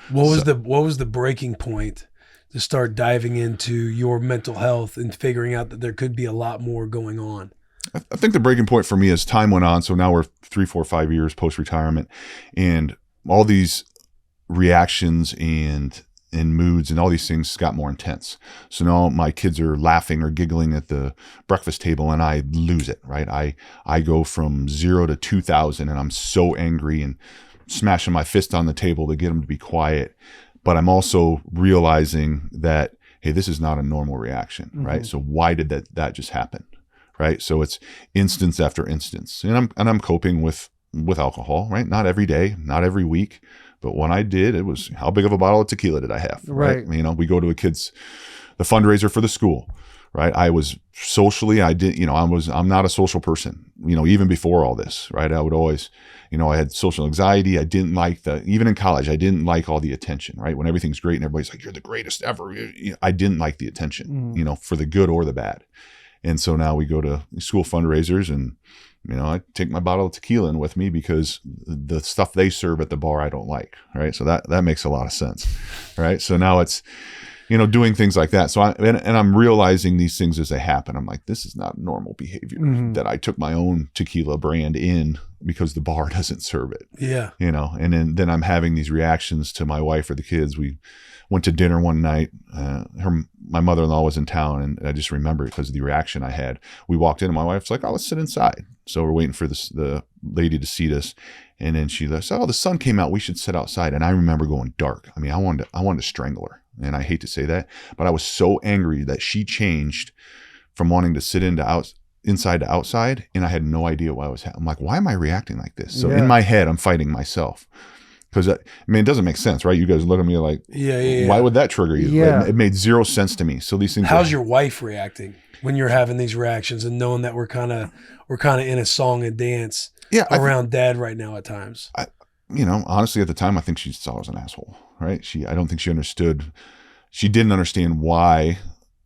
What was the breaking point to start diving into your mental health and figuring out that there could be a lot more going on? I think the breaking point for me as time went on. So now we're 3, 4, 5 years post-retirement, and all these reactions and and moods and all these things got more intense. So now my kids are laughing or giggling at the breakfast table and I lose it, right? I go from 0 to 2,000 and I'm so angry and smashing my fist on the table to get them to be quiet. But I'm also realizing that, hey, this is not a normal reaction, right? So why did that just happen, right? So it's instance after instance. And I'm coping with alcohol, right? Not every day, not every week. But when I did, it was how big of a bottle of tequila did I have? Right. You know, we go to the fundraiser for the school, right? I was socially, I'm not a social person, you know, even before all this, right? I would always, you know, I had social anxiety. I didn't like even in college, I didn't like all the attention, right? When everything's great and everybody's like, you're the greatest ever. I didn't like the attention, you know, for the good or the bad. And so now we go to school fundraisers and, you know, I take my bottle of tequila in with me because the stuff they serve at the bar, I don't like. Right. So that makes a lot of sense. Right. So now it's, you know, doing things like that. So I'm realizing these things as they happen. I'm like, this is not normal behavior that I took my own tequila brand in because the bar doesn't serve it. Yeah. You know, and then I'm having these reactions to my wife or the kids. We went to dinner one night. My mother-in-law was in town, and I just remember it because of the reaction I had. We walked in, and my wife's like, "Oh, let's sit inside." So we're waiting for the lady to seat us, and then she said, "Oh, the sun came out. We should sit outside." And I remember going dark. I mean, I wanted to strangle her, and I hate to say that, but I was so angry that she changed from wanting to sit inside to outside, and I had no idea why I was. I'm like, why am I reacting like this? So in my head, I'm fighting myself. Because I mean, it doesn't make sense, right? You guys look at me like, why would that trigger you? Yeah. It made zero sense to me. So these things. How's your wife reacting when you're having these reactions and knowing that we're kind of in a song and dance around Dad right now at times? You know, honestly, at the time, I think she saw I was an asshole, right? I don't think she understood. She didn't understand why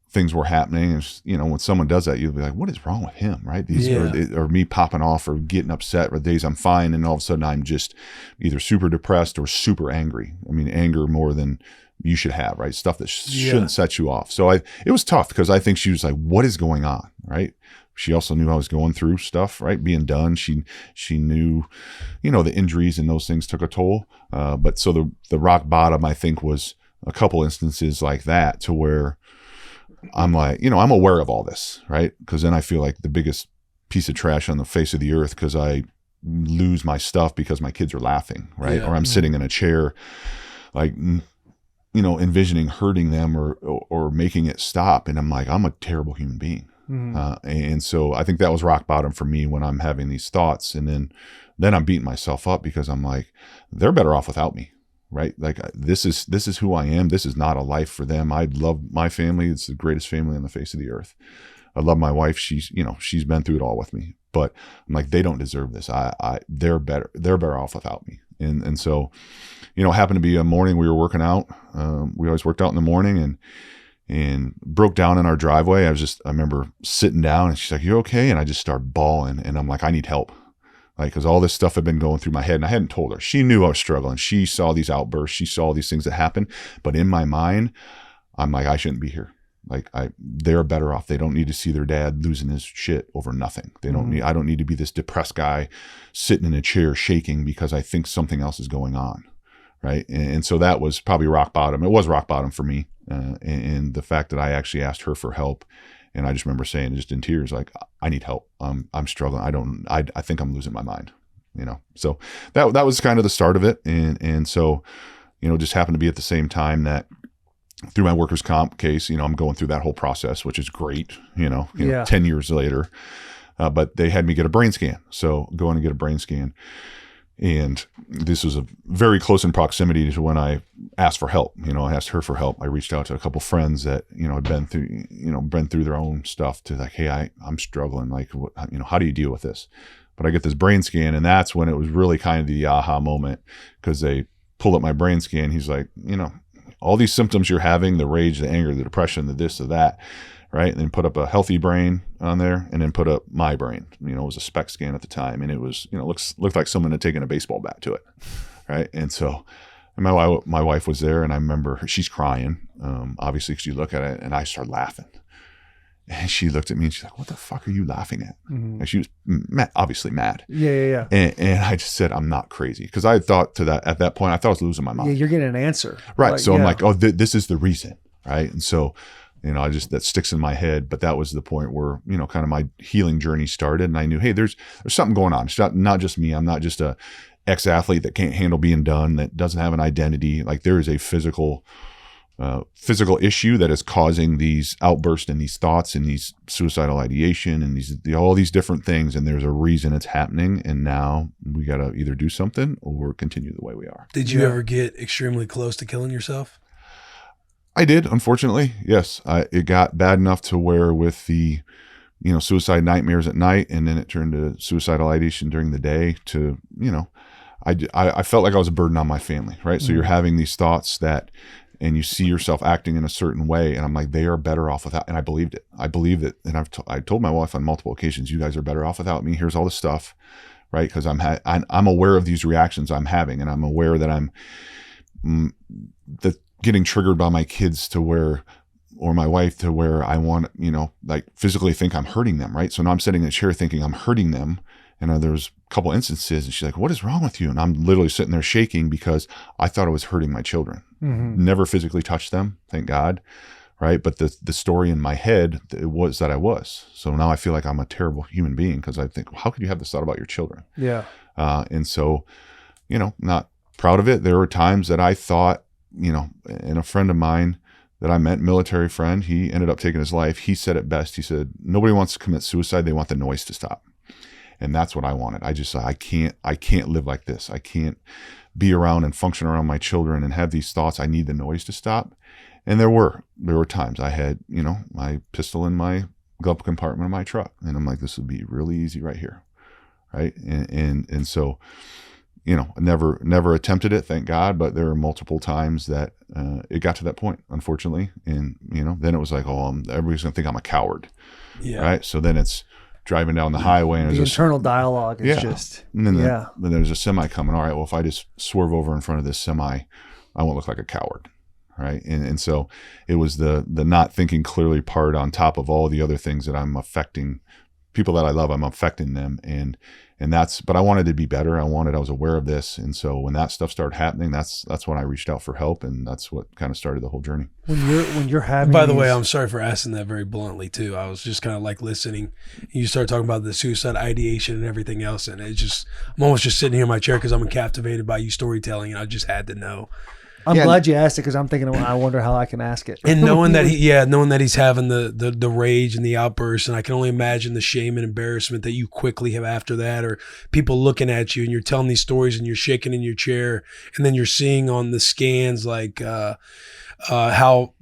things were happening. And, you know, when someone does that, you'll be like, what is wrong with him, right? These or me popping off or getting upset, or days I'm fine and all of a sudden I'm just either super depressed or super angry. I mean, anger more than you should have, right? Stuff that shouldn't set you off. So it was tough because I think she was like, what is going on, right? She also knew I was going through stuff, right? Being done. She knew, you know, the injuries and those things took a toll. But so the rock bottom, I think, was a couple instances like that to where I'm like, you know, I'm aware of all this, right? Because then I feel like the biggest piece of trash on the face of the earth because I lose my stuff because my kids are laughing, right? Or I'm sitting in a chair, like, you know, envisioning hurting them or making it stop. And I'm like, I'm a terrible human being. And so I think that was rock bottom for me when I'm having these thoughts. And then I'm beating myself up because I'm like, they're better off without me. Right? Like this is who I am. This is not a life for them. I love my family. It's the greatest family on the face of the earth. I love my wife. She's been through it all with me, but I'm like, they don't deserve this. They're better off without me. And so, you know, it happened to be a morning we were working out. We always worked out in the morning and broke down in our driveway. I remember sitting down and she's like, "You okay?" And I just started bawling and I'm like, I need help. Like, cause all this stuff had been going through my head and I hadn't told her. She knew I was struggling. She saw these outbursts. She saw these things that happened. But in my mind, I'm like, I shouldn't be here. Like they're better off. They don't need to see their dad losing his shit over nothing. I don't need to be this depressed guy sitting in a chair shaking because I think something else is going on. Right. And so that was probably rock bottom. It was rock bottom for me. And the fact that I actually asked her for help. And I just remember saying just in tears, like, I need help. I'm struggling. I think I'm losing my mind, you know? So that was kind of the start of it. And so, you know, just happened to be at the same time that through my workers' comp case, you know, I'm going through that whole process, which is great, you know 10 years later, but they had me get a brain scan. So going to get a brain scan. And this was a very close in proximity to when I asked for help. You know, I asked her for help. I reached out to a couple friends that, you know, had been through their own stuff to like, hey, I'm struggling. Like, what, you know, how do you deal with this? But I get this brain scan. And that's when it was really kind of the aha moment because they pulled up my brain scan. He's like, you know, all these symptoms you're having, the rage, the anger, the depression, the this, the that, right? And then put up a healthy brain on there and then put up my brain. You know, it was a SPECT scan at the time. And it was, you know, looked like someone had taken a baseball bat to it. Right. And so my wife was there and I remember she's crying. Obviously, because you look at it and I start laughing. And she looked at me and she's like, what the fuck are you laughing at? And she was obviously mad. Yeah. And I just said, I'm not crazy. Because I had thought at that point, I thought I was losing my mind. Yeah, you're getting an answer. Right. So I'm like, oh, this is the reason. Right. And so, that sticks in my head. But that was the point where, kind of my healing journey started. And I knew, hey, there's something going on. It's not just me. I'm not just a ex-athlete that can't handle being done, that doesn't have an identity. Like there is a physical issue that is causing these outbursts and these thoughts and these suicidal ideation and all these different things. And there's a reason it's happening. And now we got to either do something or continue the way we are. Did you ever get extremely close to killing yourself? I did, unfortunately. Yes. It got bad enough to where with the, suicide nightmares at night, and then it turned to suicidal ideation during the day to, I felt like I was a burden on my family. Right. So you're having these thoughts and you see yourself acting in a certain way. And I'm like, they are better off without, and I believed it. And I told my wife on multiple occasions, you guys are better off without me. Here's all the stuff, right? Because I'm aware of these reactions I'm having, and I'm aware that I'm getting triggered by my kids or my wife to where I want, like physically think I'm hurting them. Right. So now I'm sitting in a chair thinking I'm hurting them. And there was a couple instances and she's like, what is wrong with you? And I'm literally sitting there shaking because I thought I was hurting my children. Never physically touched them, thank God. Right. But the story in my head, it was that I was. So now I feel like I'm a terrible human being because I think, well, how could you have this thought about your children? Yeah. And so, not proud of it. There were times that I thought, and a friend of mine that I met, military friend, he ended up taking his life. He said it best. He said, nobody wants to commit suicide. They want the noise to stop. And that's what I wanted. I can't live like this. I can't be around and function around my children and have these thoughts. I need the noise to stop. And there were times I had, my pistol in my glove compartment of my truck. And I'm like, this would be really easy right here. Right. And so, never attempted it, thank God. But there were multiple times that it got to that point, unfortunately. And, then it was like, everybody's going to think I'm a coward. Yeah. Right. So then it's driving down the highway and the internal dialogue is just, and then then there's a semi coming. All right, well, if I just swerve over in front of this semi, I won't look like a coward. Right. And so it was the not thinking clearly part on top of all the other things that I'm affecting people that I love. I'm affecting them. But I wanted to be better. I was aware of this. And so when that stuff started happening, that's when I reached out for help. And that's what kind of started the whole journey. When you're having, by the way, I'm sorry for asking that very bluntly too. I was just kind of like listening. You start talking about the suicide ideation and everything else. And I'm almost just sitting here in my chair because I'm captivated by you storytelling. And I just had to know. I'm glad you asked it because I'm thinking, I wonder how I can ask it. And knowing that he's having the rage and the outburst, and I can only imagine the shame and embarrassment that you quickly have after that, or people looking at you and you're telling these stories and you're shaking in your chair, and then you're seeing on the scans like how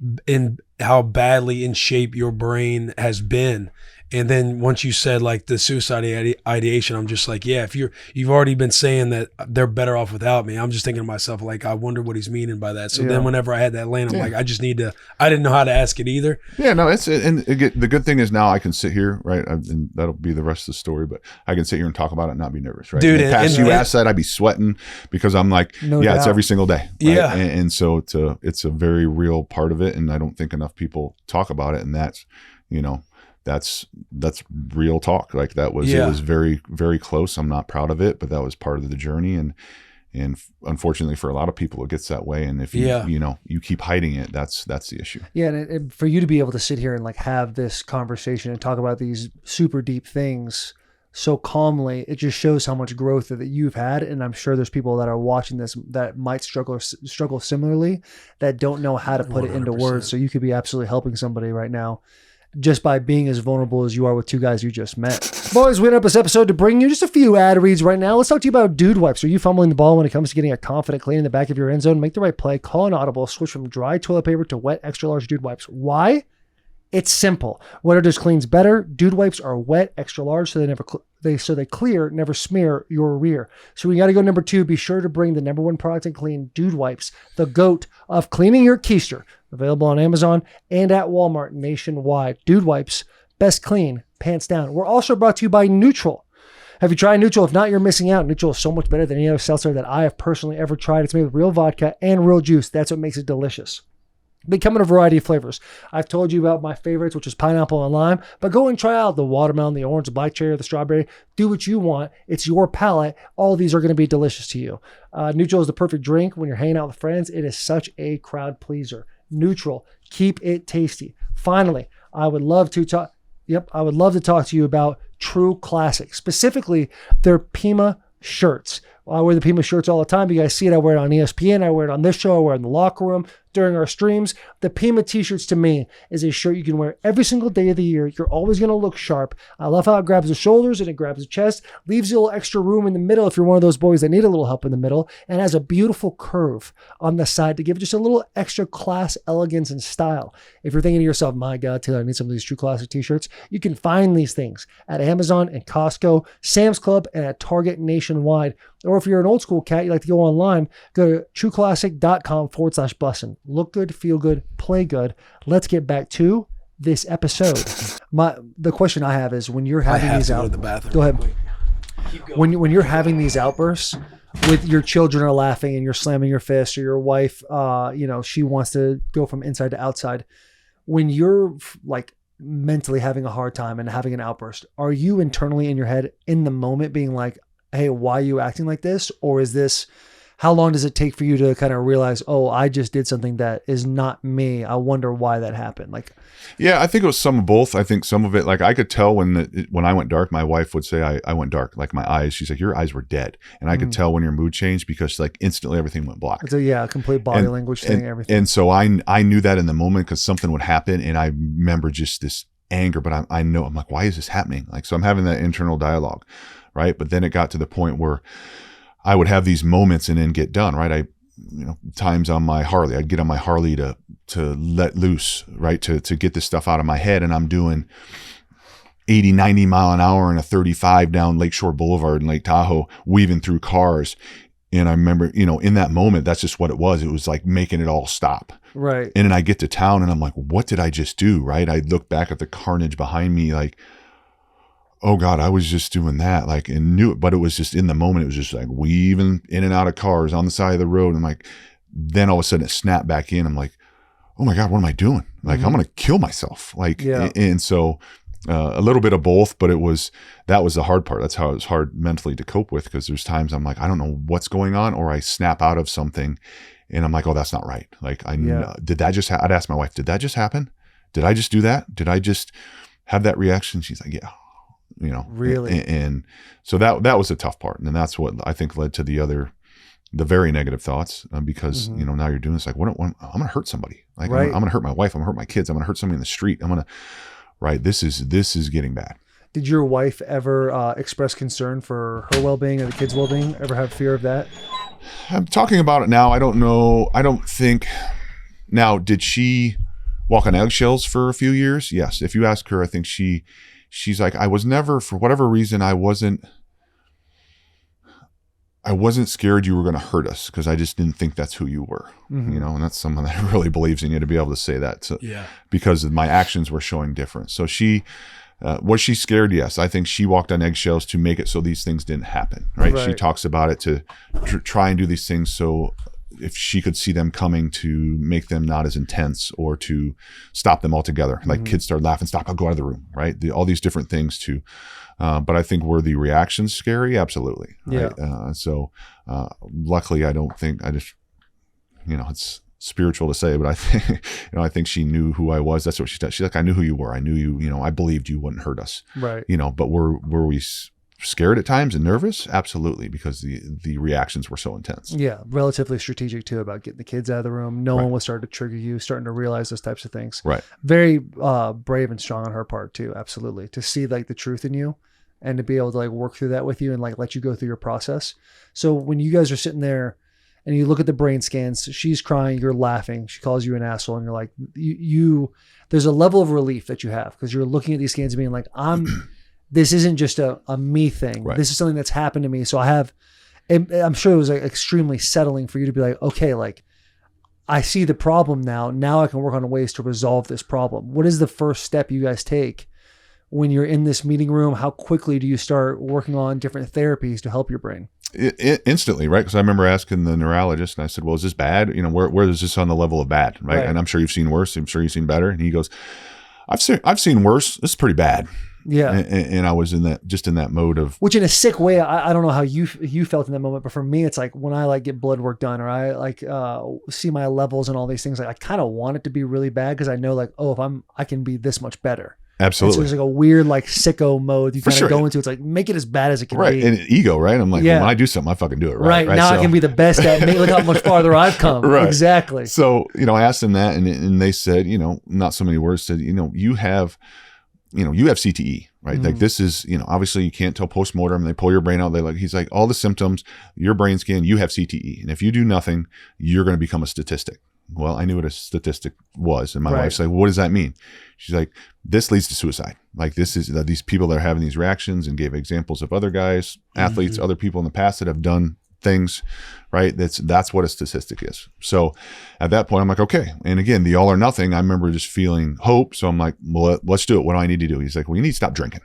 badly in shape your brain has been. And then once you said like the suicide ideation, I'm just like, yeah, if you've already been saying that they're better off without me, I'm just thinking to myself, like, I wonder what he's meaning by that. So then whenever I had that land, I'm like, I didn't know how to ask it either. Yeah, no, the good thing is now I can sit here, right? And that'll be the rest of the story, but I can sit here and talk about it and not be nervous, right? Dude, in the past you asked that, I'd be sweating because I'm like, it's every single day. Right? Yeah. And so it's a very real part of it. And I don't think enough people talk about it. And that's, that's real talk. Like it was very, very close. I'm not proud of it, but that was part of the journey. And unfortunately for a lot of people, it gets that way. And if you keep hiding it, that's the issue. Yeah. And for you to be able to sit here and like have this conversation and talk about these super deep things so calmly, it just shows how much growth that you've had. And I'm sure there's people that are watching this that might struggle similarly, that don't know how to put 100%. It into words. So you could be absolutely helping somebody right now, just by being as vulnerable as you are with two guys you just met. Boys, we end up this episode to bring you just a few ad reads right now. Let's talk to you about Dude Wipes. Are you fumbling the ball when it comes to getting a confident clean in the back of your end zone? Make the right play. Call an audible. Switch from dry toilet paper to wet extra large Dude Wipes. Why? It's simple. Wetter just cleans better. Dude Wipes are wet, extra large, so they clear, never smear your rear. So we got to go number 2. Be sure to bring the number 1 product in clean, Dude Wipes, the GOAT of cleaning your keister. Available on Amazon and at Walmart nationwide. Dude Wipes, best clean, pants down. We're also brought to you by Neutral. Have you tried Neutral? If not, you're missing out. Neutral is so much better than any other seltzer that I have personally ever tried. It's made with real vodka and real juice. That's what makes it delicious. They come in a variety of flavors. I've told you about my favorites, which is pineapple and lime, but go and try out the watermelon, the orange, the black cherry, the strawberry. Do what you want. It's your palate. All of these are going to be delicious to you. Neutral is the perfect drink when you're hanging out with friends. It is such a crowd pleaser. Neutral. Keep it tasty. Finally, I would love to talk to you about True Classic, specifically their Pima shirts. I wear the Pima shirts all the time. You guys see it. I wear it on ESPN. I wear it on this show. I wear it in the locker room during our streams. The Pima t-shirts to me is a shirt you can wear every single day of the year. You're always going to look sharp. I love how it grabs the shoulders and it grabs the chest, leaves you a little extra room in the middle if you're one of those boys that need a little help in the middle, and has a beautiful curve on the side to give just a little extra class, elegance, and style. If you're thinking to yourself, my God, Taylor, I need some of these True Classic t-shirts, you can find these things at Amazon and Costco, Sam's Club, and at Target nationwide. Or if you're an old school cat, you like to go online, go to trueclassic.com/Bussin. Look good, feel good, play good. Let's get back to this episode. The question I have is when you're having these outbursts. Go ahead. When you're having these outbursts with your children are laughing and you're slamming your fist, or your wife, she wants to go from inside to outside. When you're like mentally having a hard time and having an outburst, are you internally in your head in the moment being like, hey, why are you acting like this? Or is this, how long does it take for you to kind of realize, oh, I just did something that is not me. I wonder why that happened. Like, yeah, I think it was some of both. I think some of it, like I could tell when I went dark, my wife would say I went dark, like my eyes. She's like, your eyes were dead. And I could tell when your mood changed because like instantly everything went black. So yeah, complete body language thing, everything. And so I knew that in the moment because something would happen. And I remember just this anger, but I know, I'm like, why is this happening? Like, so I'm having that internal dialogue. Right. But then it got to the point where I would have these moments and then get done. Right. Times on my Harley, I'd get on my Harley to let loose, right. To get this stuff out of my head. And I'm doing 80, 90 mile an hour in a 35 down Lakeshore Boulevard in Lake Tahoe, weaving through cars. And I remember, in that moment, that's just what it was. It was like making it all stop. Right. And then I get to town and I'm like, what did I just do? Right. I look back at the carnage behind me, like, oh God, I was just doing that, like, and knew it, but it was just in the moment. It was just like weaving in and out of cars on the side of the road. And like, then all of a sudden it snapped back in. I'm like, oh my God, what am I doing? Like, I'm going to kill myself. Like, and so a little bit of both, but that was the hard part. That's how it was hard mentally to cope with. Cause there's times I'm like, I don't know what's going on, or I snap out of something and I'm like, oh, that's not right. Like did that just, I'd ask my wife, did that just happen? Did I just do that? Did I just have that reaction? She's like, yeah. Really? And so that was the tough part. And that's what I think led to the very negative thoughts, because, now you're doing this, like, I'm going to hurt somebody. Like, I'm going to hurt my wife. I'm going to hurt my kids. I'm going to hurt somebody in the street. Right. This is getting bad. Did your wife ever express concern for her well-being or the kids' well-being? Ever have fear of that? I'm talking about it now. I don't know. I don't think. Now, did she walk on eggshells for a few years? Yes. If you ask her, I think she's like, I was never, for whatever reason, I wasn't scared you were going to hurt us, because I just didn't think that's who you were, and that's someone that really believes in you to be able to say that. So, because my actions were showing difference. So was she scared? Yes. I think she walked on eggshells to make it so these things didn't happen. Right. She talks about it to try and do these things so if she could see them coming, to make them not as intense or to stop them altogether. Like kids start laughing, stop, I'll go out of the room, right? All these different things too. But I think were the reactions scary? Absolutely. Right? Yeah. Luckily I don't think, I just, it's spiritual to say, but I think, I think she knew who I was. That's what she said. She's like, I knew who you were. I knew you, I believed you wouldn't hurt us. Right. But were we scared at times and nervous? Absolutely, because the reactions were so intense. Yeah, relatively strategic too about getting the kids out of the room, knowing what started to trigger you, starting to realize those types of things. Right. Very brave and strong on her part too. Absolutely, to see like the truth in you and to be able to like work through that with you and like let you go through your process. So when you guys are sitting there and you look at the brain scans, she's crying, you're laughing, she calls you an asshole, and you're like, you there's a level of relief that you have because you're looking at these scans and being like, this isn't just a me thing. Right. This is something that's happened to me. So I'm sure it was like extremely settling for you to be like, okay, like I see the problem now. Now I can work on ways to resolve this problem. What is the first step you guys take when you're in this meeting room? How quickly do you start working on different therapies to help your brain? Instantly, right? Because I remember asking the neurologist, and I said, "Well, is this bad? You know, where is this on the level of bad?" Right? And I'm sure you've seen worse. I'm sure you've seen better. And he goes, "I've seen worse. This is pretty bad." Yeah. And I was in that mode of, which in a sick way, I don't know how you felt in that moment, but for me, it's like when I like get blood work done, or I like see my levels and all these things, like I kind of want it to be really bad because I know like, oh, if I can be this much better. Absolutely. So there's like a weird like sicko mode you kind of go into. It's like, make it as bad as it can be. Right. And ego, right? I'm like, well, when I do something, I fucking do it right. Right. Now I can be the best at it. Look how much farther I've come. Right. Exactly. So, I asked them that, and they said, not so many words, said, you have CTE, right? Like this is, obviously you can't tell postmortem. They pull your brain out. He's like, all the symptoms, your brain scan, you have CTE. And if you do nothing, you're going to become a statistic. Well, I knew what a statistic was. And my wife's like, well, what does that mean? She's like, this leads to suicide. Like this is these people that are having these reactions, and gave examples of other guys, athletes, other people in the past that have done things, right? That's what a statistic is. So at that point, I'm like, okay. And again, the all or nothing, I remember just feeling hope. So I'm like, well, let's do it. What do I need to do? He's like, well, you need to stop drinking.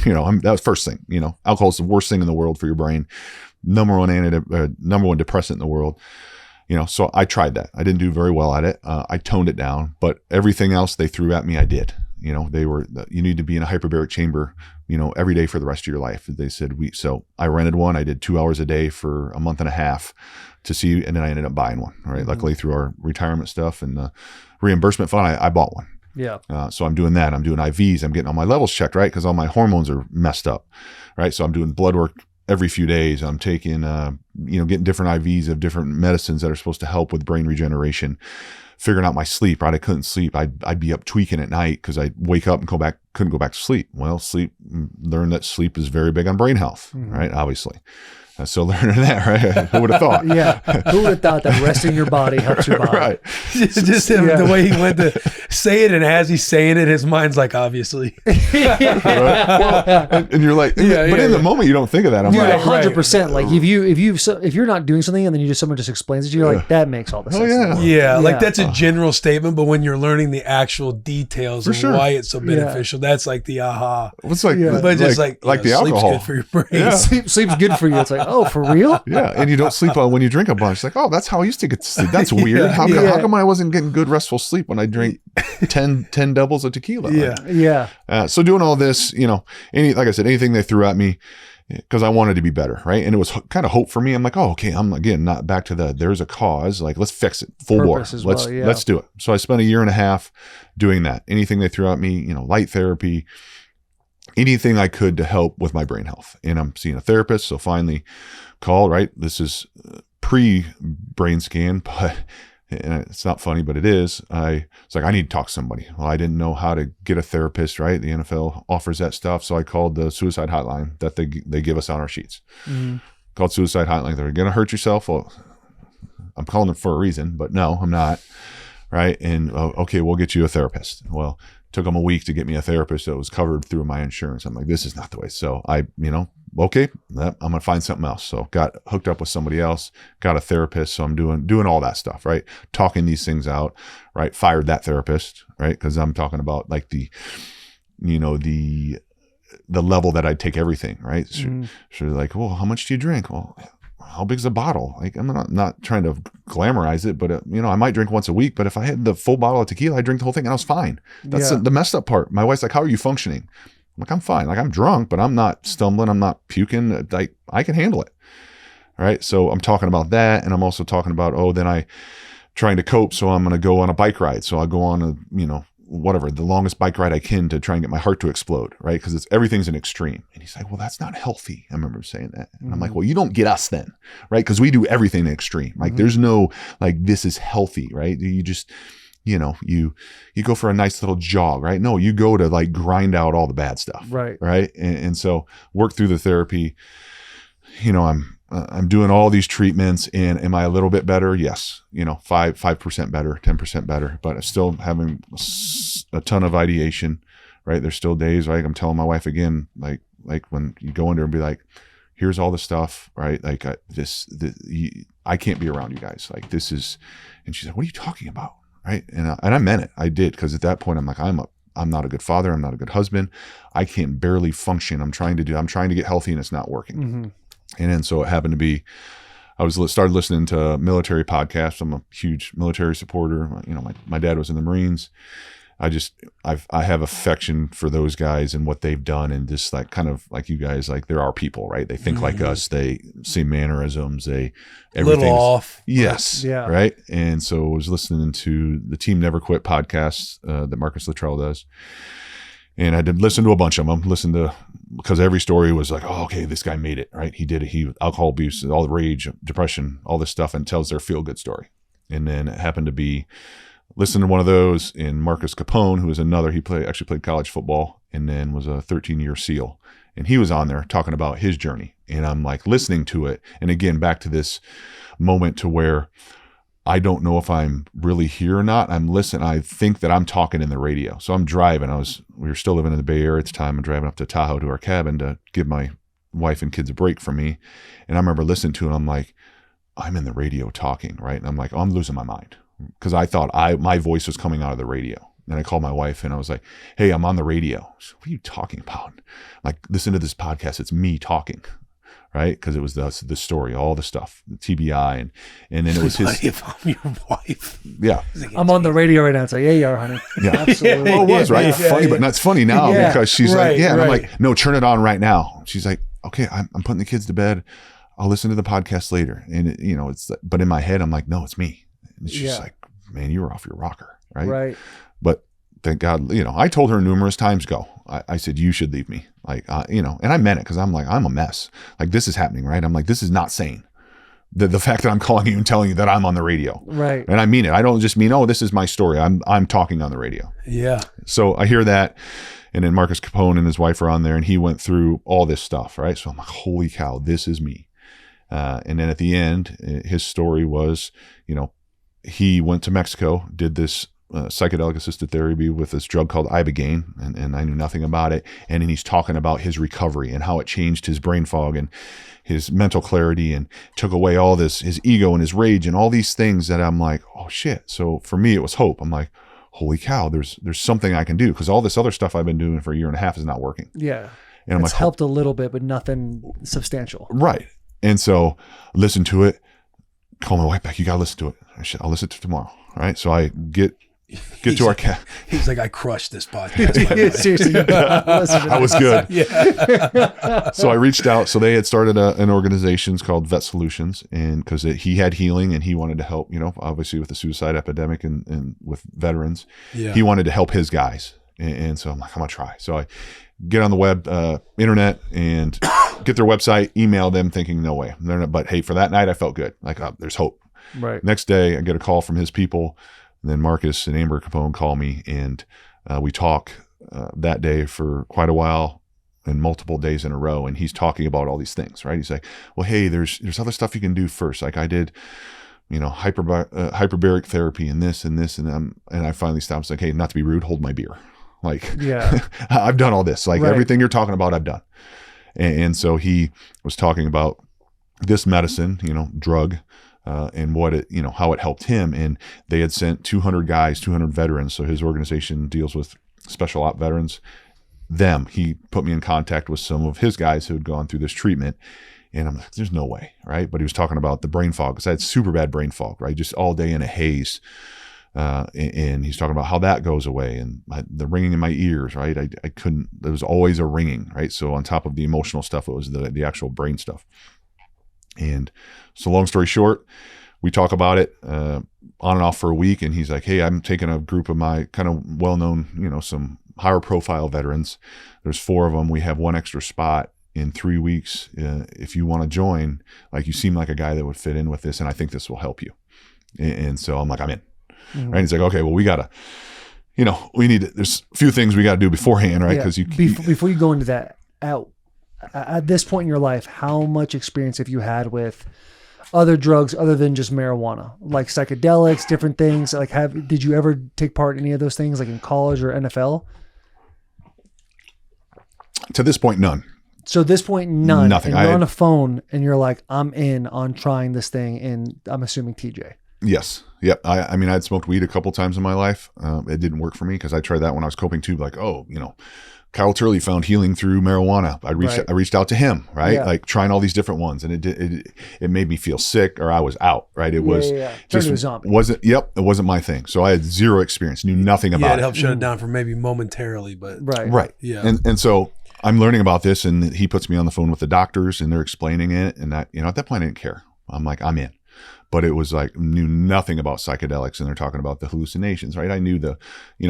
That was first thing. Alcohol is the worst thing in the world for your brain. Number one depressant in the world. So I tried that. I didn't do very well at it. I toned it down, but everything else they threw at me, I did. You need to be in a hyperbaric chamber, every day for the rest of your life. They said so I rented one. I did 2 hours a day for a month and a half to see, and then I ended up buying one, right? Luckily through our retirement stuff and the reimbursement fund, I bought one. Yeah. So I'm doing that. I'm doing IVs. I'm getting all my levels checked, right? Because all my hormones are messed up, right? So I'm doing blood work every few days. I'm taking, getting different IVs of different medicines that are supposed to help with brain regeneration, figuring out my sleep, right? I couldn't sleep. I'd be up tweaking at night because I'd wake up and couldn't go back to sleep. Well, learn that sleep is very big on brain health, right? Obviously. So learning that, right? Who would have thought? Yeah. Who would have thought that resting your body helps your body? Right. Just him, the way he went to say it, and as he's saying it, his mind's like, obviously. Right? Well, and you're like, but in the moment you don't think of that. I'm Dude, like, 100%. Like if you're not doing something and then someone just explains it to you, you're like, that makes all the sense. Yeah, like that's a general statement, but when you're learning the actual details of why it's so beneficial, that's like the aha. It's like, but just like the alcohol. Sleep's good for your brain. Yeah. Sleep's good for you. It's like, oh, for real? Yeah, and you don't sleep when you drink a bunch. It's like, oh, that's how I used to get to sleep. That's weird. How come I wasn't getting good restful sleep when I drank 10 doubles of tequila? So doing all this, like I said, anything they threw at me, because I wanted to be better, right? And it was kind of hope for me. I'm like, oh, okay, I'm again not back to there's a cause. Like, let's fix it full bore. Let's do it. So I spent a year and a half doing that. Anything they threw at me, light therapy, anything I could to help with my brain health. And I'm seeing a therapist. So finally called, right? This is pre-brain scan, but and it's not funny, but it is. It's like, I need to talk to somebody. Well, I didn't know how to get a therapist, right? The NFL offers that stuff. So I called the suicide hotline that they give us on our sheets. Called suicide hotline. They're going to hurt yourself. Well, I'm calling them for a reason, but no, I'm not. Right. And okay, we'll get you a therapist. Well, took them a week to get me a therapist that was covered through my insurance. I'm like, this is not the way. So okay, I'm going to find something else. So got hooked up with somebody else, got a therapist. So I'm doing all that stuff, right? Talking these things out, right? Fired that therapist, right? Because I'm talking about like the level that I'd take everything, right? So like, well, how much do you drink? Well, how big's a bottle? Like, I'm not trying to glamorize it, but I might drink once a week, but if I had the full bottle of tequila, I'd drink the whole thing and I was fine. That's the messed up part. My wife's like, how are you functioning? I'm like, I'm fine. Like, I'm drunk, but I'm not stumbling. I'm not puking. Like, I can handle it. All right. So I'm talking about that. And I'm also talking about, then I trying to cope. So I'm going to go on a bike ride. So I'll go on the longest bike ride I can to try and get my heart to explode. Right. Because everything's an extreme. And he's like, well, that's not healthy. I remember saying that. And I'm like, well, you don't get us then. Right. Because we do everything extreme. Like, there's no, like, this is healthy. Right. You just, you go for a nice little jog, right? No, you go to like grind out all the bad stuff. Right. Right. And so work through the therapy, I'm doing all these treatments, and am I a little bit better? Yes. 5% better, 10% better, but I'm still having a ton of ideation, right? There's still days, right? I'm telling my wife again, like when you go in there and be like, here's all the stuff, right? Like I can't be around you guys. Like, this is, and she's like, what are you talking about? Right. And I meant it. I did. Cause at that point I'm like, I'm I'm not a good father. I'm not a good husband. I can't barely function. I'm trying to get healthy and it's not working. Mm-hmm. And then so it happened to be, I started listening to military podcasts. I'm a huge military supporter. You know, my dad was in the Marines. I have affection for those guys and what they've done, and just like kind of like you guys, like there are people, right? They think like us. They see mannerisms. Little off. Yes. Yeah. Right. And so I was listening to the Team Never Quit podcast that Marcus Luttrell does. And I did listen to a bunch of them, because every story was like, oh, okay, this guy made it, right? He did it. He alcohol abuse, all the rage, depression, all this stuff, and tells their feel good story. And then it happened to be listening to one of those in Marcus Capone, who was another, actually played college football and then was a 13-year SEAL. And he was on there talking about his journey. And I'm like listening to it. And again, back to this moment to where I don't know if I'm really here or not. I'm listening. I think that I'm talking in the radio. So I'm driving. We were still living in the Bay Area at the time. I'm driving up to Tahoe to our cabin to give my wife and kids a break from me. And I remember listening to it. I'm like, I'm in the radio talking, right? And I'm like, oh, I'm losing my mind, because I thought my voice was coming out of the radio. And I called my wife and I was like, hey, I'm on the radio. She said, what are you talking about? I'm like, listen to this podcast. It's me talking. Right, because it was the story, all the stuff, the TBI, and then it was his. If I'm your wife, yeah, I'm on the radio right now. It's like, yeah, you are, honey. Yeah, Absolutely. Well, it was right. Funny, but not funny now because she's like, yeah, and I'm right. like, no, turn it on right now. She's like, okay, I'm putting the kids to bed. I'll listen to the podcast later, and it's. But in my head, I'm like, no, it's me. And she's like, man, you were off your rocker, right? Right. But thank God, I told her numerous times ago. I said, you should leave me. Like, and I meant it, because I'm like, I'm a mess. Like, this is happening, right? I'm like, this is not sane. The fact that I'm calling you and telling you that I'm on the radio. Right. And I mean it. I don't just mean, oh, this is my story. I'm talking on the radio. Yeah. So I hear that. And then Marcus Capone and his wife are on there, and he went through all this stuff, right? So I'm like, holy cow, this is me. And then at the end, his story was, he went to Mexico, did this psychedelic assisted therapy with this drug called Ibogaine, and I knew nothing about it. And then he's talking about his recovery and how it changed his brain fog and his mental clarity and took away all this, his ego and his rage and all these things that I'm like, oh shit. So for me, it was hope. I'm like, holy cow, there's something I can do, because all this other stuff I've been doing for a year and a half is not working. Yeah. And I'm it's like, helped a little bit, but nothing substantial. Right. And so listen to it, call my wife back. You got to listen to it. I'll listen to it tomorrow. All right. So I get to our cat. He's like, I crushed this podcast. Seriously. I was good. Yeah. So I reached out. So they had started an organization called Vet Solutions, and because he had healing and he wanted to help, obviously with the suicide epidemic and with veterans, he wanted to help his guys. And so I'm like, I'm going to try. So I get on the web, internet, and get their website, email them thinking, no way. They're not, but hey, for that night, I felt good. Like, there's hope. Right. Next day, I get a call from his people. And then Marcus and Amber Capone call me, and we talk that day for quite a while and multiple days in a row. And he's talking about all these things, right? He's like, well, hey, there's other stuff you can do first. Like I did, hyperbaric therapy and this and this. And I finally stopped. It's like, hey, not to be rude, hold my beer. Like, I've done all this. Like everything you're talking about, I've done. And so he was talking about this medicine, drug, and what it, how it helped him. And they had sent 200 guys, 200 veterans. So his organization deals with special op veterans. He put me in contact with some of his guys who had gone through this treatment. And I'm like, there's no way, right? But he was talking about the brain fog, because I had super bad brain fog, right? Just all day in a haze. And he's talking about how that goes away, and the ringing in my ears, right? I couldn't, there was always a ringing, right? So on top of the emotional stuff, it was the actual brain stuff. And so long story short, we talk about it on and off for a week. And he's like, hey, I'm taking a group of my kind of well-known, some higher profile veterans. There's 4 of them. We have 1 extra spot in 3 weeks. If you want to join, like, you seem like a guy that would fit in with this, and I think this will help you. And so I'm like, I'm in. Mm-hmm. Right. And he's like, okay, well, we got to, there's a few things we got to do beforehand, right? Because before you go into that, at this point in your life, how much experience have you had with other drugs other than just marijuana, like psychedelics, different things? Like, did you ever take part in any of those things, like in college or NFL? To this point, none. So at this point, none. Nothing. And you're on a phone and you're like, I'm in on trying this thing. And I'm assuming TJ. Yes. Yep. I mean, I'd smoked weed a couple times in my life. It didn't work for me because I tried that when I was coping too. Like, oh, Kyle Turley found healing through marijuana. I reached out to him, right? Yeah. Like trying all these different ones, and it made me feel sick, or I was out, right? It was Turned just into a zombie. it wasn't my thing. So I had zero experience, knew nothing Yeah, about it it. helped shut it down for maybe momentarily, but Right. yeah. And so I'm learning about this, and he puts me on the phone with the doctors, and they're explaining it, and that at that point I didn't care. I'm like, I'm in. But it was like, knew nothing about psychedelics, and they're talking about the hallucinations, right? I knew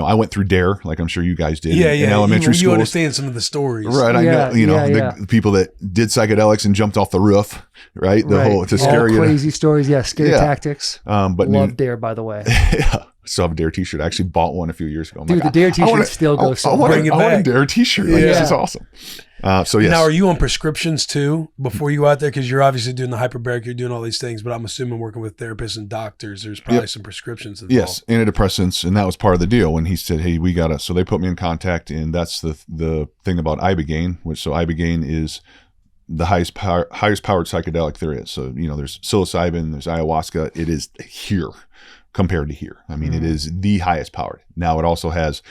I went through DARE, like I'm sure you guys did in elementary school. You understand some of the stories. Right. I know, the people that did psychedelics and jumped off the roof, right? The whole, to scare all you. crazy stories. Yeah. Scary tactics. But love DARE, by the way. Yeah. Still have a DARE t-shirt. I actually bought one a few years ago. I'm Dude, like, the DARE t-shirt still goes so bring it I want a back. DARE t-shirt. Like, this is awesome. So yes. Now, are you on prescriptions too before you go out there? Because you're obviously doing the hyperbaric, you're doing all these things, but I'm assuming working with therapists and doctors, there's probably some prescriptions involved. Yes, antidepressants, and that was part of the deal when he said, "Hey, we gotta." So they put me in contact, and that's the thing about Ibogaine, Ibogaine is the highest powered psychedelic there is. So there's psilocybin, there's ayahuasca. It is here compared to here. I mean, it is the highest powered. Now it also has,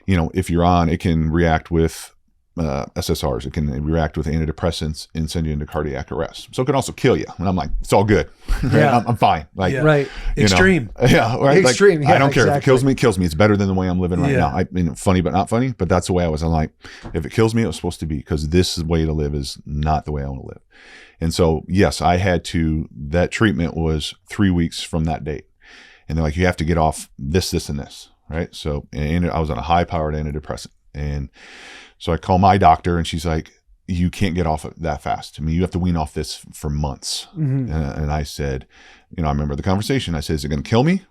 if you're on, it can react with SSRIs. It can react with antidepressants and send you into cardiac arrest. So it can also kill you. And I'm like, it's all good. Right? Yeah. I'm fine. Like, Right. Extreme. Yeah. Right. Extreme. I don't care if it exactly. kills me. It's better than the way I'm living right Yeah. now. I mean, funny, but not funny, but that's the way I was. I'm like, if it kills me, it was supposed to be, because this way to live is not the way I want to live. And so, yes, I had to, that treatment was 3 weeks from that date. And they're like, you have to get off this, and this. Right. So, and I was on a high powered antidepressant. And so I call my doctor, and she's like, you can't get off it that fast. I mean, you have to wean off this for months. And I said, I remember the conversation. I said, is it going to kill me?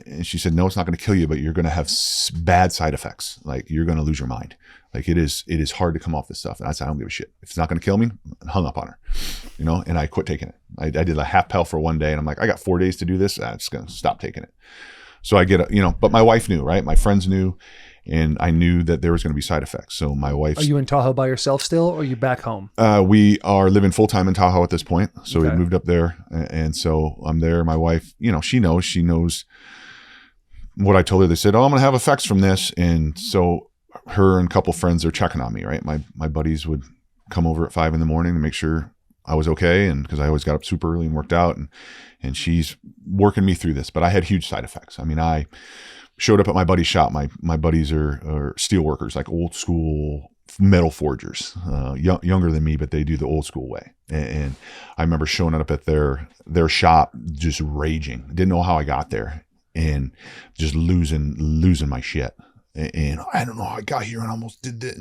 And she said, no, it's not going to kill you, but you're going to have bad side effects. Like, you're going to lose your mind. Like, it is hard to come off this stuff. And I said, I don't give a shit. If it's not going to kill me, I hung up on her, and I quit taking it. I did a half pill for one day, and I'm like, I got 4 days to do this. I'm just going to stop taking it. So I get but my wife knew, right? My friends knew. And I knew that there was going to be side effects. So my wife. Are you in Tahoe by yourself still, or are you back home? We are living full time in Tahoe at this point. So Okay. we moved up there, and so I'm there. My wife, she knows what I told her. They said, "Oh, I'm going to have effects from this," and so her and a couple friends are checking on me. Right, my buddies would come over at 5 a.m. to make sure I was okay, and because I always got up super early and worked out, and she's working me through this. But I had huge side effects. I mean, I showed up at my buddy's shop. My buddies are steel workers, like old school metal forgers, younger than me, but they do the old school way. And I remember showing up at their shop, just raging. Didn't know how I got there, and just losing my shit. And I don't know how I got here and almost did it.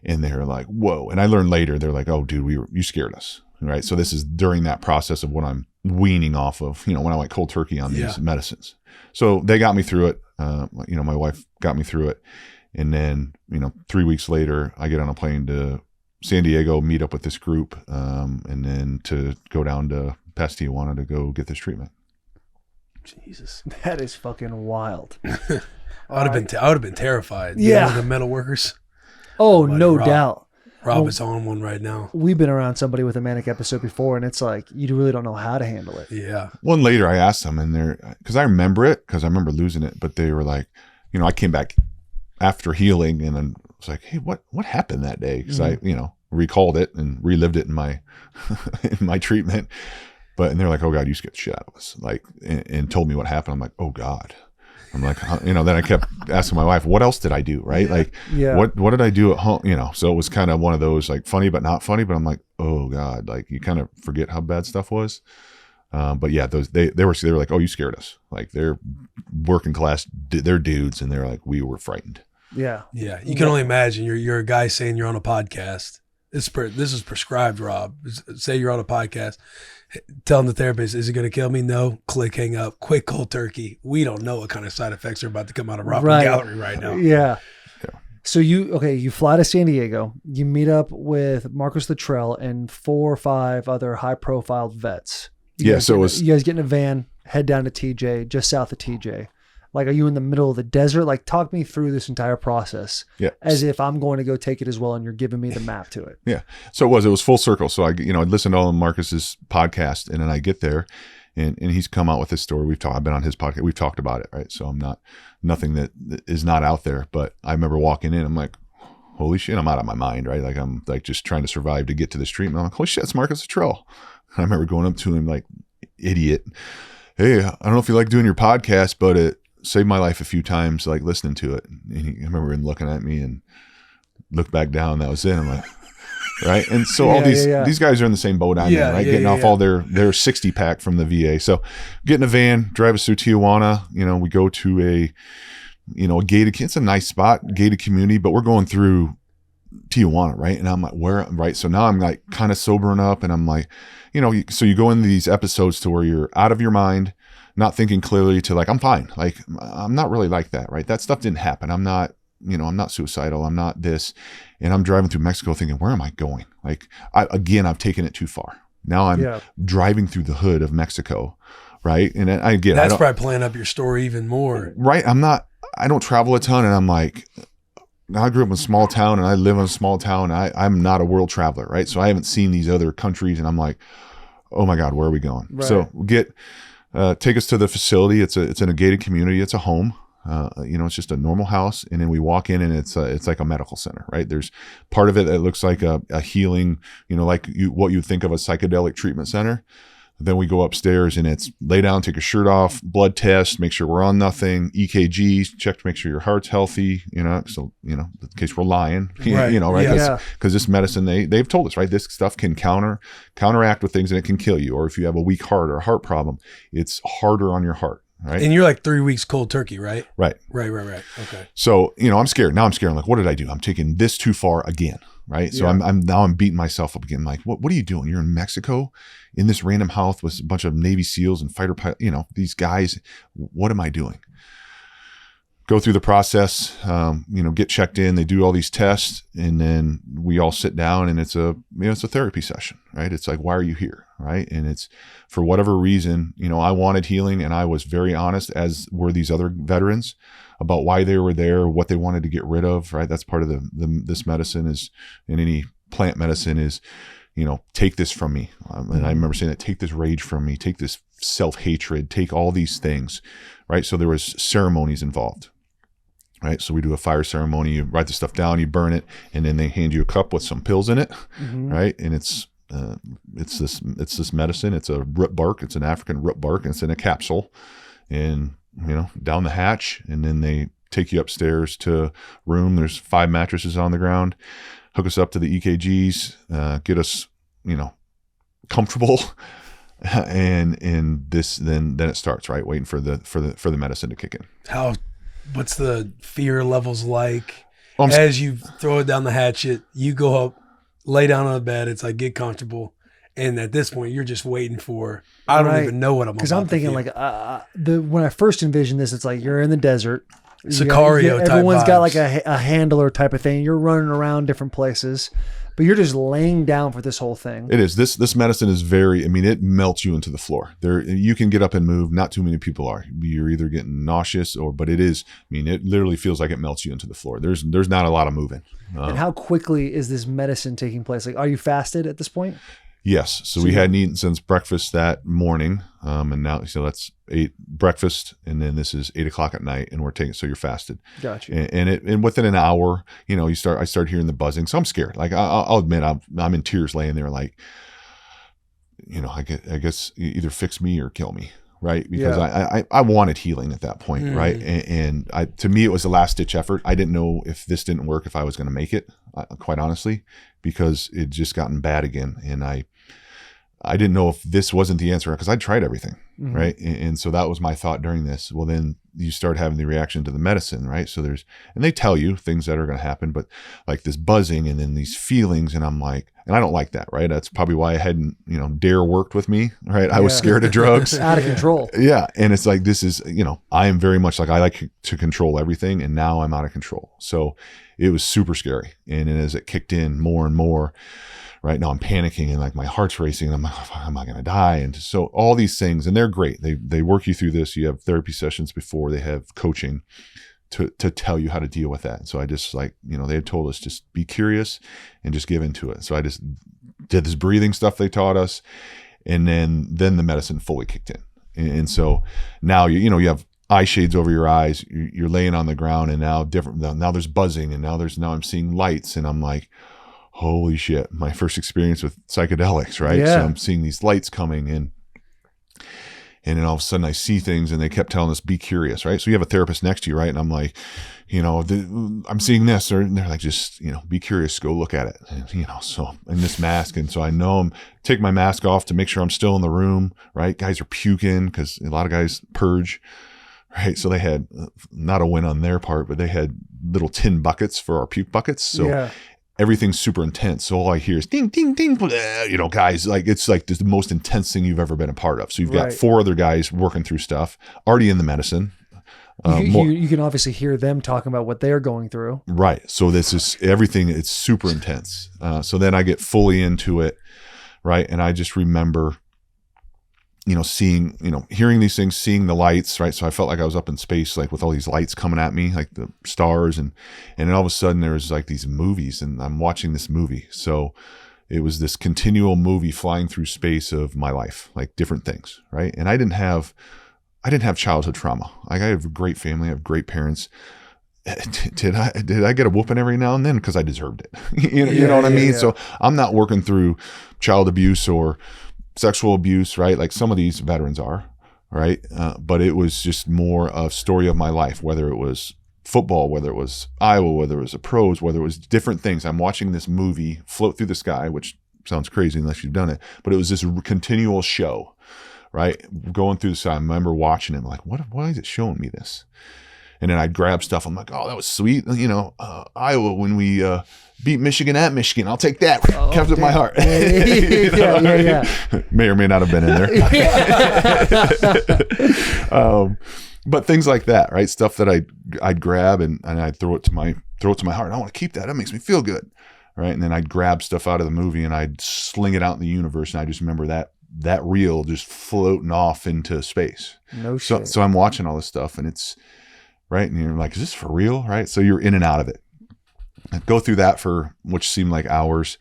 And they're like, whoa. And I learned later, they're like, oh, dude, you scared us. Right. So this is during that process of what I'm weaning off of, when I went cold turkey on these medicines. So they got me through it. My wife got me through it. And then, 3 weeks later, I get on a plane to San Diego, meet up with this group, and then to go down to past Tijuana to go get this treatment. Jesus. That is fucking wild. I would have been terrified. Yeah. The metal workers. Oh, Somebody, no Rob. doubt. Rob is on one right now. We've been around somebody with a manic episode before, and it's like, you really don't know how to handle it. Yeah. One later, I asked them, and because I remember it, because I remember losing it, but they were like, I came back after healing, and then was like, hey, what happened that day? Because I, recalled it and relived it in my in my treatment. And they're like, oh God, you scared the shit out of us. Like, and told me what happened. I'm like, oh God. I'm like, then I kept asking my wife, what else did I do? Right. Like, what did I do at home? So it was kind of one of those, like, funny, but not funny, but I'm like, oh God, like, you kind of forget how bad stuff was. But yeah, they were like, oh, you scared us. Like, they're working class, they're dudes. And they're like, we were frightened. Yeah. Yeah. You can only imagine you're a guy saying you're on a podcast. This is prescribed, Rob. Say you're on a podcast. Telling the therapist, is it going to kill me? No. Click, hang up. Quick, cold turkey. We don't know what kind of side effects are about to come out of Rob Gallery right now. Yeah. So you fly to San Diego. You meet up with Marcus Luttrell and 4 or 5 other high-profile vets. You guys get in a van, head down to TJ, just south of TJ. Like, are you in the middle of the desert? Like, talk me through this entire process. Yeah. As if I'm going to go take it as well, and you're giving me the map to it. Yeah. So it was full circle. So I listened to all of Marcus's podcast, and then I get there, And he's come out with this story. I've been on his podcast. We've talked about it, right? So I'm nothing that is not out there. But I remember walking in, I'm like, holy shit, I'm out of my mind, right? Like I'm like just trying to survive to get to this treatment. I'm like, holy shit, it's Marcus Luttrell. I remember going up to him like, idiot. Hey, I don't know if you like doing your podcast, but it saved my life a few times, like listening to it. And I remember him looking at me and looked back down. That was it. I'm like, right. And so all these guys are in the same boat I'm in, right? Getting off all their 60 pack from the VA. So get in a van, drive us through Tijuana. We go to a gated, it's a nice spot, gated community, but we're going through Tijuana, right? And I'm like, where, right? So now I'm like kind of sobering up and I'm like, so you go into these episodes to where you're out of your mind, not thinking clearly, to like, I'm fine. Like, I'm not really like that, right? That stuff didn't happen. I'm not, I'm not suicidal. I'm not this. And I'm driving through Mexico thinking, where am I going? Like, I've taken it too far. Now I'm driving through the hood of Mexico, right? And I get that's probably playing up your story even more. Right. I don't travel a ton, and I'm like, I grew up in a small town and I live in a small town. I'm not a world traveler, right? So I haven't seen these other countries, and I'm like, oh my God, where are we going? Right. So take us to the facility. It's in a gated community. It's a home. It's just a normal house. And then we walk in and it's like a medical center, right? There's part of it that looks like a healing, like what you'd think of a psychedelic treatment center. Then we go upstairs and it's lay down, take your shirt off, blood test, make sure we're on nothing, EKGs, check to make sure your heart's healthy, so, in case we're lying, right? Because this medicine, they've told us, right? This stuff can counteract with things and it can kill you. Or if you have a weak heart or a heart problem, it's harder on your heart. Right. And you're like 3 weeks cold turkey, right? Right. Okay. So, I'm scared. Now I'm scared. I'm like, what did I do? I'm taking this too far again. Right. So I'm beating myself up again. Like, what are you doing? You're in Mexico in this random house with a bunch of Navy SEALs and fighter pilots, these guys. What am I doing? Go through the process, get checked in. They do all these tests, and then we all sit down, and it's a therapy session, right? It's like, why are you here, right? And it's for whatever reason, I wanted healing, and I was very honest, as were these other veterans, about why they were there, what they wanted to get rid of, right? That's part of this medicine is, in any plant medicine is, take this from me. And I remember saying that, take this rage from me, take this self-hatred, take all these things, right? So there was ceremonies involved. Right. So we do a fire ceremony, you write the stuff down, you burn it, and then they hand you a cup with some pills in it. Mm-hmm. Right. And it's this medicine. It's a root bark. It's an African root bark, and it's in a capsule, and, down the hatch. And then they take you upstairs to a room. There's 5 mattresses on the ground, hook us up to the EKGs, get us, comfortable. And then it starts, right. Waiting for the medicine to kick in. What's the fear levels like? As you throw it down the hatchet, you go up, lay down on the bed. It's like, get comfortable. And at this point, you're just waiting for, I don't even know what I'm about. Because I'm thinking like, when I first envisioned this, it's like you're in the desert. Sicario type everyone's vibes. got like a handler type of thing. You're running around different places, but you're just laying down for this whole thing. It is. This medicine is it melts you into the floor. You can get up and move. Not too many people are. You're either getting nauseous but it is, it literally feels like it melts you into the floor. There's not a lot of moving. And how quickly is this medicine taking place? Like, are you fasted at this point? Yes. So we hadn't eaten since breakfast that morning. And now, that's breakfast. And then this is 8:00 at night, and we're taking, so you're fasted. Gotcha. And within an hour, I start hearing the buzzing. So I'm scared. Like, I'll admit, I'm in tears laying there. Like, I guess either fix me or kill me. Right. Because I wanted healing at that point. Right. And to me, it was a last ditch effort. I didn't know if this didn't work, if I was going to make it, quite honestly, because it just gotten bad again. And I didn't know if this wasn't the answer, because I'd tried everything. Mm-hmm. Right. And so that was my thought during this. Well, then you start having the reaction to the medicine. Right. So and they tell you things that are going to happen, but like this buzzing and then these feelings. And I'm like, and I don't like that. Right. That's probably why I hadn't, dare worked with me. Right. I was scared of drugs. Out of control. Yeah. And it's like, this is, I am very much like, I like to control everything, and now I'm out of control. So it was super scary. And as it kicked in more and more, right now I'm panicking, and like my heart's racing, and I'm like, am I going to die? And so all these things, and they're great. They work you through this. You have therapy sessions before, they have coaching to tell you how to deal with that. And so I just they had told us, just be curious and just give into it. So I just did this breathing stuff they taught us. And then the medicine fully kicked in. And so now you have eye shades over your eyes, you're laying on the ground, and now there's buzzing, and now I'm seeing lights, and I'm like, holy shit, my first experience with psychedelics, right? Yeah. So I'm seeing these lights coming in, and then all of a sudden I see things, and they kept telling us, be curious, right? So you have a therapist next to you, right? And I'm like, I'm seeing this, and they're like, just, be curious, go look at it. And, so in this mask. And so I know I'm take my mask off to make sure I'm still in the room, right? Guys are puking because a lot of guys purge, right? So they had not a win on their part, but they had little tin buckets for our puke buckets. So everything's super intense. So all I hear is ding, ding, ding, guys, like it's like the most intense thing you've ever been a part of. So you've got 4 other guys working through stuff, already in the medicine. You can obviously hear them talking about what they're going through. Right. So this is everything. It's super intense. So then I get fully into it. Right. And I just remember, seeing, hearing these things, seeing the lights. Right. So I felt like I was up in space, like with all these lights coming at me, like the stars. And then all of a sudden there was like these movies, and I'm watching this movie. So it was this continual movie flying through space of my life, like different things. Right. And I didn't have childhood trauma. Like I have a great family. I have great parents. Did I get a whooping every now and then? Because I deserved it. You know what I mean? Yeah. So I'm not working through child abuse or sexual abuse, right? Like some of these veterans are, right? But it was just more a story of my life, whether it was football, whether it was Iowa, whether it was the pros, whether it was different things. I'm watching this movie float through the sky, which sounds crazy unless you've done it, but it was this continual show. Right, going through this, I remember watching it. I'm like, why is it showing me this? And then I'd grab stuff. I'm like, oh, that was sweet. Iowa when we beat Michigan at Michigan. I'll take that. Kept it in my heart. Yeah. May or may not have been in there. But things like that, right? Stuff that I'd grab and I'd throw it to my heart. I want to keep that. That makes me feel good, right? And then I'd grab stuff out of the movie and I'd sling it out in the universe. And I just remember that reel just floating off into space. No shit. So I'm watching all this stuff, and it's right. And you're like, is this for real? Right. So you're in and out of it. I go through that for which seemed like hours.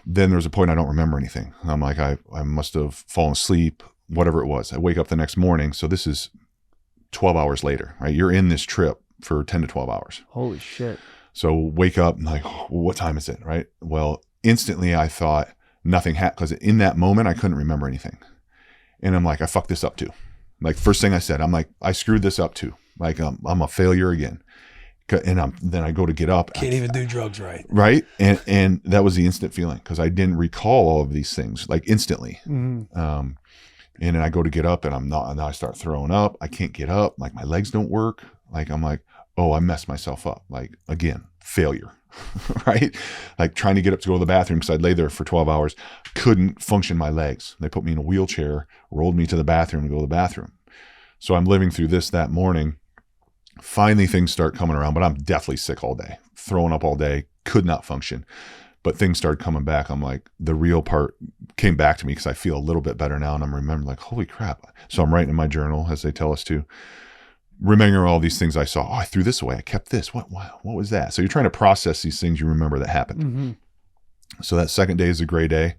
Then there's a point I don't remember anything. I'm like, I must have fallen asleep, whatever it was. I wake up the next morning. So this is 12 hours later, right? You're in this trip for 10 to 12 hours. Holy shit. So wake up and like, well, what time is it? Right. Well, instantly I thought, nothing happened, because in that moment I couldn't remember anything, and I'm like, I fucked this up too. Like first thing I said, I'm like, I screwed this up too. Like I'm a failure again. And then I go to get up. Can't even do drugs right. Right, and that was the instant feeling, because I didn't recall all of these things like instantly. Mm-hmm. And then I go to get up, and now I start throwing up. I can't get up. Like my legs don't work. Like I'm like, oh, I messed myself up. Like again, failure. Right? Like trying to get up to go to the bathroom, because I'd lay there for 12 hours, couldn't function my legs. They put me in a wheelchair, rolled me to the bathroom to go to the bathroom. So I'm living through this that morning. Finally, things start coming around, but I'm deathly sick all day, throwing up all day, could not function. But things started coming back. I'm like, the real part came back to me, because I feel a little bit better now. And I'm remembering like, holy crap. So I'm writing in my journal, as they tell us to, remembering all these things I saw. Oh, I threw this away. I kept this. What was that? So you're trying to process these things you remember that happened. Mm-hmm. So that second day is a gray day,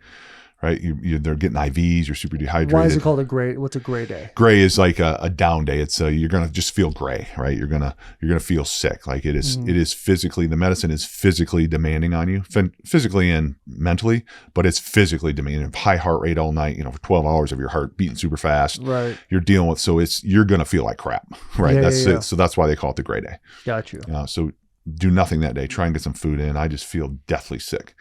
right? They're getting IVs. You're super dehydrated. Why is it called a gray? What's a gray day? Gray is like a down day. It's you're gonna just feel gray, right? You're gonna feel sick. Like it is. Mm-hmm. It is physically. The medicine is physically demanding on you, physically and mentally. But it's physically demanding. High heart rate all night. For 12 hours of your heart beating super fast. Right. You're dealing with. So you're gonna feel like crap, right? Yeah, that's it. So that's why they call it the gray day. Got you. So do nothing that day. Try and get some food in. I just feel deathly sick.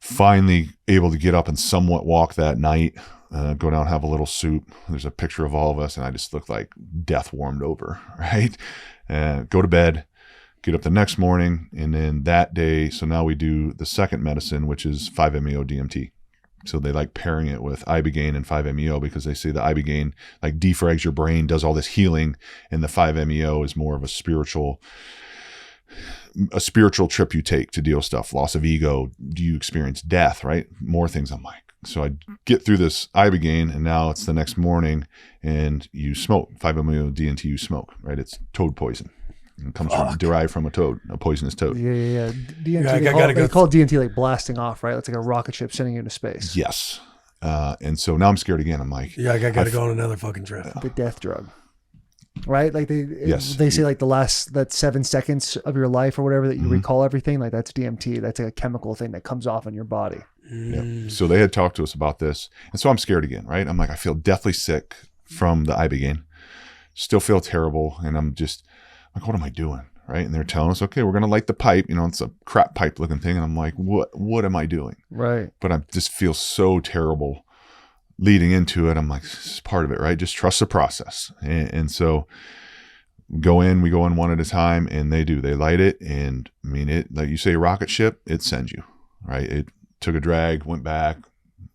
Finally able to get up and somewhat walk that night, go down, have a little soup. There's a picture of all of us, and I just looked like death warmed over, right? Go to bed, get up the next morning, and then that day, so now we do the second medicine, which is 5-MeO DMT. So they like pairing it with Ibogaine and 5-MeO, because they say the Ibogaine like defrags your brain, does all this healing, and the 5-MeO is more of a spiritual trip you take to deal with stuff, loss of ego. Do you experience death, right? More things. I'm like, so I get through this Ibogaine, and now it's the next morning, and you smoke 5-MeO DMT. You smoke, right? It's toad poison. It comes derived from a toad, a poisonous toad. Yeah. DMT. They call DMT like blasting off, right? It's like a rocket ship sending you into space. Yes. And so now I'm scared again. I'm like, Yeah, I got to go on another fucking trip. The death drug. Right? Like Yes. they say like that 7 seconds of your life or whatever that you recall everything, like that's DMT. That's like a chemical thing that comes off in your body. yeah. So they had talked to us about this. And so I'm scared again, right? I'm like, I feel deathly sick from the Ibogaine. Still feel terrible. And I'm just like, what am I doing? Right. And they're telling us, okay, we're going to light the pipe. You know, it's a crap pipe looking thing. And I'm like, what am I doing? Right. But I just feel so terrible leading into it. I'm like, this is part of it, right? Just trust the process. And so we go in one at a time, and they light it. And I mean, it, like you say, a rocket ship, it sends you, right? It took a drag, went back,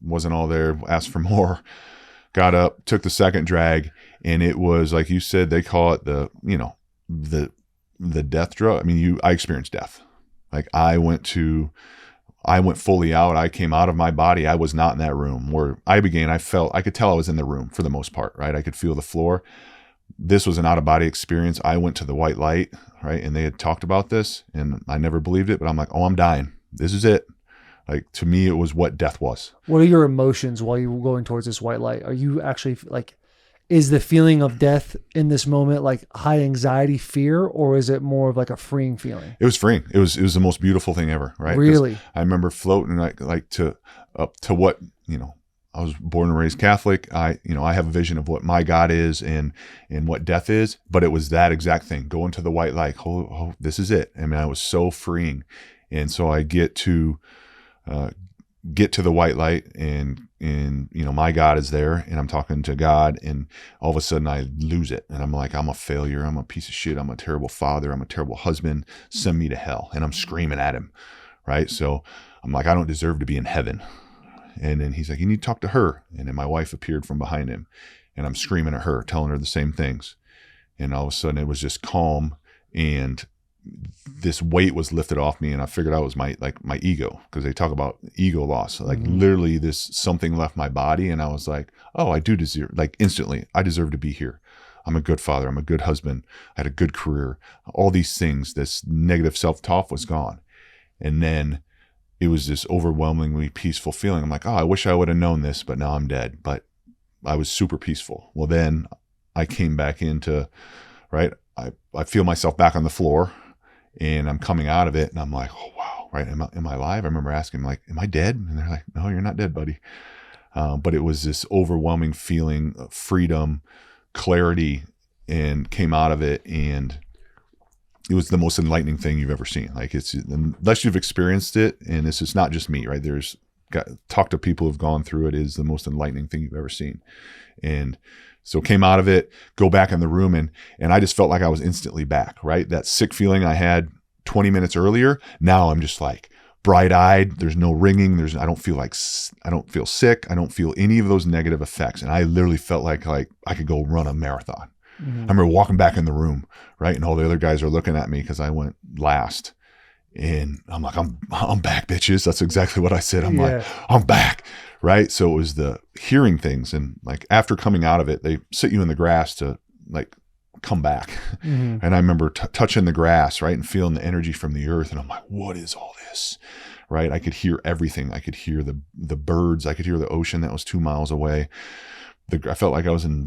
wasn't all there, asked for more, got up, took the second drag. And it was, like you said, they call it the death drug. I mean, I experienced death. Like I went fully out. I came out of my body. I was not in that room. Where Ibogaine, I could tell I was in the room for the most part, right? I could feel the floor. This was an out of body experience. I went to the white light, right? And they had talked about this, and I never believed it, but I'm like, oh, I'm dying. This is it. Like, to me, it was what death was. What are your emotions while you were going towards this white light? Are you actually like, is the feeling of death in this moment like high anxiety, fear, or is it more of like a freeing feeling? It was freeing. It was the most beautiful thing ever, right? Really? I remember floating like to what, you know, I was born and raised Catholic. I have a vision of what my God is and what death is, but it was that exact thing. Going to the white light. Oh, this is it. I mean, I was so freeing. And so I get to the white light, and you know, my God is there, and I'm talking to God, and all of a sudden I lose it, and I'm like, I'm a failure, I'm a piece of shit, I'm a terrible father, I'm a terrible husband, send me to hell. And I'm screaming at him, right? So I'm like, I don't deserve to be in heaven. And then he's like, you need to talk to her. And then my wife appeared from behind him, and I'm screaming at her, telling her the same things. And all of a sudden it was just calm, and this weight was lifted off me, and I figured out it was my ego, because they talk about ego loss. Like literally something left my body, and I was like, oh, I do deserve, like instantly, I deserve to be here. I'm a good father. I'm a good husband. I had a good career. All these things, this negative self-talk was gone. And then it was this overwhelmingly peaceful feeling. I'm like, oh, I wish I would have known this, but now I'm dead. But I was super peaceful. Well, then I came back into, right, I feel myself back on the floor, and I'm coming out of it, and I'm like, oh, wow, right? Am I alive? I remember asking, like, am I dead? And they're like, no, you're not dead, buddy. But it was this overwhelming feeling of freedom, clarity, and came out of it. And it was the most enlightening thing you've ever seen. Like, it's, unless you've experienced it, and this is not just me, right? Talk to people who've gone through it, is the most enlightening thing you've ever seen. And so came out of it, go back in the room, and I just felt like I was instantly back, right? That sick feeling I had 20 minutes earlier, now I'm just like bright-eyed. There's no ringing. I don't feel sick. I don't feel any of those negative effects. And I literally felt like I could go run a marathon. I remember walking back in the room, right? And all the other guys are looking at me because I went last. And I'm like, I'm back, bitches. That's exactly what I said. I'm like, I'm back. Right. So it was the hearing things. And like, after coming out of it, they sit you in the grass to like come back. And I remember touching the grass, right, and feeling the energy from the earth. And I'm like, what is all this? Right. I could hear everything. I could hear the birds. I could hear the ocean that was 2 miles away. I felt like I was in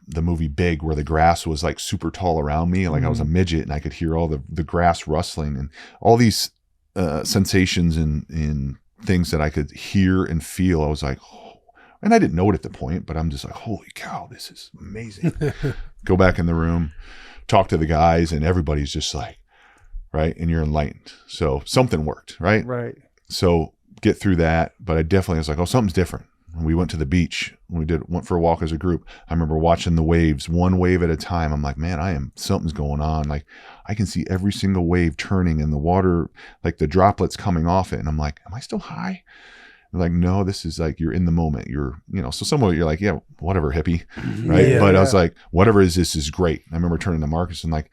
the movie Big, where the grass was like super tall around me, like I was a midget, and I could hear all the grass rustling and all these sensations and things that I could hear and feel. I was like, oh. And I didn't know it at the point, but I'm just like, holy cow, this is amazing. Go back in the room, talk to the guys, and everybody's just like, right, and you're enlightened. So something worked, right? Right. So get through that, but I definitely was like, oh, something's different. When we went to the beach, went for a walk as a group, I remember watching the waves, one wave at a time. I'm like, man, something's going on. Like, I can see every single wave turning in the water, like the droplets coming off it. And I'm like, am I still high? They're like, no, this is like, you're in the moment. So somewhere you're like, yeah, whatever, hippie. Right. Yeah, but I was like, whatever this is great. I remember turning to Marcus and like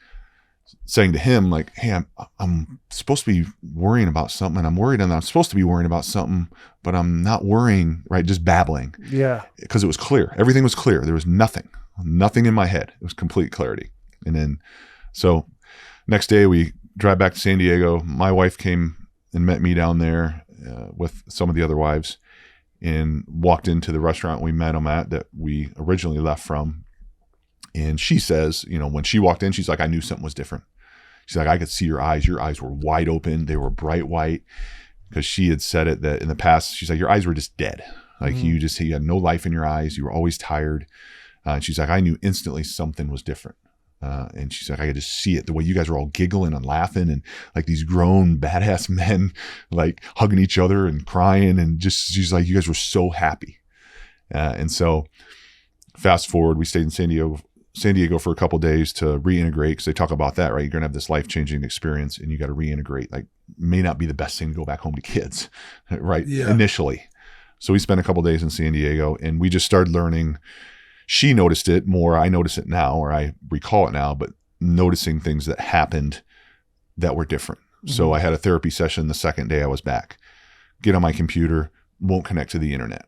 saying to him, like, hey, I'm supposed to be worrying about something, and I'm worried, and I'm supposed to be worrying about something, but I'm not worrying, right? Just babbling. Yeah. Because it was clear. Everything was clear. There was nothing in my head. It was complete clarity. And then, so next day we drive back to San Diego. My wife came and met me down there with some of the other wives. and walked into the restaurant we met him at that we originally left from. And she says, you know, when she walked in, she's like, I knew something was different. She's like, I could see your eyes. Your eyes were wide open. They were bright white. Because she had said it that in the past, she's like, your eyes were just dead. Like you had no life in your eyes. You were always tired. And she's like, I knew instantly something was different. And she's like, I could just see it. The way you guys were all giggling and laughing and like these grown badass men, like hugging each other and crying. And just, she's like, you guys were so happy. And so fast forward, we stayed in San Diego for a couple of days to reintegrate, because they talk about that, right? You're going to have this life-changing experience and you got to reintegrate. Like, may not be the best thing to go back home to kids, right? Yeah. Initially. So we spent a couple of days in San Diego and we just started learning. She noticed it more. I notice it now, or I recall it now, but noticing things that happened that were different. So I had a therapy session the second day I was back. Get on my computer, won't connect to the internet.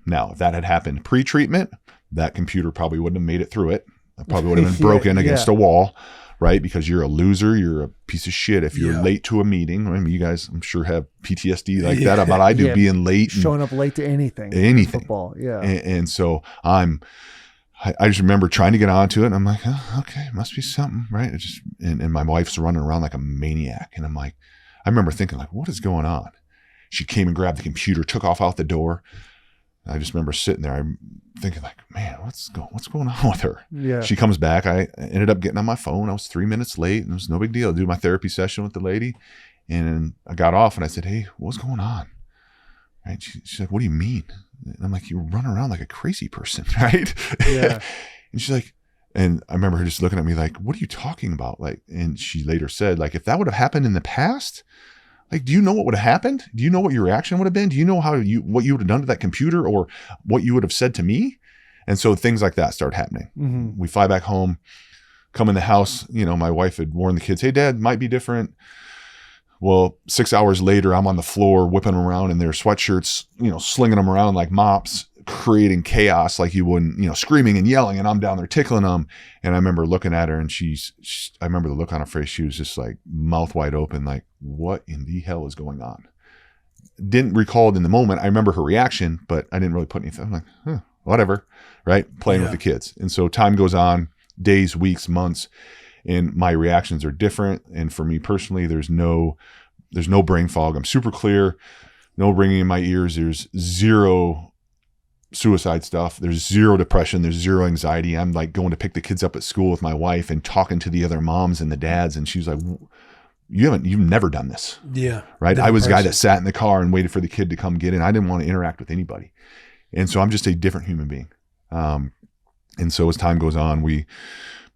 Now, if that had happened pre-treatment, that computer probably wouldn't have made it through it. It probably would have been broken against a wall, right? Because you're a loser. You're a piece of shit if you're late to a meeting. I mean, you guys, I'm sure, have PTSD like that about I do, being late. Showing up late to anything. Football, And so I just remember trying to get onto it, and I'm like, oh, okay, must be something, right? It just and my wife's running around like a maniac, and I'm like, I remember thinking like, what is going on? She came and grabbed the computer, took off out the door. I just remember sitting there, I'm thinking like, man, what's going on with her? Yeah. She comes back. I ended up getting on my phone. I was 3 minutes late, and it was no big deal. I do my therapy session with the lady, and I got off, and I said, hey, what's going on? Right? She's like, what do you mean? And I'm like, you run around like a crazy person, right? Yeah. And she's like, and I remember her just looking at me like, what are you talking about? Like, and she later said, like, if that would have happened in the past, like, do you know what would have happened? Do you know what your reaction would have been? Do you know what you would have done to that computer, or what you would have said to me? And so things like that start happening. We fly back home, come in the house. You know, my wife had warned the kids, hey, Dad, might be different. Well, 6 hours later, I'm on the floor whipping them around in their sweatshirts, you know, slinging them around like mops, creating chaos like you wouldn't, you know, screaming and yelling, and I'm down there tickling them. And I remember looking at her, and I remember the look on her face. She was just like mouth wide open, like, what in the hell is going on? Didn't recall it in the moment. I remember her reaction, but I didn't really put anything. I'm like, whatever, right? Playing with the kids. And so time goes on, days, weeks, months, and my reactions are different. And for me personally, there's no brain fog. I'm super clear, no ringing in my ears. There's zero suicide stuff. There's zero depression. There's zero anxiety. I'm like going to pick the kids up at school with my wife and talking to the other moms and the dads. And she's like, you've never done this. Yeah. Right. I was the guy that sat in the car and waited for the kid to come get in. I didn't want to interact with anybody. And so I'm just a different human being. And so as time goes on, we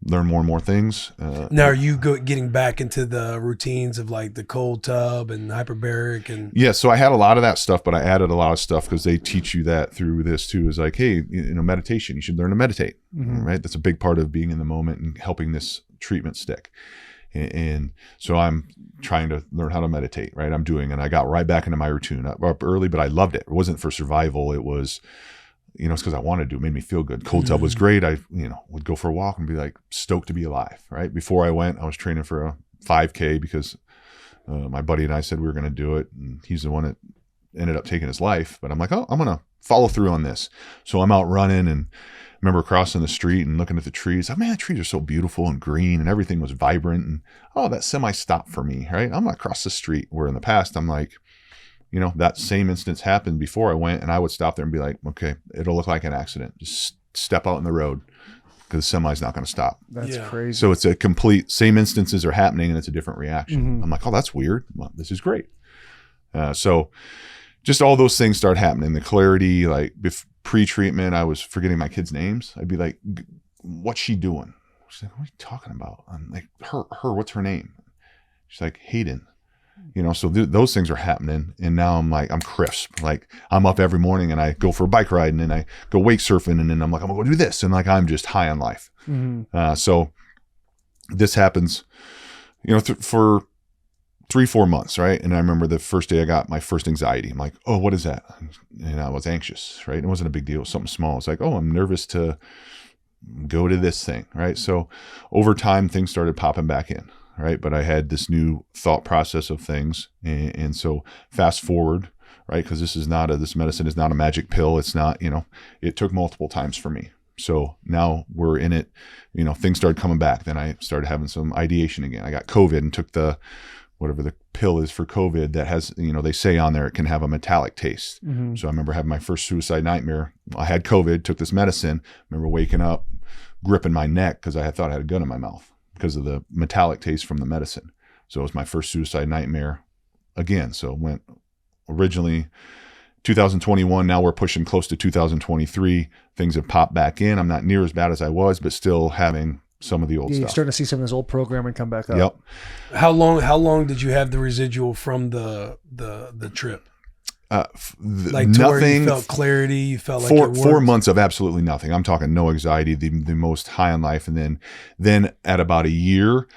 learn more and more things. Now, are you getting back into the routines of like the cold tub and hyperbaric and? Yeah. So I had a lot of that stuff, but I added a lot of stuff because they teach you that through this too. Is like, hey, meditation, you should learn to meditate, right? That's a big part of being in the moment and helping this treatment stick. And so I'm trying to learn how to meditate, right? And I got right back into my routine up early, but I loved it. It wasn't for survival. It was, it's because I wanted to. It made me feel good. Cold tub was great. I, would go for a walk and be like stoked to be alive, right? Before I went, I was training for a 5K because my buddy and I said we were going to do it. And he's the one that ended up taking his life. But I'm like, oh, I'm going to follow through on this. So I'm out running, and I remember crossing the street and looking at the trees. Oh, man, the trees are so beautiful and green and everything was vibrant. And that semi stopped for me, right? I'm going to cross the street, where in the past I'm like, that same instance happened before I went, and I would stop there and be like, okay, it'll look like an accident. Just step out in the road because the semi's not going to stop. That's crazy. So it's a complete same instances are happening, and it's a different reaction. I'm like, oh, that's weird. Well, this is great. So just all those things start happening. The clarity, like pre-treatment, I was forgetting my kids' names. I'd be like, what's she doing? She's like, what are you talking about? I'm like, her, what's her name? She's like, Hayden. So those things are happening. And now I'm like, I'm crisp. Like I'm up every morning and I go for a bike ride, and then I go wake surfing, and then I'm like, I'm going to go do this. And like, I'm just high on life. So this happens, for 3-4 months. Right. And I remember the first day I got my first anxiety. I'm like, oh, what is that? And I was anxious, right? It wasn't a big deal. It was something small. It's like, oh, I'm nervous to go to this thing. Right. So over time, things started popping back in. Right. But I had this new thought process of things. And so fast forward right? Because this medicine is not a magic pill. It's not, it took multiple times for me. So now we're in it, things started coming back. Then I started having some ideation again. I got COVID and took whatever the pill is for COVID that has, they say on there it can have a metallic taste. So I remember having my first suicide nightmare. I had COVID, took this medicine. I remember waking up, gripping my neck because I thought I had a gun in my mouth because of the metallic taste from the medicine. So it was my first suicide nightmare again. So it went originally 2021. Now we're pushing close to 2023. Things have popped back in. I'm not near as bad as I was, but still having some of the old You're stuff. starting to see some of this old programming come back up. Yep. How long did you have the residual from the trip? To Where nothing. you felt clarity, you felt like four, it 4 worked? months of absolutely nothing. I'm talking no anxiety, the most high on life. And then at about a year,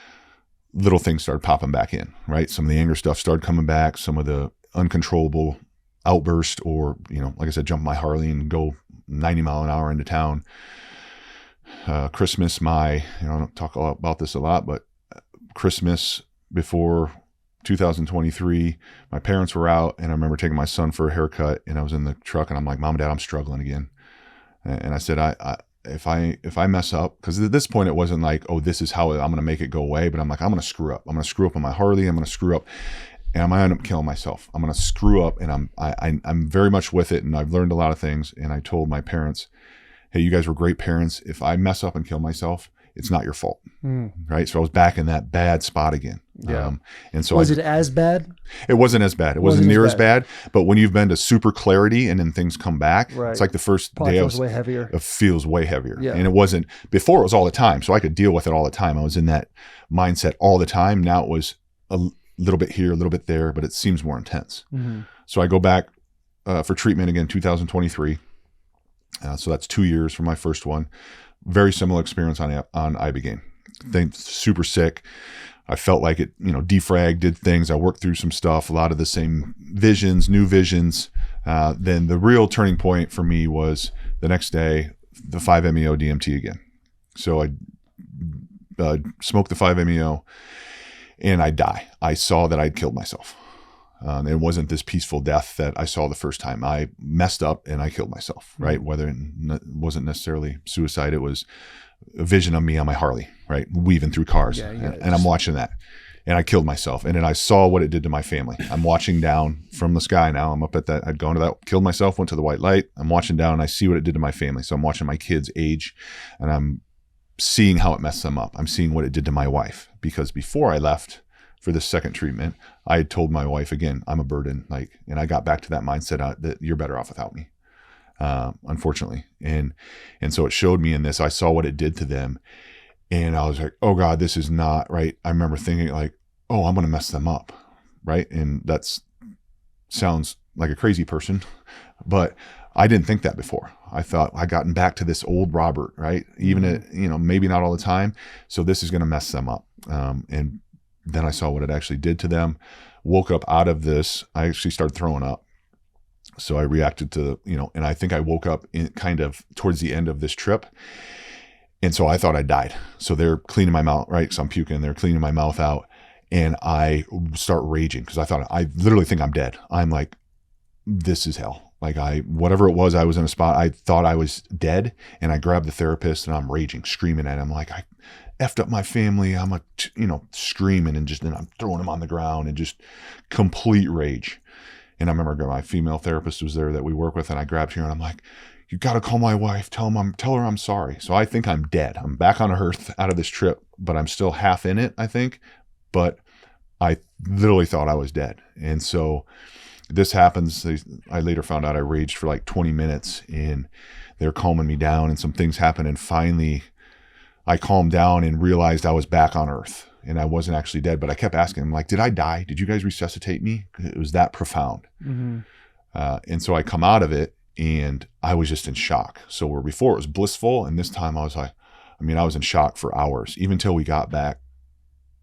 little things started popping back in, right? Some of the anger stuff started coming back, some of the uncontrollable outburst, or, like I said, jump my Harley and go 90 mile an hour into town. Christmas, I don't talk about this a lot, but Christmas before 2023, my parents were out, and I remember taking my son for a haircut, and I was in the truck, and I'm like, Mom and Dad, I'm struggling again. And I said, if I mess up, because at this point it wasn't like, oh, this is how I'm going to make it go away, but I'm like, I'm going to screw up. I'm going to screw up on my Harley. I'm going to screw up, and I might end up killing myself. I'm going to screw up, and I'm very much with it, and I've learned a lot of things. And I told my parents, hey, you guys were great parents. If I mess up and kill myself, it's not your fault, right? So I was back in that bad spot again. Yeah. And so Was it as bad? It wasn't as bad. It wasn't near as bad. But when you've been to super clarity and then things come back, Right. it's like the first Probably day feels way heavier. It feels way heavier. Yeah. And it wasn't before. It was all the time, so I could deal with it all the time. I was in that mindset all the time. Now it was a little bit here, a little bit there, but it seems more intense. So I go back for treatment again, 2023. So that's 2 years from my first one. Very similar experience on Ibogaine. Super sick. I felt like it, defragged, did things. I worked through some stuff, a lot of the same visions, new visions. Then the real turning point for me was the next day, the 5-MeO DMT again. So I smoked the 5-MeO and I die. I saw that I'd killed myself. It wasn't this peaceful death that I saw the first time. I messed up and I killed myself, right? Whether it wasn't necessarily suicide, it was a vision of me on my Harley, right? Weaving through cars. And I'm watching that. And I killed myself. And then I saw what it did to my family. I'm watching down from the sky now. I'm up at that. I'd gone to that, killed myself, went to the white light. I'm watching down and I see what it did to my family. So I'm watching my kids age and I'm seeing how it messed them up. I'm seeing what it did to my wife. Because before I left for this second treatment, I had told my wife again, I'm a burden. And I got back to that mindset that you're better off without me. Unfortunately. And so it showed me in this, I saw what it did to them. And I was like, oh God, this is not right. I remember thinking like, oh, I'm going to mess them up. Right. And sounds like a crazy person, but I didn't think that before. I thought I gotten back to this old Robert, right? Even at, maybe not all the time. So this is going to mess them up. And then I saw what it actually did to them. Woke up out of this. I actually started throwing up. So I reacted to, and I think I woke up kind of towards the end of this trip. And so I thought I died. So they're cleaning my mouth, right? So I'm puking, they're cleaning my mouth out. And I start raging because I literally think I'm dead. I'm like, this is hell. Like whatever it was, I was in a spot, I thought I was dead. And I grabbed the therapist and I'm raging, screaming at him. Like, I effed up my family. I'm screaming and I'm throwing him on the ground and just complete rage. And I remember my female therapist was there that we work with, and I grabbed her and I'm like, you got to call my wife, tell her I'm sorry. So I think I'm dead. I'm back on earth out of this trip, but I'm still half in it, I think. But I literally thought I was dead. And so this happens. I later found out I raged for like 20 minutes and they're calming me down and some things happen. And finally I calmed down and realized I was back on earth. And I wasn't actually dead, but I kept asking him, like, did I die? Did you guys resuscitate me? It was that profound. And so I come out of it and I was just in shock. So where before it was blissful, and this time I was like, I was in shock for hours, even till we got back.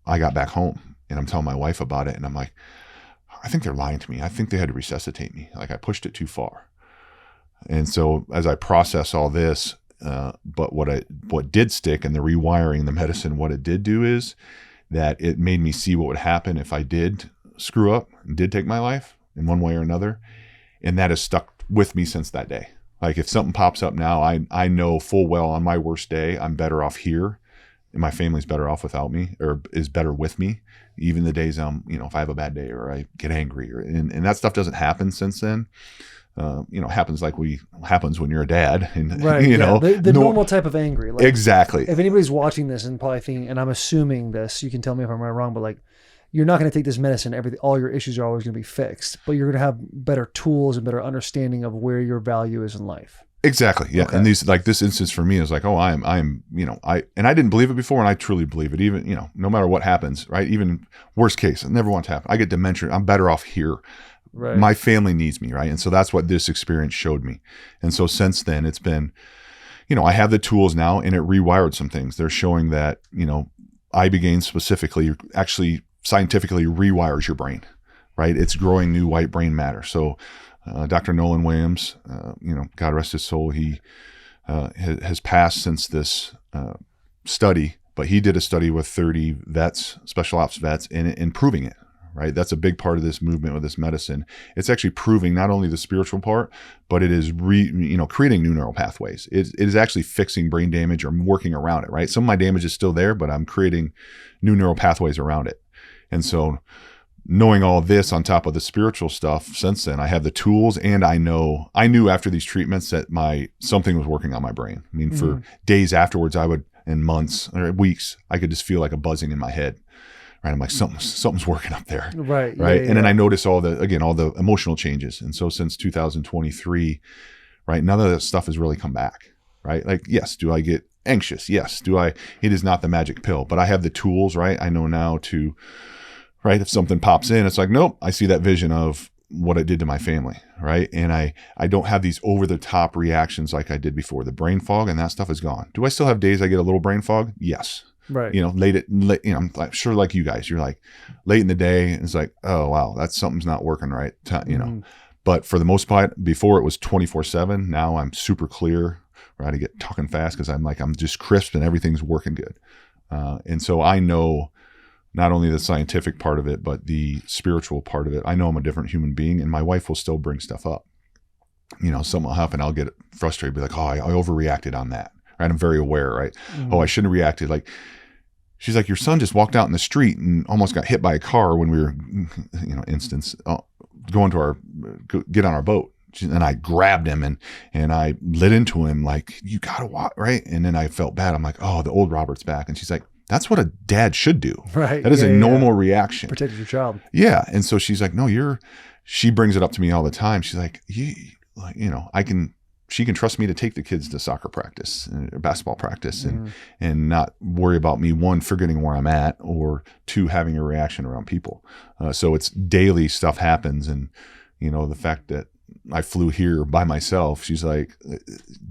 I got back home and I'm telling my wife about it. And I'm like, I think they're lying to me. I think they had to resuscitate me. Like I pushed it too far. And so as I process all this, but what did stick, and the rewiring the medicine, what it did do is that it made me see what would happen if I did screw up and did take my life in one way or another. And that has stuck with me since that day. Like if something pops up now, I know full well on my worst day, I'm better off here. And my family's better off without me, or is better with me. Even the days if I have a bad day or I get angry, and that stuff doesn't happen since then. Happens happens when you're a dad, and right, the normal type of angry. Like, exactly. If anybody's watching this and probably thinking, and I'm assuming this, you can tell me if I'm right or wrong, but like, you're not going to take this medicine. All your issues are always going to be fixed, but you're going to have better tools and better understanding of where your value is in life. Exactly. Yeah. Okay. And this instance for me is like, oh, and I didn't believe it before, and I truly believe it. Even, no matter what happens, right? Even worst case, I never want to happen. I get dementia. I'm better off here. Right. My family needs me, right? And so that's what this experience showed me. And so since then, it's been, I have the tools now, and it rewired some things. They're showing that, Ibogaine specifically actually scientifically rewires your brain, right? It's growing new white brain matter. So Dr. Nolan Williams, God rest his soul, he has passed since this study, but he did a study with 30 vets, special ops vets, and proving it. Right, that's a big part of this movement with this medicine. It's actually proving not only the spiritual part, but it is creating new neural pathways. It is actually fixing brain damage or working around it. Right, some of my damage is still there, but I'm creating new neural pathways around it. And so, knowing all of this on top of the spiritual stuff, since then I have the tools, and I knew after these treatments that something was working on my brain. I mean, for days afterwards, and months or weeks, I could just feel like a buzzing in my head. Right, I'm like, something's working up there. Right. Right. And then I notice all the emotional changes. And so since 2023, right, none of that stuff has really come back. Right. Like, yes, do I get anxious? Yes. It is not the magic pill, but I have the tools, right? I know now right, if something pops in, it's like, nope, I see that vision of what it did to my family. Right. And I don't have these over the top reactions like I did before. The brain fog and that stuff is gone. Do I still have days I get a little brain fog? Yes. Right. Late, I'm sure like you guys, you're like late in the day, and it's like, oh, wow, that's something's not working right. But for the most part, before it was 24/7. Now I'm super clear, right? I get talking fast because I'm just crisp and everything's working good. And so I know not only the scientific part of it, but the spiritual part of it. I know I'm a different human being, and my wife will still bring stuff up. Something will happen. I'll get frustrated, be like, oh, I overreacted on that. Right? I'm very aware, right? Oh, I shouldn't have reacted. Like, she's like, your son just walked out in the street and almost got hit by a car when we were, going to get on our boat. And I grabbed him and I lit into him like, you gotta watch, right? And then I felt bad. I'm like, oh, the old Robert's back. And she's like, that's what a dad should do. Right. That is a normal reaction. Protect your child. Yeah. And so she's like, no, she brings it up to me all the time. She's like, she can trust me to take the kids to soccer practice or basketball practice and not worry about me, one, forgetting where I'm at, or two, having a reaction around people. So it's daily stuff happens. And, the fact that I flew here by myself, she's like,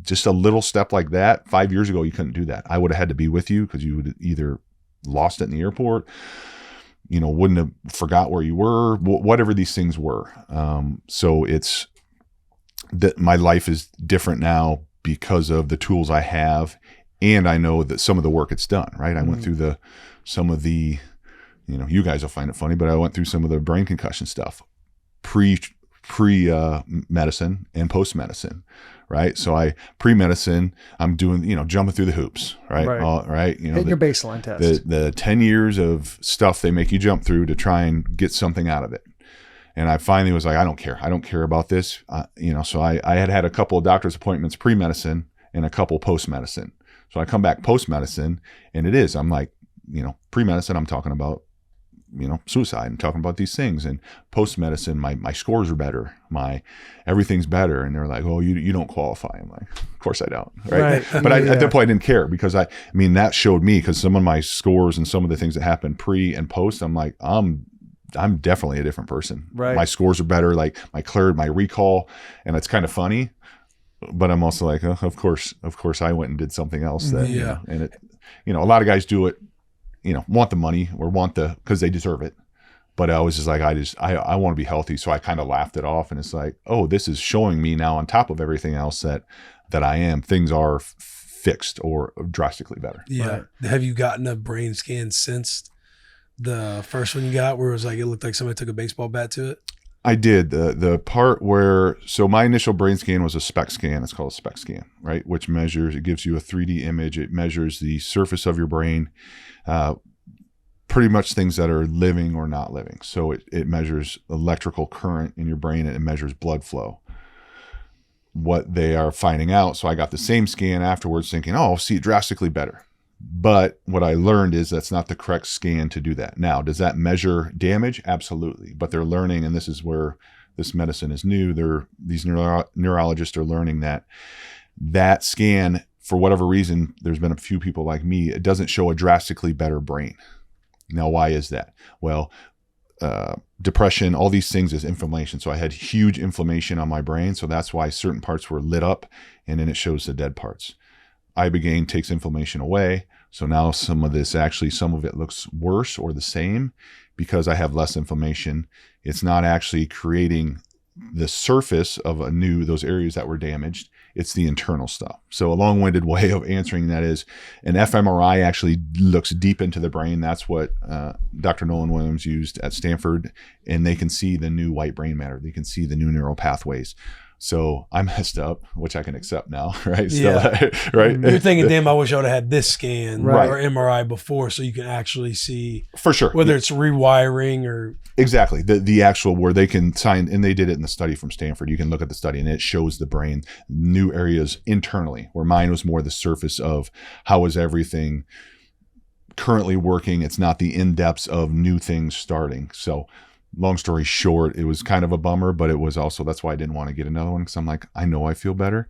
just a little step like that. 5 years ago, you couldn't do that. I would have had to be with you because you would have either lost it in the airport, wouldn't have forgot where you were, whatever these things were. So it's, that my life is different now because of the tools I have, and I know that some of the work it's done, right? I went through some of the, you guys will find it funny, but I went through some of the brain concussion stuff, pre medicine and post medicine, right? So pre-medicine, I'm doing, jumping through the hoops, right? Right. Hitting your baseline test. The 10 years of stuff they make you jump through to try and get something out of it. And I finally was like, I don't care about this. So I had a couple of doctor's appointments pre-medicine and a couple post-medicine. So I come back post-medicine, and I'm like, pre-medicine, I'm talking about, suicide and talking about these things. And post-medicine, my scores are better. Everything's better. And they're like, oh, you don't qualify. I'm like, of course I don't. Right. But at that point I didn't care, because that showed me, because some of my scores and some of the things that happened pre and post, I'm like, I'm definitely a different person. Right. My scores are better, like my recall, and it's kind of funny, but I'm also like, oh, of course I went and did something else that, and it, a lot of guys do it, want the money or because they deserve it. But I was just like, I want to be healthy. So I kind of laughed it off, and it's like, oh, this is showing me now, on top of everything else that I am, things are fixed or drastically better. Yeah. Right. Have you gotten a brain scan since the first one you got, where it was like, it looked like somebody took a baseball bat to it? I did the part where, so my initial brain scan was a SPECT scan. It's called a SPECT scan, right? Which measures, it gives you a 3D image. It measures the surface of your brain, pretty much things that are living or not living. So it measures electrical current in your brain, and it measures blood flow. What they are finding out, so I got the same scan afterwards thinking, oh, I'll see it drastically better. But what I learned is that's not the correct scan to do that. Now, does that measure damage? Absolutely. But they're learning, and this is where this medicine is new. These neurologists are learning that scan, for whatever reason, there's been a few people like me, it doesn't show a drastically better brain. Now, why is that? Well, depression, all these things is inflammation. So I had huge inflammation on my brain. So that's why certain parts were lit up, and then it shows the dead parts. Ibogaine takes inflammation away. So now some of it looks worse or the same because I have less inflammation. It's not actually creating the surface of those areas that were damaged. It's the internal stuff. So a long-winded way of answering that is an fMRI actually looks deep into the brain. That's what Dr. Nolan Williams used at Stanford, and they can see the new white brain matter. They can see the new neural pathways. So I messed up, which I can accept now, right? Yeah. Right. You're thinking, damn, I wish I would have had this scan Right. or MRI before, so you can actually see For sure. whether it's rewiring or Exactly. The actual where they can sign, and they did it in the study from Stanford. You can look at the study and it shows the brain, new areas internally, where mine was more the surface of how is everything currently working. It's not the in-depths of new things starting. So long story short, it was kind of a bummer, but it was also, that's why I didn't want to get another one, because I'm like, I know I feel better.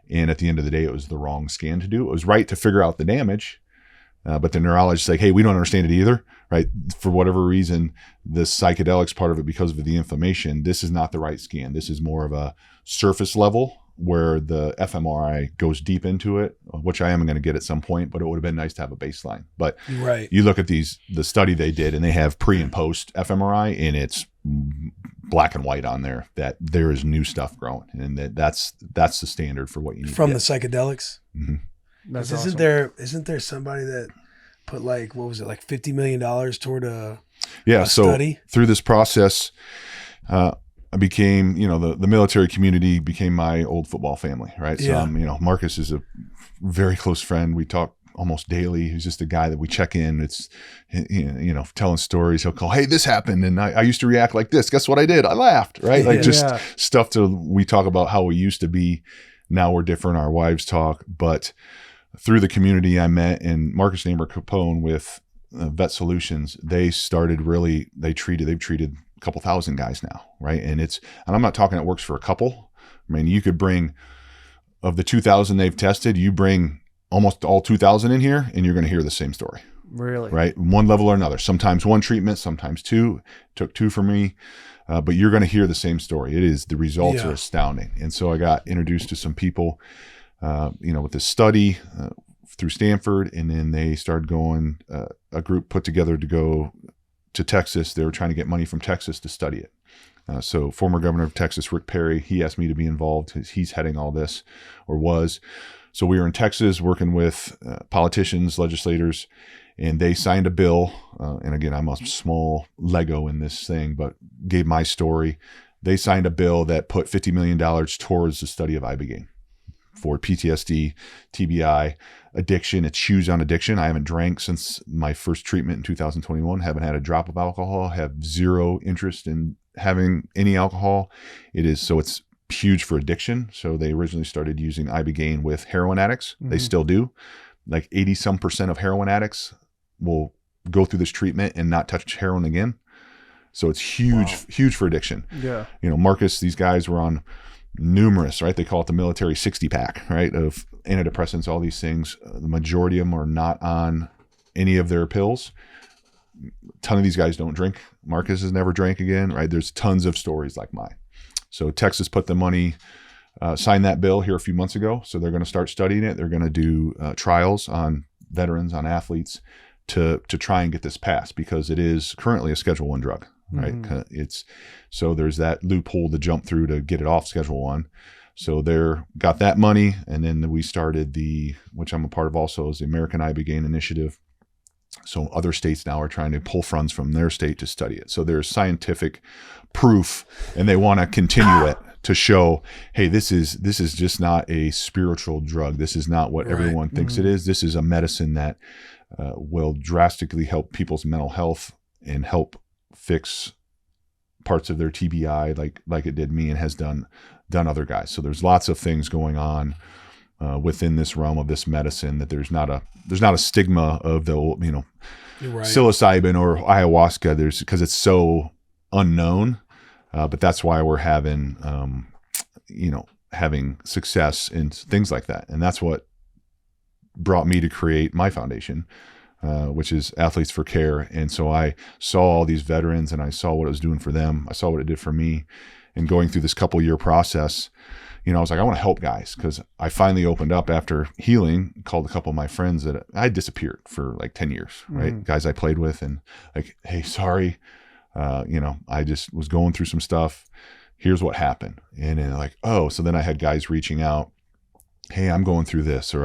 And at the end of the day, it was the wrong scan to do. It was right to figure out the damage. But the neurologist like, hey, we don't understand it either, right? For whatever reason, the psychedelics part of it, because of the inflammation, this is not the right scan. This is more of a surface level where the fMRI goes deep into it, which I am going to get at some point, but it would have been nice to have a baseline. But right. You look at the study they did, and they have pre and post fMRI, and it's black and white on there that there is new stuff growing, and that's the standard for what you need from to the psychedelics. Mm-hmm. That's isn't awesome. there somebody that put like, what was it, like $50 million toward a so study? Through this process, I became, the military community became my old football family, right? So, Yeah. Marcus is a very close friend. We talk almost daily. He's just a guy that we check in. It's, telling stories. He'll call, hey, this happened, and I used to react like this. Guess what I did? I laughed, right? Like just stuff we talk about how we used to be. Now we're different. Our wives talk, but through the community I met, and Marcus and Amber Capone with Vet Solutions, they've treated a couple thousand guys now, right? And I'm not talking it works for a couple. I mean, you could bring, of the 2,000 they've tested, you bring almost all 2,000 in here, and you're going to hear the same story. Really? Right? One level or another. Sometimes one treatment, sometimes two. Took two for me. But you're going to hear the same story. The results are astounding. And so I got introduced to some people, with this study through Stanford, and then they started going, a group put together to go to Texas. They were trying to get money from Texas to study it. So former governor of Texas, Rick Perry, he asked me to be involved because he's heading all this, or was. So we were in Texas working with politicians, legislators, and they signed a bill. And again, I'm a small Lego in this thing, but gave my story. They signed a bill that put $50 million towards the study of Ibogaine for PTSD, TBI, addiction. It's huge on addiction. I haven't drank since my first treatment in 2021. Haven't had a drop of alcohol. Have zero interest in having any alcohol. It's huge for addiction. So they originally started using Ibogaine with heroin addicts. Mm-hmm. They still do. Like 80% of heroin addicts will go through this treatment and not touch heroin again. So it's huge for addiction. Yeah. Marcus, these guys were on numerous, right? They call it the military 60 pack, right? Of antidepressants, all these things. The majority of them are not on any of their pills. A ton of these guys don't drink. Marcus has never drank again, right? There's tons of stories like mine. So Texas put the money, signed that bill here a few months ago. So they're going to start studying it. They're going to do trials on veterans, on athletes to try and get this passed, because it is currently a Schedule I drug, right? Mm-hmm. So there's that loophole to jump through to get it off Schedule I. So got that money. And then we started which I'm a part of also, is the American Ibogaine Initiative. So other states now are trying to pull funds from their state to study it. So there's scientific proof, and they want to continue it to show, hey, this is just not a spiritual drug. This is not what everyone thinks it is. This is a medicine that will drastically help people's mental health and help fix parts of their TBI like it did me and has done other guys. So there's lots of things going on within this realm of this medicine, that there's not a stigma of the psilocybin or ayahuasca. There's, because it's so unknown, but that's why we're having success in things like that, and that's what brought me to create my foundation, which is Athletes for Care. And so I saw all these veterans, and I saw what it was doing for them. I saw what it did for me, and going through this couple-year process. I was like, I want to help guys, because I finally opened up after healing, called a couple of my friends that I disappeared for like 10 years, right? Guys I played with, and like, hey, sorry. I just was going through some stuff. Here's what happened. And then like, oh, so then I had guys reaching out, hey, I'm going through this, or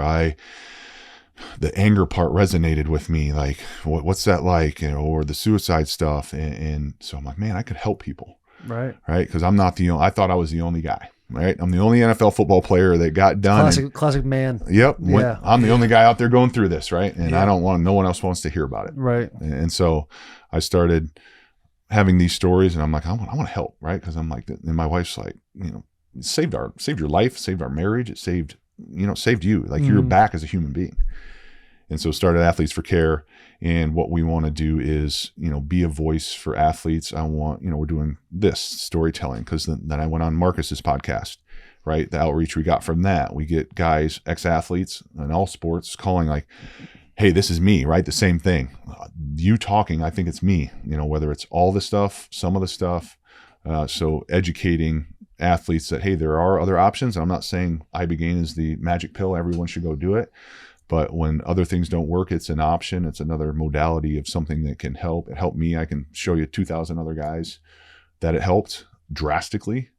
the anger part resonated with me. Like, what's that like? Or the suicide stuff. And so I'm like, man, I could help people. Right. Cause I'm not I thought I was the only guy. Right. I'm the only NFL football player that got done. Classic man. Yep. Yeah. I'm the only guy out there going through this. Right. And no one else wants to hear about it. Right. And so I started having these stories, and I'm like, I want to help. Right. Cause I'm like, and my wife's like, it saved your life, saved our marriage. It saved you. Like, you're back as a human being. And so started Athletes for Care. And what we want to do is, be a voice for athletes. We're doing this storytelling, because then I went on Marcus's podcast, right? The outreach we got from that, we get guys, ex-athletes in all sports calling like, hey, this is me, right? The same thing. You talking, I think it's me, whether it's all the stuff, some of the stuff. So educating athletes that, hey, there are other options. I'm not saying Ibogaine is the magic pill. Everyone should go do it. But when other things don't work, it's an option. It's another modality of something that can help. It helped me. I can show you 2,000 other guys that it helped drastically.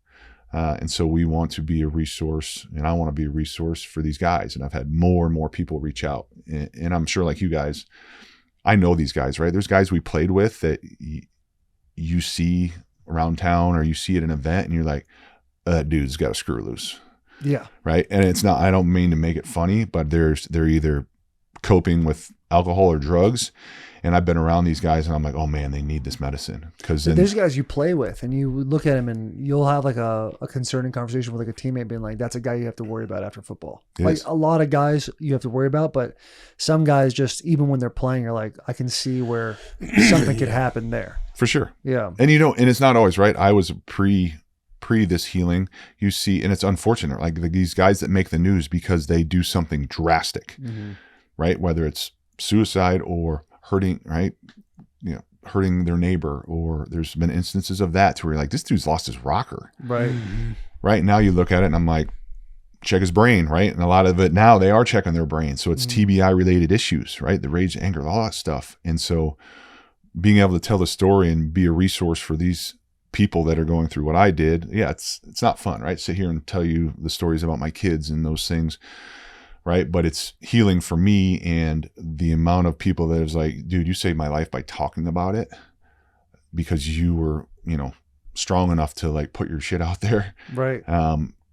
And so we want to be a resource, and I want to be a resource for these guys. And I've had more and more people reach out. And I'm sure, like you guys, I know these guys, right? There's guys we played with that you see around town, or you see at an event, and you're like, that dude's got a screw loose. Yeah. Right. And it's not, I don't mean to make it funny, but they're either coping with alcohol or drugs. And I've been around these guys, and I'm like, oh man, they need this medicine. Because there's guys you play with, and you look at him, and you'll have like a concerning conversation with like a teammate being like, that's a guy you have to worry about after football. Like a lot of guys you have to worry about, but some guys just, even when they're playing, are like, I can see where something could happen there. For sure. Yeah. And and it's not always right. I was pre this healing, you see, and it's unfortunate, like these guys that make the news because they do something drastic, right? Whether it's suicide or hurting, right? Hurting their neighbor, or there's been instances of that to where you're like, this dude's lost his rocker. Right. Right. Now you look at it, and I'm like, check his brain, right? And a lot of it now, they are checking their brain. So it's TBI related issues, right? The rage, anger, all that stuff. And so being able to tell the story and be a resource for these people that are going through what I did, it's not fun, right? Sit here and tell you the stories about my kids and those things, right? But it's healing for me, and the amount of people that is like, dude, you saved my life by talking about it, because you were, strong enough to like put your shit out there. Right.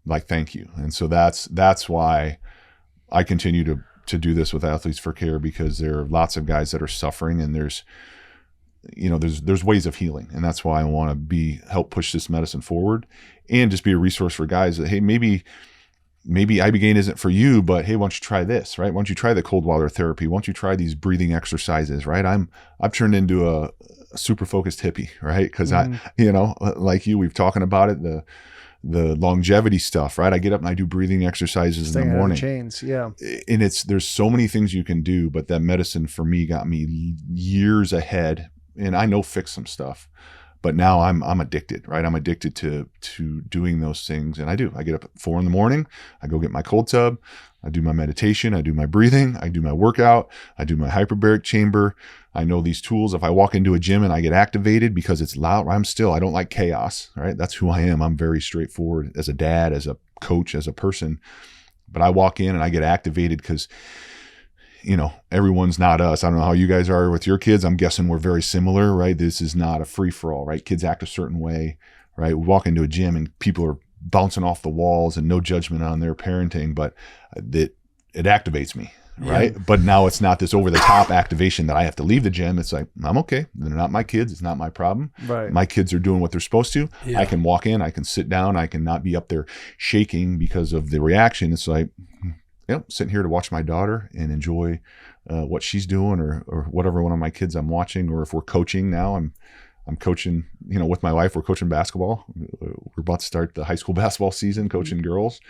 Like, thank you. And so that's why I continue to do this with Athletes for Care, because there are lots of guys that are suffering, and there's ways of healing. And that's why I want to help push this medicine forward, and just be a resource for guys that, hey, maybe Ibogaine isn't for you, but hey, why don't you try this, right? Why don't you try the cold water therapy? Why don't you try these breathing exercises, right? I've turned into a super focused hippie, right? Cause I, like you, we've talking about it, the longevity stuff, right? I get up and I do breathing exercises in the morning. Chains, yeah. And there's so many things you can do, but that medicine for me got me years ahead. And I know fix some stuff, but now I'm addicted, right? I'm addicted to doing those things. And I get up at 4 a.m. I go get my cold tub. I do my meditation. I do my breathing. I do my workout. I do my hyperbaric chamber. I know these tools. If I walk into a gym and I get activated because it's loud, I don't like chaos, right? That's who I am. I'm very straightforward as a dad, as a coach, as a person. But I walk in and I get activated because everyone's not us. I don't know how you guys are with your kids. I'm guessing we're very similar, right? This is not a free for all, right? Kids act a certain way, right? We walk into a gym and people are bouncing off the walls and no judgment on their parenting, but it activates me, right? Yeah. But now it's not this over the top activation that I have to leave the gym. It's like, I'm okay. They're not my kids. It's not my problem. Right. My kids are doing what they're supposed to. Yeah. I can walk in, I can sit down, I can not be up there shaking because of the reaction. It's like, sitting here to watch my daughter and enjoy what she's doing or whatever one of my kids I'm watching, or if we're coaching now, I'm coaching, with my wife, we're coaching basketball. We're about to start the high school basketball season, coaching girls.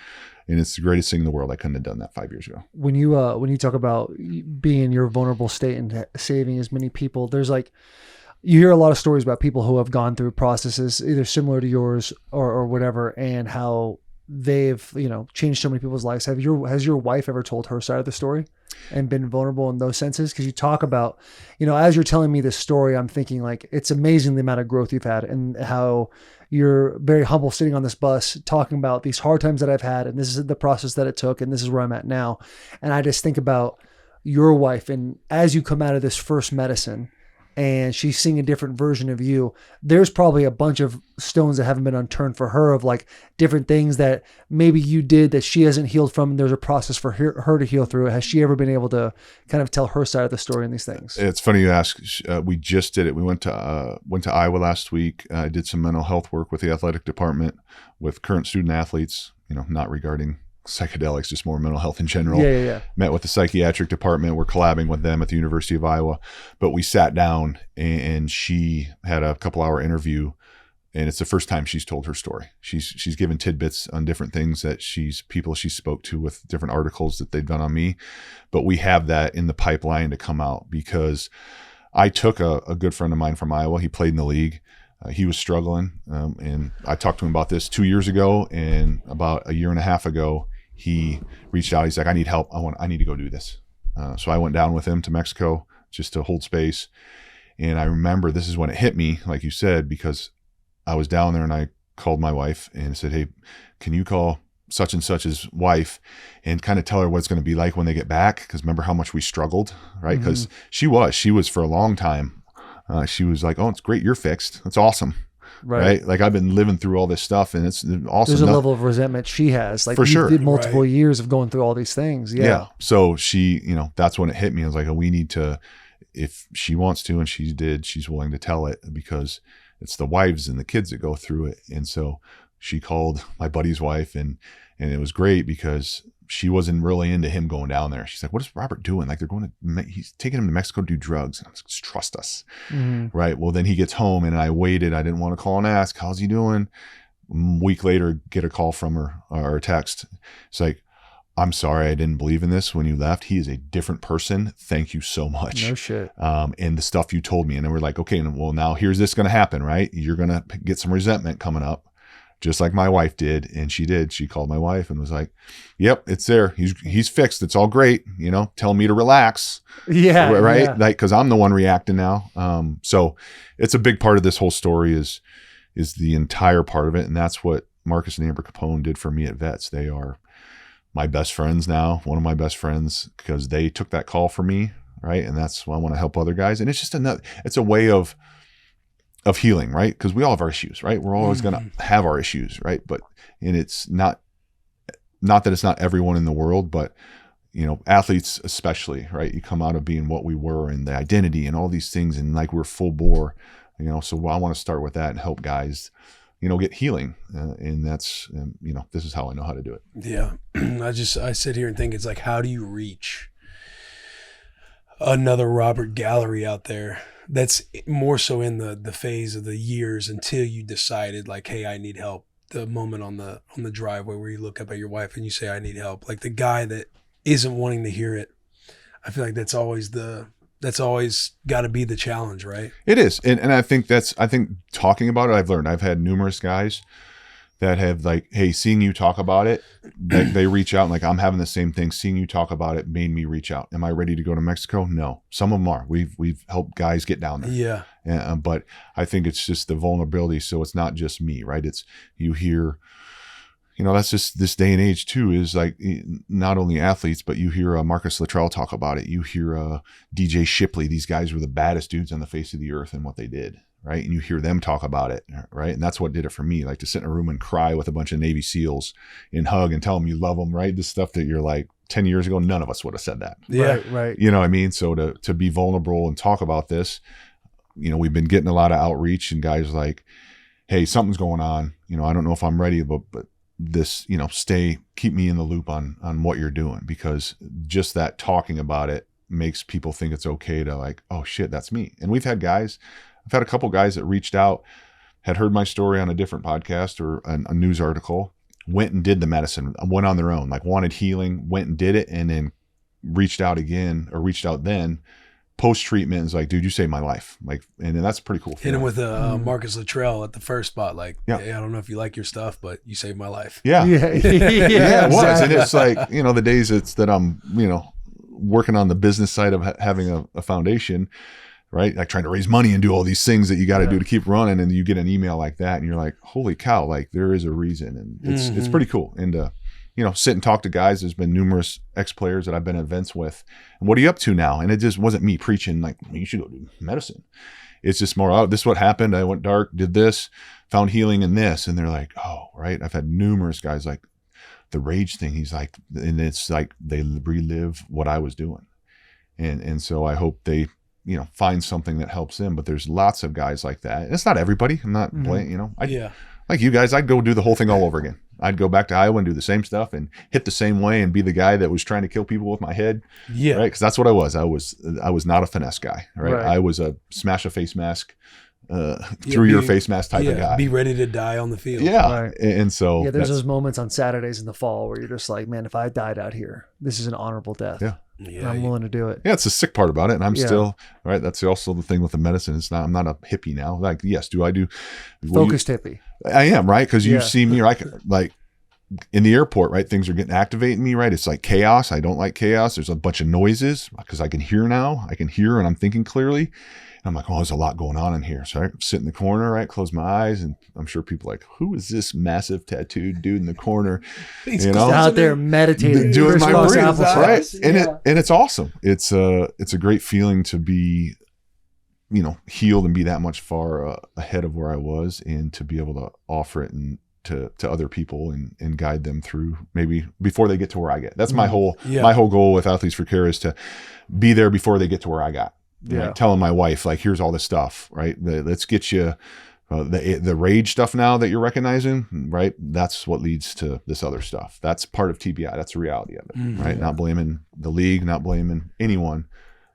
And it's the greatest thing in the world. I couldn't have done that 5 years ago. When you talk about being in your vulnerable state and saving as many people, there's you hear a lot of stories about people who have gone through processes either similar to yours or whatever, and how they've, changed so many people's lives. Has your wife ever told her side of the story and been vulnerable in those senses? Because you talk about, as you're telling me this story, I'm thinking it's amazing the amount of growth you've had and how you're very humble sitting on this bus talking about these hard times that I've had, and this is the process that it took, and this is where I'm at now. And I just think about your wife, and as you come out of this first medicine and she's seeing a different version of you, there's probably a bunch of stones that haven't been unturned for her of different things that maybe you did that she hasn't healed from. And there's a process for her to heal through. Has she ever been able to kind of tell her side of the story in these things? It's funny you ask. We just did it. We went to Iowa last week. I did some mental health work with the athletic department with current student athletes, not regarding psychedelics, just more mental health in general. Yeah. Met with the psychiatric department. We're collabing with them at the University of Iowa. But we sat down and she had a couple-hour interview, and it's the first time she's told her story. She's given tidbits on different things that people she spoke to with different articles that they've done on me. But we have that in the pipeline to come out, because I took a good friend of mine from Iowa. He played in the league. He was struggling, and I talked to him about this 2 years ago, and about a year and a half ago, he reached out. He's like, I need help. I need to go do this. So I went down with him to Mexico just to hold space. And I remember this is when it hit me, like you said, because I was down there and I called my wife and said, hey, can you call such and such's wife and kind of tell her what it's going to be like when they get back? Because remember how much we struggled, right? Because she was for a long time. She was like, oh, it's great. You're fixed. That's awesome. Right. I've been living through all this stuff, and it's awesome. There's a level of resentment she has. For sure. Did multiple years of going through all these things. Yeah. So she, that's when it hit me. I was like, oh, we need to, if she wants to, and she did, she's willing to tell it, because it's the wives and the kids that go through it. And so she called my buddy's wife, and it was great because she wasn't really into him going down there. She's like, what is Robert doing? He's taking him to Mexico to do drugs. And I was like, just trust us. Mm-hmm. Right. Well, then he gets home, and I waited. I didn't want to call and ask, how's he doing? A week later, get a call from her, or a text. It's like, I'm sorry, I didn't believe in this when you left. He is a different person. Thank you so much. No shit. And the stuff you told me. And then we're like, okay, well, now here's this going to happen, right? You're going to get some resentment coming up, just like my wife did. And she did. She called my wife and was like, yep, it's there. He's fixed. It's all great. Tell me to relax. Yeah. Right. Yeah. Cause I'm the one reacting now. So it's a big part of this whole story is the entire part of it. And that's what Marcus and Amber Capone did for me at Vets. They are my best friends now, one of my best friends, because they took that call for me. Right. And that's why I want to help other guys. And it's just it's a way of healing, right? Because we all have our issues, right? We're always going to have our issues, right? And it's not that it's not everyone in the world, but athletes especially, right? You come out of being what we were and the identity and all these things, and we're full bore, so I want to start with that and help guys, get healing. And that's, this is how I know how to do it. Yeah. I sit here and think it's like, how do you reach another Robert Gallery out there that's more so in the phase of the years until you decided hey, I need help? The moment on the driveway where you look up at your wife and you say, I need help. The guy that isn't wanting to hear it. I feel like that's always got to be the challenge, right? It is. And I think talking about it, I've learned. I've had numerous guys that have hey, seeing you talk about it, they reach out and I'm having the same thing. Seeing you talk about it made me reach out. Am I ready to go to Mexico? No. Some of them are. We've helped guys get down there. Yeah. But I think it's just the vulnerability. So it's not just me, right? It's you hear that's just this day and age too, is like not only athletes, but you hear Marcus Luttrell talk about it. You hear DJ Shipley. These guys were the baddest dudes on the face of the earth and what they did. Right. And you hear them talk about it. Right. And that's what did it for me. Like to sit in a room and cry with a bunch of Navy SEALs and hug and tell them you love them. Right. The stuff that you're like 10 years ago, none of us would have said that. Yeah. Right. You know what I mean? So to be vulnerable and talk about this, we've been getting a lot of outreach and guys like, hey, something's going on. I don't know if I'm ready, but this, keep me in the loop on what you're doing, because just that talking about it makes people think it's okay to like, oh shit, that's me. And I've had a couple guys that reached out, had heard my story on a different podcast or a news article, went and did the medicine, went on their own, like wanted healing, went and did it, and then reached out then post-treatment, is like, dude, you saved my life. Like, and that's pretty cool. Hit him with Marcus Luttrell at the first spot. Like, hey, I don't know if you like your stuff, but you saved my life. Yeah. Yeah. It was. And it's like, the days that I'm, working on the business side of having a foundation, right? Like trying to raise money and do all these things that you got to do to keep running. And you get an email like that and you're like, holy cow, like there is a reason. And it's pretty cool. And, sit and talk to guys. There's been numerous ex-players that I've been at events with. And what are you up to now? And it just wasn't me preaching like, you should go do medicine. It's just more, this is what happened. I went dark, did this, found healing in this. And they're like, oh, right. I've had numerous guys like the rage thing. He's like, and it's like they relive what I was doing. And so I hope they, find something that helps them. But there's lots of guys like that. And it's not everybody. I'm not blaming, like you guys, I'd go do the whole thing all over again. I'd go back to Iowa and do the same stuff and hit the same way and be the guy that was trying to kill people with my head. Yeah. Right. Cause that's what I was. I was not a finesse guy. Right. I was a smash a face mask, through your face mask type of guy. Be ready to die on the field. Yeah. Right. And so there's those moments on Saturdays in the fall where you're just like, man, if I died out here, this is an honorable death. Yeah. I'm willing to do it. Yeah, it's the sick part about it. And I'm still, right, that's also the thing with the medicine. I'm not a hippie now. Like, yes, do I do focused hippie? I am, right? Because you see me, right? Like in the airport, right? Things are getting activating me, right? It's like chaos. I don't like chaos. There's a bunch of noises because I can hear now. I can hear and I'm thinking clearly. And I'm like, oh, there's a lot going on in here. So I sit in the corner, right? Close my eyes. And I'm sure people are like, who is this massive tattooed dude in the corner? He's out there meditating, doing my breathing, right? And it's awesome. It's a great feeling to be, healed and be that much far ahead of where I was, and to be able to offer it and to other people and guide them through maybe before they get to where I get. That's my whole goal with Athletes for Care, is to be there before they get to where I got. Yeah. Right? Telling my wife, like, here's all this stuff, right? Let's get you the rage stuff now that you're recognizing, right? That's what leads to this other stuff. That's part of TBI. That's the reality of it, right? Not blaming the league, not blaming anyone.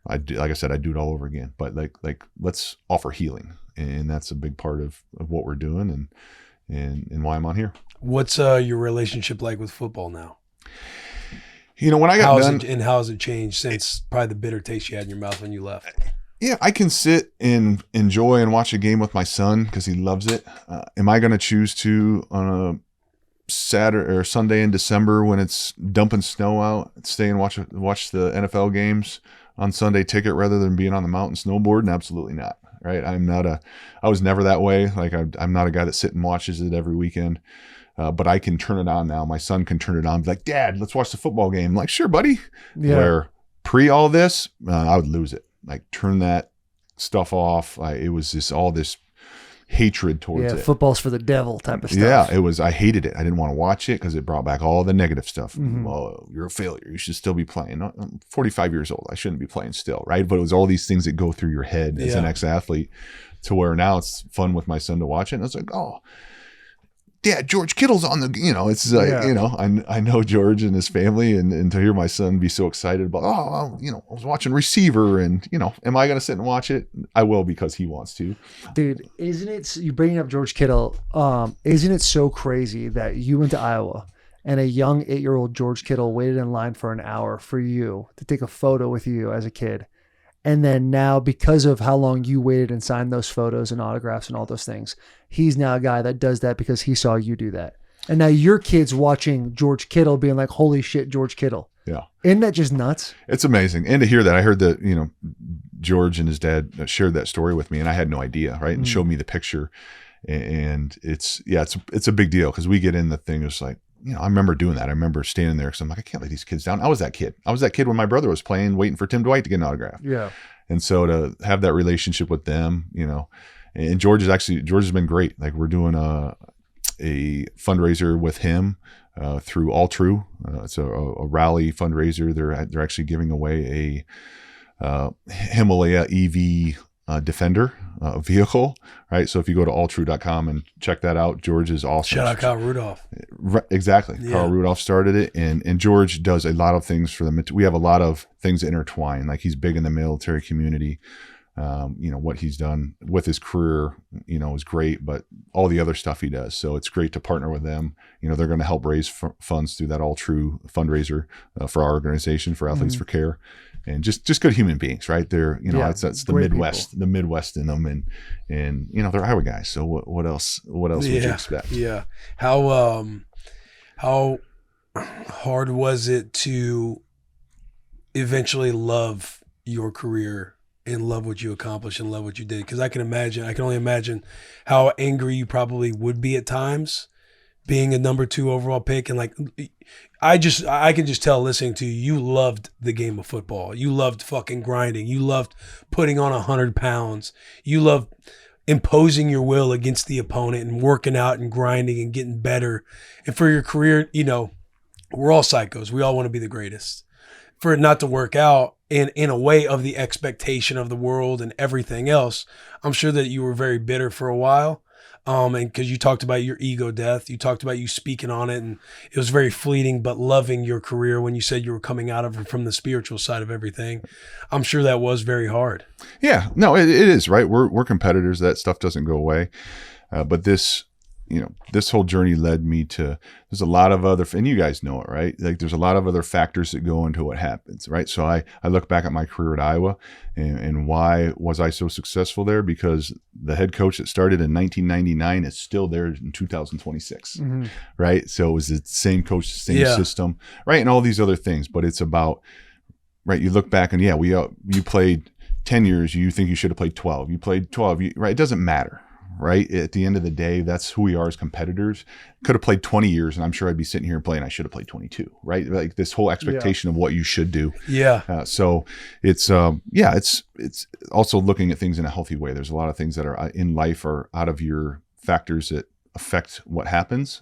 Like I said, I do it all over again. But like let's offer healing, and that's a big part of what we're doing and why I'm on here. What's your relationship like with football now? When I got done, how has it changed since probably the bitter taste you had in your mouth when you left? Yeah, I can sit and enjoy and watch a game with my son because he loves it. Am I going to choose to on a Saturday or Sunday in December when it's dumping snow out, stay and watch the NFL games on Sunday ticket rather than being on the mountain snowboarding? Absolutely not. Right? I was never that way. Like I'm not a guy that sit and watches it every weekend. But I can turn it on now. My son can turn it on. Be like, Dad, let's watch the football game. I'm like, sure, buddy. Yeah. Where pre all this, I would lose it. Like, turn that stuff off. It was just all this hatred towards it. Football's for the devil type of stuff. Yeah, it was. I hated it. I didn't want to watch it because it brought back all the negative stuff. Oh, you're a failure. You should still be playing. I'm 45 years old. I shouldn't be playing still, right? But it was all these things that go through your head as an ex-athlete, to where now it's fun with my son to watch it. And it's like, oh, yeah, George Kittle's on the, it's like, I know George and his family, and to hear my son be so excited about, I was watching receiver, and, am I going to sit and watch it? I will, because he wants to. Dude, isn't it, you bringing up George Kittle, isn't it so crazy that you went to Iowa and a young 8-year-old George Kittle waited in line for an hour for you to take a photo with you as a kid? And then now, because of how long you waited and signed those photos and autographs and all those things, he's now a guy that does that because he saw you do that. And now your kid's watching George Kittle being like, holy shit, George Kittle. Yeah. Isn't that just nuts? It's amazing. And to hear that, I heard that, George and his dad shared that story with me, and I had no idea, right? And showed me the picture. And it's a big deal, because we get in the thing. It's like, I remember doing that. I remember standing there because I'm like, I can't let these kids down. I was that kid. I was that kid when my brother was playing, waiting for Tim Dwight to get an autograph. Yeah. And so to have that relationship with them, and George has been great. Like we're doing a fundraiser with him through All True. It's a rally fundraiser. They're actually giving away a Himalaya EV Defender vehicle, right? So if you go to alltrue.com and check that out, George is awesome. Shout out Kyle Rudolph. Exactly. Yeah. Carl Rudolph started it, and George does a lot of things for them. We have a lot of things that intertwine. Like he's big in the military community. What he's done with his career, is great, but all the other stuff he does. So it's great to partner with them. They're going to help raise funds through that All True fundraiser for our organization, for Athletes for Care. And just good human beings, right? They're, that's the Midwest, people. the Midwest in them, and they're Iowa guys. So what else would you expect? Yeah. How hard was it to eventually love your career and love what you accomplished and love what you did? Because I can only imagine how angry you probably would be at times being a number 2 overall pick. And like, I can just tell listening to you, you loved the game of football. You loved fucking grinding. You loved putting on 100 pounds. You loved imposing your will against the opponent and working out and grinding and getting better. And for your career, we're all psychos. We all want to be the greatest. For it not to work out in a way of the expectation of the world and everything else, I'm sure that you were very bitter for a while. And because you talked about your ego death, you talked about you speaking on it, and it was very fleeting, but loving your career when you said you were coming out of it from the spiritual side of everything. I'm sure that was very hard. Yeah, no, it is, right? We're competitors. That stuff doesn't go away. But this whole journey led me to, there's a lot of other, and you guys know it, right? Like there's a lot of other factors that go into what happens, right? So I look back at my career at Iowa and why was I so successful there? Because the head coach that started in 1999 is still there in 2026, right? So it was the same coach, the same system, right? And all these other things, but it's about, right? You look back and you played 10 years, you think you should have played 12. You played 12, right? It doesn't matter. Right. At the end of the day, that's who we are as competitors. Could have played 20 years and I'm sure I'd be sitting here and playing. I should have played 22. Right. Like this whole expectation of what you should do. Yeah. So it's also looking at things in a healthy way. There's a lot of things that are in life are out of your factors that affect what happens.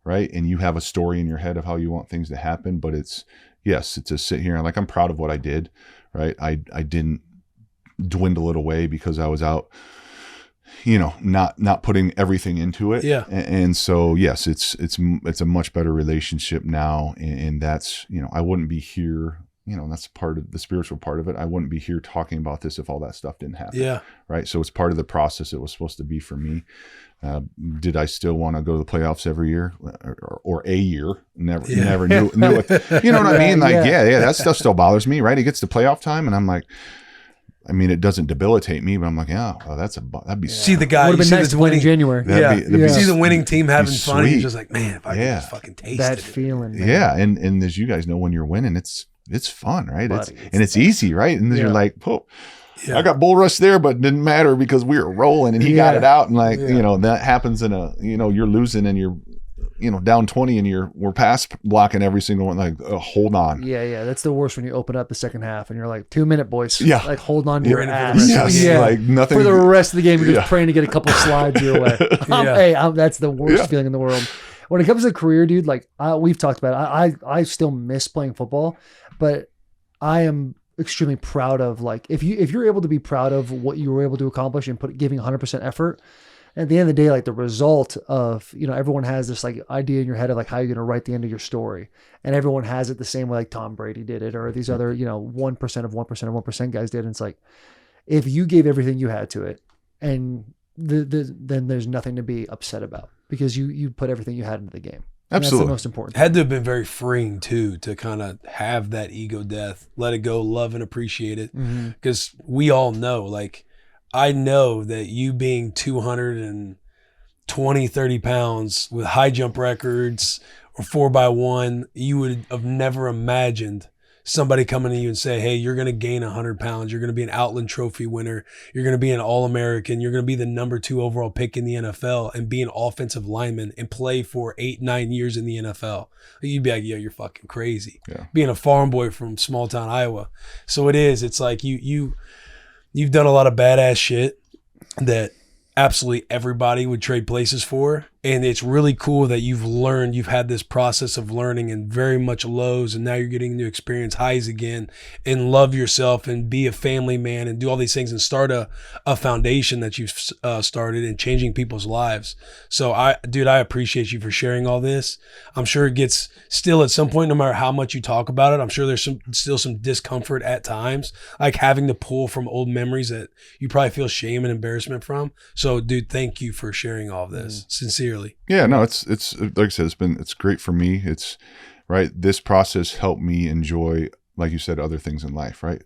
Right. And you have a story in your head of how you want things to happen. But it's to sit here and I'm proud of what I did. Right. I didn't dwindle it away because I was out, not putting everything into it. Yeah. And so, yes, it's a much better relationship now. And that's, I wouldn't be here, that's part of the spiritual part of it. I wouldn't be here talking about this if all that stuff didn't happen. Yeah. Right. So it's part of the process it was supposed to be for me. Did I still want to go to the playoffs every year or a year? Never knew it. You know what I mean? Like, that stuff still bothers me, right? It gets to playoff time and I'm like, it doesn't debilitate me, but I'm like, that'd be. See the guy. Would have been nice to win in January. You see the winning team having fun. You're just like, man, if I could just fucking taste that it. feeling. Man. Yeah, and as you guys know, when you're winning, it's fun, right? It's easy, right? And then you're like, I got bull rush there, but it didn't matter because we were rolling and he got it out, and that happens in a you're losing and you're down 20 and we're pass blocking every single one. Like, hold on. Yeah. That's the worst when you open up the second half and you're like, 2 minute boys. Yeah. Like hold on to your ass. Like nothing. For the rest of the game, you're just praying to get a couple slides your way. That's the worst feeling in the world. When it comes to career, dude, we've talked about it. I still miss playing football, but I am extremely proud of if you're able to be proud of what you were able to accomplish and giving 100% effort. At the end of the day, the result of, everyone has this idea in your head of how you're going to write the end of your story. And everyone has it the same way Tom Brady did it or these other, 1% of 1% of 1% guys did. And it's if you gave everything you had to it and then there's nothing to be upset about because you put everything you had into the game. And Absolutely. that's the most important. Had to have been very freeing too, to kind of have that ego death, let it go, love and appreciate it. Because we all know, I know that you being 220, 30 pounds with high jump records or 4x1, you would have never imagined somebody coming to you and say, hey, you're going to gain 100 pounds. You're going to be an Outland Trophy winner. You're going to be an All-American. You're going to be the number 2 overall pick in the NFL and be an offensive lineman and play for 8-9 years in the NFL. You'd be like, yo, you're fucking crazy. Yeah. Being a farm boy from small town Iowa. So it is. It's like you've done a lot of badass shit that absolutely everybody would trade places for. And it's really cool that you've had this process of learning and very much lows, and now you're getting to experience highs again and love yourself and be a family man and do all these things and start a foundation that you've started and changing people's lives. So I appreciate you for sharing all this. I'm sure it gets still at some point, no matter how much you talk about it, I'm sure there's still some discomfort at times, like having to pull from old memories that you probably feel shame and embarrassment from. So dude, thank you for sharing all of this. Sincerely. Yeah, no, it's like I said, it's great for me. It's right. This process helped me enjoy, like you said, other things in life, right?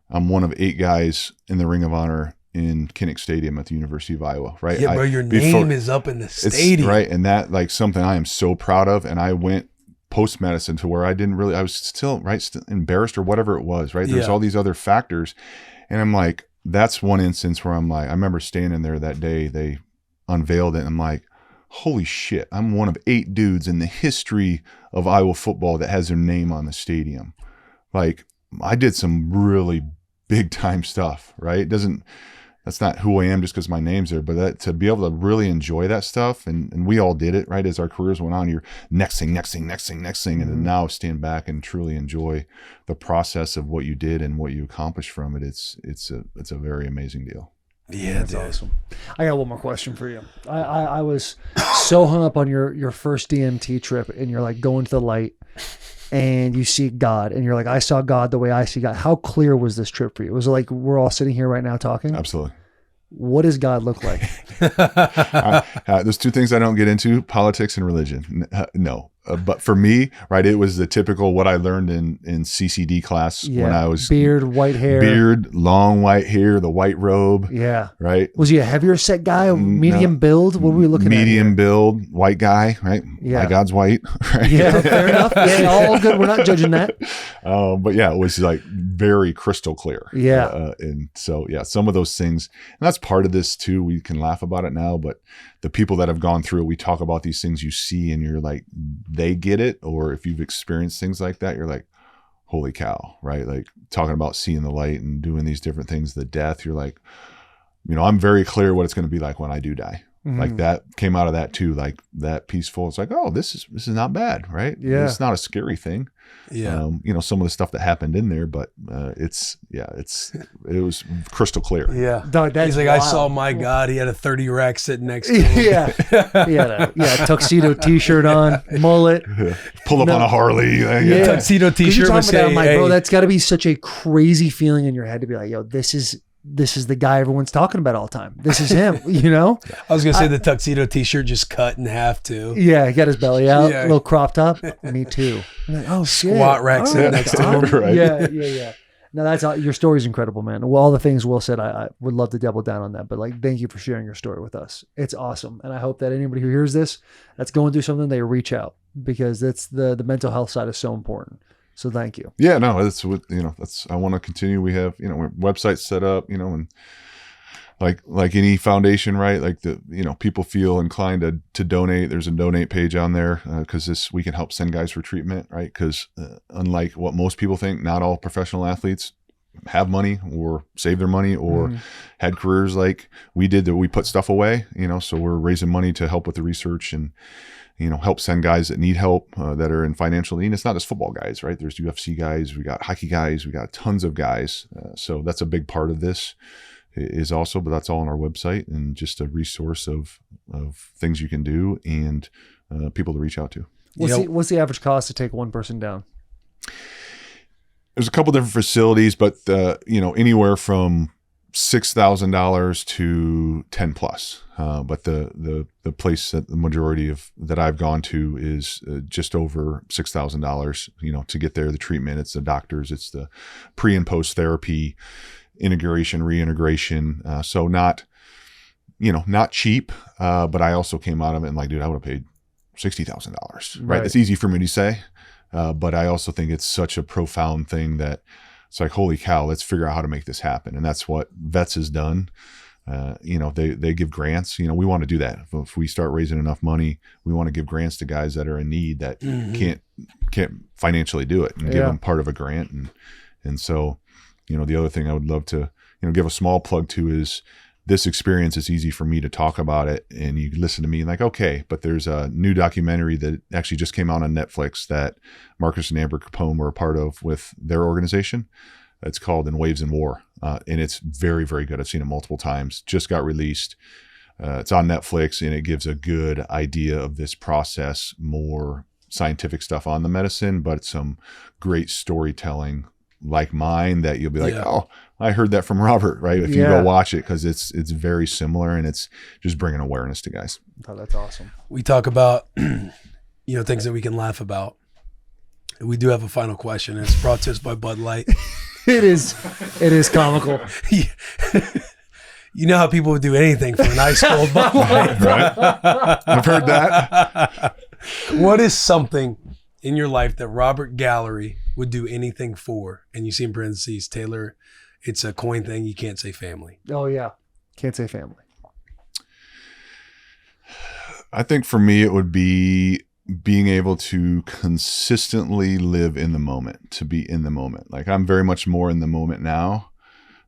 I'm one of 8 guys in the Ring of Honor in Kinnick Stadium at the University of Iowa, right? Yeah, bro, your name is up in the stadium. Right. And that like something I am so proud of. And I went post-medicine to where I was still embarrassed or whatever it was, right? There's all these other factors. And I'm like, that's one instance where I'm like, I remember standing there that day, they unveiled it, and I'm like, holy shit, I'm one of 8 dudes in the history of Iowa football that has their name on the stadium. Like, I did some really big time stuff, right? That's not who I am just because my name's there, but to be able to really enjoy that stuff, and we all did it, right? As our careers went on, you're next thing, and then now stand back and truly enjoy the process of what you did and what you accomplished from it. It's a very amazing deal. Yeah, that's awesome. I got one more question for you. I was so hung up on your first DMT trip, and you're like going to the light and you see God, and you're like, I saw God the way I see God. How clear was this trip for you? Was it like we're all sitting here right now talking? Absolutely. What does God look like? There's 2 things I don't get into: politics and religion. No. But for me, right, it was the typical what I learned in CCD class when I was beard, long white hair, the white robe. Yeah. Right. Was he a heavier set guy, medium build? What were we looking at? Medium build, white guy, right? Yeah. My God's white. Right? Yeah, fair enough. Yeah, all good. We're not judging that. But yeah, it was like very crystal clear. Yeah. And so, yeah, some of those things, and that's part of this too. We can laugh about it now, but the people that have gone through it, we talk about these things you see and you're like, they get it. Or if you've experienced things like that, you're like, holy cow, right? Like talking about seeing the light and doing these different things, the death, you're like, I'm very clear what it's going to be like when I do die. Mm-hmm. Like that came out of that too, like that peaceful. It's like, oh, this is not bad, right? Yeah. It's not a scary thing. Yeah. Some of the stuff that happened in there, but it was crystal clear. Yeah. Dog, he's like, wild. I saw my God. He had a 30 rack sitting next to him. Yeah. Tuxedo t-shirt on, mullet. Pull up on a Harley. Yeah. Tuxedo t-shirt. I'm like, bro, that's got to be such a crazy feeling in your head to be like, yo, this is the guy everyone's talking about all the time. This is him, I was going to say the tuxedo t-shirt just cut in half too. Yeah, he got his belly out, a little crop top. Me too. I'm like, oh, shit. Squat rack sitting next to him. Right. Yeah. No, that's all, your story's incredible, man. Well, all the things Will said, I would love to double down on that. But thank you for sharing your story with us. It's awesome. And I hope that anybody who hears this, that's going through something, they reach out, because that's the mental health side is so important. So thank you. Yeah, no, that's what, I want to continue. We have, websites set up, and like any foundation, right? Like people feel inclined to donate. There's a donate page on there because we can help send guys for treatment, right? Because unlike what most people think, not all professional athletes have money or save their money or had careers like we did, that we put stuff away, so we're raising money to help with the research and help send guys that need help, that are in financial need. And it's not just football guys, right? There's UFC guys, we got hockey guys, we got tons of guys. So that's a big part of this is also, but that's all on our website and just a resource of things you can do and people to reach out to. What's the average cost to take one person down? There's a couple different facilities, but anywhere from $6,000 to 10 plus. But the place that the majority of that I've gone to is just over $6,000, to get there. The treatment, it's the doctors, it's the pre and post therapy, integration, reintegration. So not cheap. But I also came out of it and like, dude, I would have paid $60,000. Right. It's easy for me to say. But I also think it's such a profound thing that it's like, holy cow, let's figure out how to make this happen. And that's what Vets has done. They give grants. We want to do that. If we start raising enough money, we want to give grants to guys that are in need that can't financially do it, and give them part of a grant. And so, the other thing I would love to, give a small plug to is this experience. It's easy for me to talk about it, and you listen to me and like, okay, but there's a new documentary that actually just came out on Netflix that Marcus and Amber Capone were a part of with their organization. It's called In Waves and War, and it's very, very good. I've seen it multiple times. Just got released. It's on Netflix, and it gives a good idea of this process, more scientific stuff on the medicine, but some great storytelling like mine that you'll be like, oh, I heard that from Robert, right? If you go watch it, because it's very similar, and it's just bringing awareness to guys. Oh, that's awesome. We talk about, things that we can laugh about. We do have a final question, and it's brought to us by Bud Light. It is comical. You know how people would do anything for an ice cold Bud Light. Right? I've heard that. What is something in your life that Robert Gallery would do anything for? And you see in parentheses, Taylor, it's a coin thing. You can't say family. Oh, yeah. Can't say family. I think for me, it would be being able to consistently live in the moment, to be in the moment. Like, I'm very much more in the moment now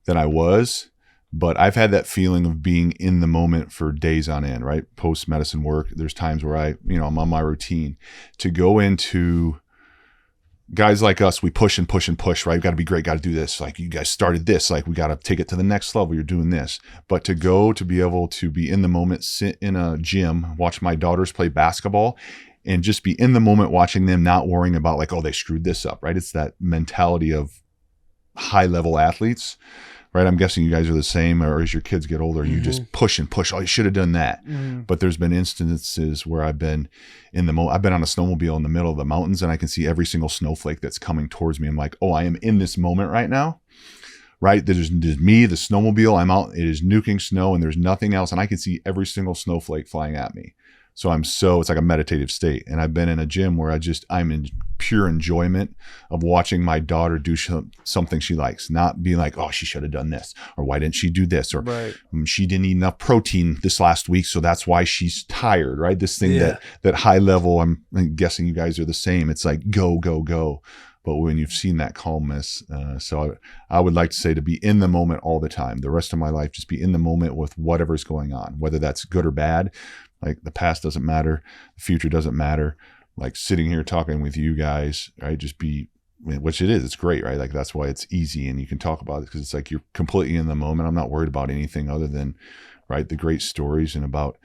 than I was, but I've had that feeling of being in the moment for days on end, right? Post medicine work, there's times where I'm on my routine. To go into guys like us, we push and push and push, right? We've got to be great, got to do this. Like, you guys started this, like, we got to take it to the next level. You're doing this. But to be able to be in the moment, sit in a gym, watch my daughters play basketball, and just be in the moment watching them, not worrying about like, oh, they screwed this up, right? It's that mentality of high level athletes, right? I'm guessing you guys are the same, or as your kids get older, you just push and push. Oh, you should have done that. But there's been instances where I've been in I've been on a snowmobile in the middle of the mountains, and I can see every single snowflake that's coming towards me. I'm like, oh, I am in this moment right now, right? There's me, the snowmobile, I'm out, it is nuking snow, and there's nothing else. And I can see every single snowflake flying at me. So it's like a meditative state. And I've been in a gym where I'm in pure enjoyment of watching my daughter do something she likes, not being like, oh, she should have done this, or why didn't she do this, or she didn't eat enough protein this last week, so that's why she's tired, right? This thing that high level, I'm guessing you guys are the same. It's like go, go, go. But when you've seen that calmness, so I would like to say to be in the moment all the time, the rest of my life, just be in the moment with whatever's going on, whether that's good or bad. Like, the past doesn't matter, the future doesn't matter. Like, sitting here talking with you guys, right? Just be, which it is, it's great, right? Like, that's why it's easy, and you can talk about it because it's like you're completely in the moment. I'm not worried about anything other than, right, the great stories, and about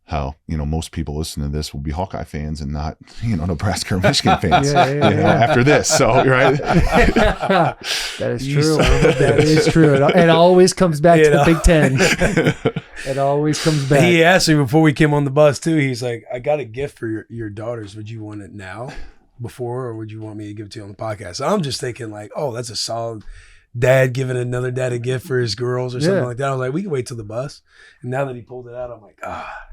how, most people listening to this will be Hawkeye fans and not, Nebraska or Michigan fans after this. So, right. That is true. That is true. It always comes back to the Big Ten. It always comes back. He asked me before we came on the bus too. He's like, I got a gift for your daughters. Would you want it now, before, or would you want me to give it to you on the podcast? So I'm just thinking like, oh, that's a solid dad giving another dad a gift for his girls or something like that. I was like, we can wait till the bus. And now that he pulled it out, I'm like,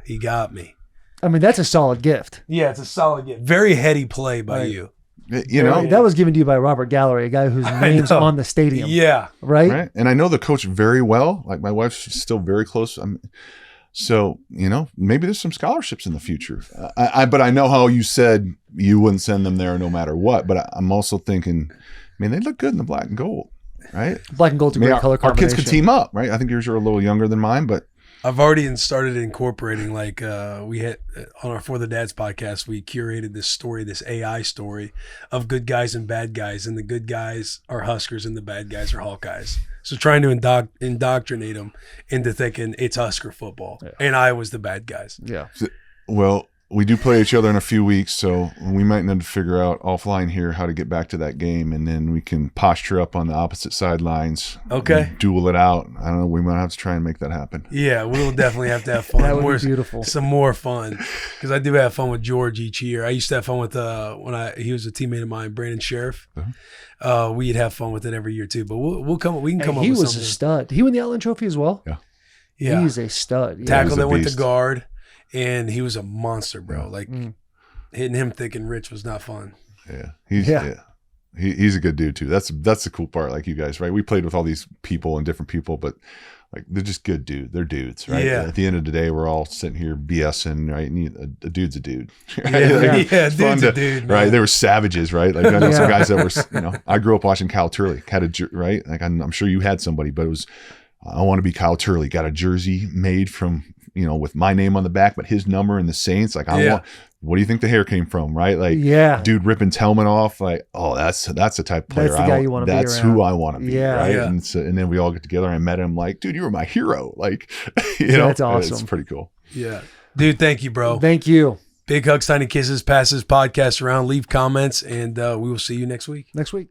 he got me. I mean, that's a solid gift. Yeah, it's a solid gift. Very heady play by you. That was given to you by Robert Gallery, a guy whose name's on the stadium. Yeah. Right? And I know the coach very well. Like, my wife's still very close. So, maybe there's some scholarships in the future. But I know how you said you wouldn't send them there no matter what. But I'm also thinking, they look good in the black and gold. Right, black and gold's a great color combination. Our kids could team up, right? I think yours are a little younger than mine, but I've already started incorporating. Like, we had on our For the Dads podcast, we curated this story, this AI story of good guys and bad guys, and the good guys are Huskers and the bad guys are Hawkeyes. So trying to indoctrinate them into thinking it's Husker football, and I was the bad guys. Yeah. Well, we do play each other in a few weeks, so we might need to figure out offline here how to get back to that game, and then we can posture up on the opposite sidelines. Okay. Duel it out. I don't know. We might have to try and make that happen. Yeah, we'll definitely have to have fun. That would be beautiful. Some more fun, because I do have fun with George each year. I used to have fun with he was a teammate of mine, Brandon Sheriff. We'd have fun with it every year too. But we can come up with something. He was a stud. He won the Outland Trophy as well. Yeah. He's a stud. Tackle that went to guard. And he was a monster, bro. Like, hitting him thick and rich was not fun. He's a good dude too. That's the cool part. Like you guys, right? We played with all these people and different people, but like they're just good dudes. They're dudes, right? Yeah. At the end of the day, we're all sitting here BSing, right? And a dude's a dude, right? Yeah, it's dude's a dude, right? man. They were savages, right? Like I know some guys that were, I grew up watching Kyle Turley, right? Like I'm sure you had somebody, but it was, I want to be Kyle Turley. Got a jersey made from, with my name on the back, but his number and the Saints. Like what do you think the hair came from, right? Like, dude ripping his helmet off. Like, oh, that's the type of player. That's the guy you want to be That's around. who I want to be, right? Yeah. And then we all get together. And I met him. Like, dude, you were my hero. Like, That's awesome. It's pretty cool. Yeah, dude. Thank you, bro. Thank you. Big hugs, tiny kisses. Pass this podcast around. Leave comments, and we will see you next week. Next week.